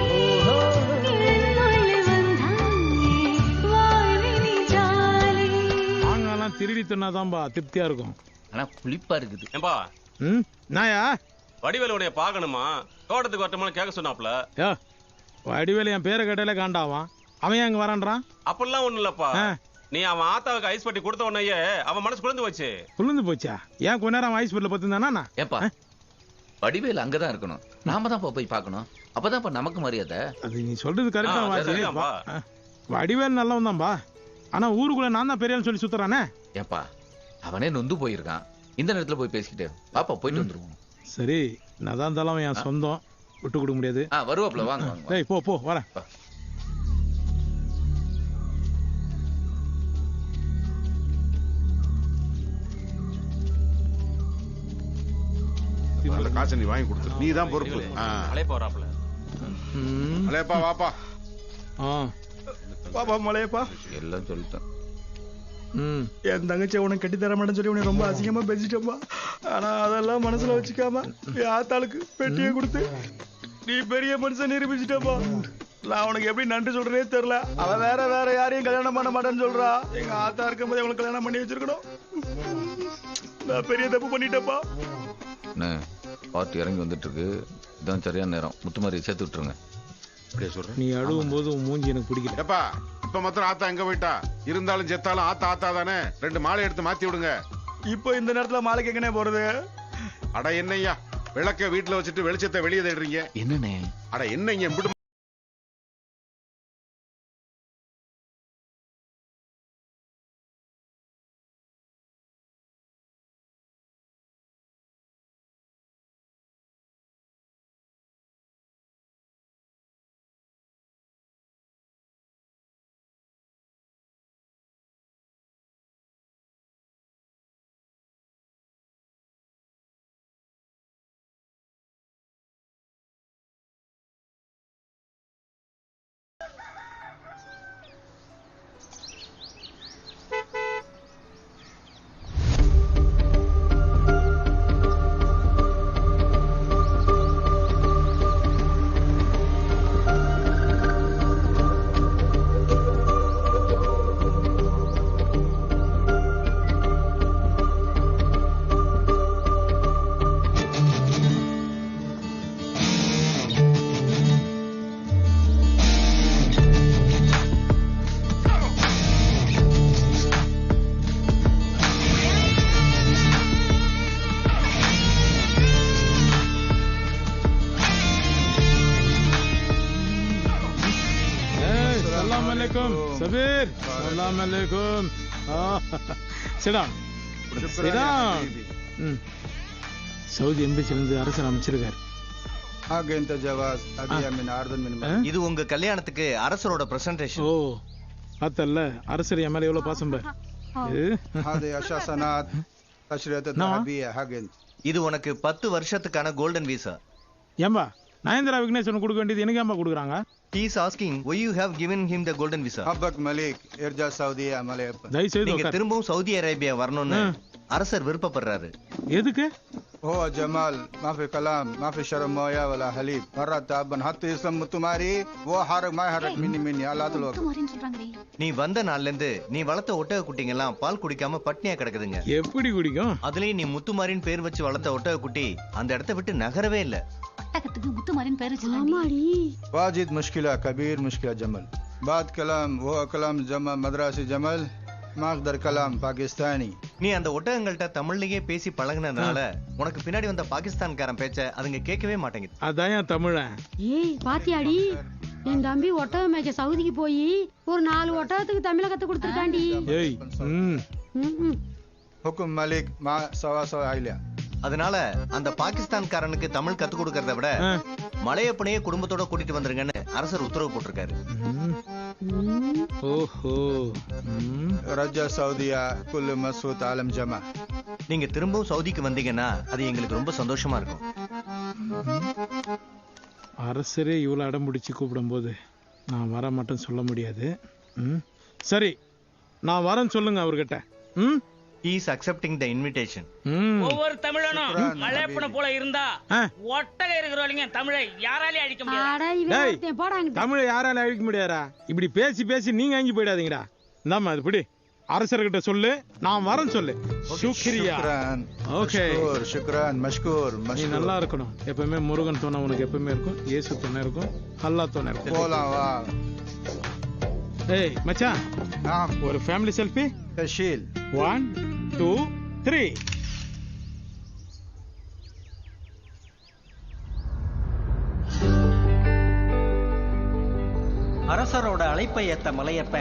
என்னுள்ள வந்தாயே வாழ்வினி ஜாலி. மாங்காலாம் திருடி தின்னாதான்பா திருப்தியா இருக்கும். ஆனா புளிப்பா இருக்குது. ஏம்பா நாயா வடிவேலு உடைய பாக்கணுமா, தோட்டத்துக்கு வரட்டுமான்னு கேட்க சொன்னாப்ல. வடிவேலு என் பேரை கேட்டாலே காண்டாவான். அவன் அங்க வரான்றான். அப்படிலாம் ஒண்ணு இல்லப்பா, நீ அவன் ஆத்தாவுக்கு ஐஸ் பட்டி கொடுத்த உடனே அவன் மனசு குளிர்ந்து போச்சு. குளிர்ந்து போச்சா? ஏன் கொஞ்ச நேரம் ஐஸ் பட்டில பத்திருந்தானா? ஏப்பா வடிவேல் அங்கதான் இருக்கணும், நாம தான் போய் பார்க்கணும். அப்பதான் நமக்கு மரியாதை. அது நீ சொல்றது கரெக்டா. வடிவேல் நல்லவன் தான்பா, ஆனா ஊருக்குள்ள நான் தான் பெரியான்னு சொல்லி சுத்துறானே. ஏப்பா அவனே நொந்து போயிருக்கான், இந்த நேரத்துல போய் பேசிக்கிட்டு பாப்பா போயிட்டு வந்துருவோம். சரி நான் தான் இருந்தாலும் என் சொந்தம், விட்டு கொடுக்க முடியாது. வருவாப்ல, வாங்க வாங்க. டேய் போ போ வரேன். அந்த காசை நீ வாங்கி கொடுத்து, நீ தான் பொறுப்பு. மலையப்பா வாப்பா. பாப்பா மலையப்பா எல்லாம் சொல்லிட்டேன். என் தங்கச்சி உனக்கு கட்டி தர மாட்டேன்னு சொல்லி உனக்கு ரொம்ப அசிங்கமா பேசிட்டப்பா. ஆனா அதெல்லாம் மனசுல வச்சுக்காம என் ஆத்தாளுக்கு பெட்டியை கொடுத்து நீ பெரிய மனுஷன் நிரூபிச்சுட்டப்பா. நான் உனக்கு எப்படி நன்றி சொல்றேனே தெரியல. அவ வேற யாரையும் கல்யாணம் பண்ண மாட்டேன்னு சொல்றா. எங்க ஆத்தா இருக்கும்போது அவங்களுக்கு கல்யாணம் பண்ணி வச்சிருக்கணும். நான் பெரிய தப்பு பண்ணிட்டப்பா. பார்ட்டி இறங்கி வந்துட்டு இருக்கு, இதான் சரியான நேரம். முத்துமாரி சேர்த்து விட்டுருங்க. நீ அழுவும் போது உன் மூஞ்சி எனக்கு பிடிக்கல. ஏப்பா இப்ப மாத்திரம் ஆத்தா எங்க போயிட்டா? இருந்தாலும் செத்தாலும் ஆத்தா ஆத்தா தானே. 2 மாலை எடுத்து மாத்தி விடுங்க. இப்போ இந்த நேரத்துல மாலைக்கு எங்கனே போறது? அட என்னய்யா, விளக்க வீட்டுல வச்சுட்டு வெளிச்சத்தை வெளியே தேடுறீங்க? என்னண்ணே? அட என்னங்க alaikum. Sabir. Salam alaikum. Sit down. Sit down. Saudi எம்பசிலிருந்து அரசர் அமைச்சிருக்காரு. இது உங்க கல்யாணத்துக்கு அரசரோட பிரசன்டேஷன். ஓ பார்த்தல்ல அரசர் என் மேல எவ்வளவு பாசம். இது உனக்கு 10 வருஷத்துக்கான கோல்டன் வீசா. ஏம்பா நயன்தரா விக்னேஸ்வரன் கொடுக்க வேண்டியது எனக்கு ஏம்பா கொடுக்குறாங்க? He is asking why you have given him the golden visa. Habak Malik, Irja Saudi Amalaya. நீங்க திரும்பவும் சவுதி அரேபியா வரணும்னு அரசர் விருப்பப்படுறாரு. எதுக்கு? هو جمال ما في كلام ما في شرم مويه ولا حليب مرات تعبان حتى اسم متماري वो حرك ما حرك مني على طول நீ வந்த நாள்ல இருந்து நீ வளர்த்த ஒட்டக குட்டிங்க எல்லாம் பால் குடிக்காம பட்னியா கிடக்குதுங்க. எப்படி குடிக்கும்? அதுலயும் நீ முத்துமாரின் பேர் வச்சு வளர்த்த ஒட்டக குட்டி அந்த இடத்தை விட்டு நகரவே இல்ல. ஒட்டகத்துக்கு முத்துமாரின் பேர் வச்சாங்கடி. واجد مشكله كبير مشكله جمل بعد كلام هو كلام جمال مدرسي جمال ما اقدر كلام باكستاني. நீ அந்த ஒட்டகங்கள்ட்ட தமிழ்லயே பேசி பழகுனதுனால உனக்கு பின்னாடி வந்த பாகிஸ்தான்காரன் பேச்ச அதுங்க கேட்கவே மாட்டேங்குது. அதான் தமிழன். ஏய் பாத்தியாடி என் தம்பி ஒட்டகம் மேய்க்க சவுதிக்கு போய் ஒரு 4 ஒட்டகத்துக்கு தமிழ கத்து கொடுத்துருக்காண்டி. ஏய் हुकुम मलिक मा सवा सवा आइलिया. அதனால அந்த பாகிஸ்தான்காரனுக்கு தமிழ் கத்து கொடுக்கறத விட மலையப்பனையே குடும்பத்தோட கூட்டிட்டு வந்துருங்கன்னு அரசர் உத்தரவு போட்டிருக்காரு. ஓஹோ ரஜா சவுதியா குல்லு மஸ்ஊத் ஆலம் ஜமா. நீங்க திரும்பவும் சவுதிக்கு வந்தீங்கன்னா அது எங்களுக்கு ரொம்ப சந்தோஷமா இருக்கும். அரசரே இவ்வளவு அடம் பிடிச்சு கூப்பிடும் போது நான் வர மாட்டேன்னு சொல்ல முடியாது. சரி நான் வரேன்னு சொல்லுங்க அவர்கிட்ட. He is accepting the invitation. ஒவ்வொரு தமிழனும் மலையப்பனை போல இருந்தா ஒட்டக இருக்கிறவங்க தமிழை யாராலையும் அழிக்க முடியாது. தமிழை யாராலையும் அழிக்க முடியாதா? இப்படி பேசி பேசி நீங்க அங்கி போயிடாதீங்கடா. இந்தாமா அது பிடி அரசர்கிட்ட சொல்லு நான் வரேன்னு சொல்லு. சுக்ரியா. ஓகே சுக்ரான் மஷ்கூர். நீ நல்லா இருக்கணும். எப்பவுமே முருகன் துணை உனக்கு எப்பவுமே இருக்கும். இயேசு துணை இருக்கும். அல்லாஹ் துணை இருக்கும். போலாம் வா. ஏய் மச்சான் ஒரு ஃபேமிலி செல்ஃபி. தஷீல் 1 2 3. அரசரோட அழைப்பை ஏத்த மலையப்ப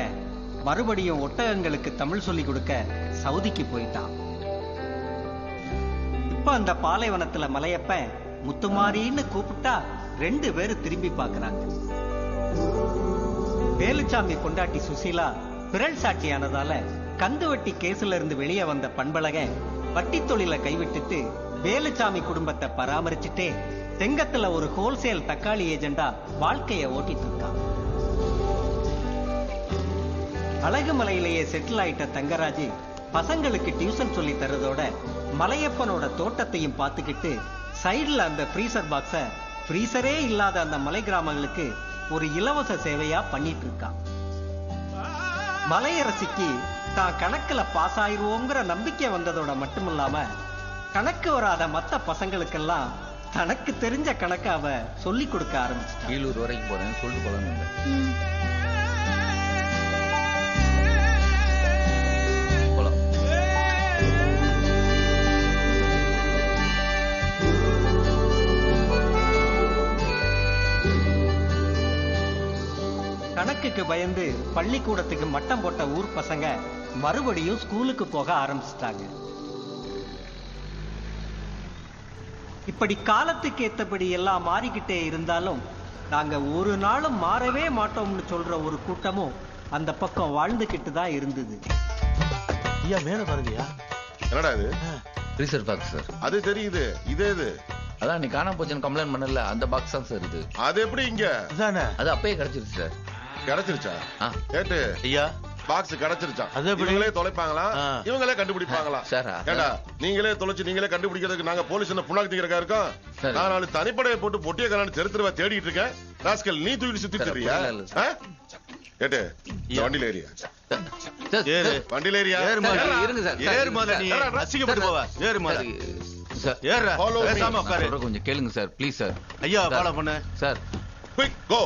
மறுபடியும் ஒட்டகங்களுக்கு தமிழ் சொல்லி கொடுக்க சவுதிக்கு போயிட்டான். இப்ப அந்த பாலைவனத்துல மலையப்ப முத்துமாரின்னு கூப்பிட்டா 2 பேரும் திரும்பி பாக்குறாங்க. வேலுச்சாமி பொண்டாட்டி சுசீலா பிறல் சாட்சியானதால கந்துவட்டி கேஸ்ல இருந்து வெளியே வந்த பண்பழக வட்டி தொழில கைவிட்டுட்டு வேலுச்சாமி குடும்பத்தை பராமரிச்சுட்டே தெங்கத்துல ஒரு ஹோல்சேல் தக்காளி ஏஜெண்டா வாழ்க்கைய ஓட்டிட்டு இருக்கான். அழகுமலையிலேயே செட்டில் ஆயிட்ட தங்கராஜ் பசங்களுக்கு டியூஷன் சொல்லி தரதோட மலையப்பனோட தோட்டத்தையும் பார்த்துக்கிட்டு சைடுல அந்த ஃப்ரீசர் பாக்ஸ ஃப்ரீசரே இல்லாத அந்த மலை கிராமங்களுக்கு ஒரு இலவச சேவையா பண்ணிட்டு இருக்கான். மலையரசிக்கு தான் கணக்குல பாஸ் ஆயிருவோங்கிற நம்பிக்கை வந்ததோட மட்டுமில்லாம கணக்கு வராத மத்த பசங்களுக்கெல்லாம் தனக்கு தெரிஞ்ச கணக்க அவ சொல்லி கொடுக்க ஆரம்பிச்சிட்டான். கீழூர் வரைக்கும் போறேன்னு சொல்லிட்டு போலாம். கணக்குக்கு பயந்து பள்ளிக்கூடத்துக்கு மட்டம் போட்ட ஊர் பசங்க மறுபடியும் ஸ்கூலுக்கு போக ஆரம்பிச்சிட்டாங்க. இப்படி காலத்துக்கு ஏத்தபடி எல்லாம் மாறிக்கிட்டே இருந்தாலும் நாங்க ஒரு நாளும் மாறவே மாட்டோம்னு சொல்ற ஒரு கூட்டமும் அந்த பக்கம் வாழ்ந்துகிட்டு தான் இருந்தது. ஐயா மேல பாருங்கயா. என்னடா இது? Freezer box sir. அது தெரியுது. இதே இது அதான் நீ காணாம போச்சுன்னு கம்ப்ளைண்ட் பண்ணல அந்த பாக்ஸ் தான் சார் இது. அது எப்படி இங்க? அது அப்பயே கிடைச்சிருச்சு சார். கிடைச்சிருச்சா? கேட்டு ஐயா பாக்ஸ் கிடைச்சிருச்சா? அது இவங்களே தொலைப்பாங்களா இவங்களே கண்டுபிடிப்பாங்களா? சார் ஏண்டா நீங்களே தொலைச்சு நீங்களே கண்டுபிடிக்கிறதுக்கு நாங்க போலீஸ் என்ன புண்ணாக்கு தீக்கிறக்கா இருக்கோம்? நான் நாலு தனிப்படையை போட்டு பொட்டிய கலான்னு தெருத்துருவா தேடிட்டு இருக்கேன். ராஸ்கல் நீ தூக்கிட்டு சுத்தி தெரியா? கேட்டு வண்டியில ஏரியா வண்டியில ஏரியா அசிங்கப்பட்டு போவா. ஏறு மாதிரி கொஞ்சம் கேளுங்க சார் ப்ளீஸ் சார். ஐயா ஃபாலோ பண்ணு சார். குயிக் கோ.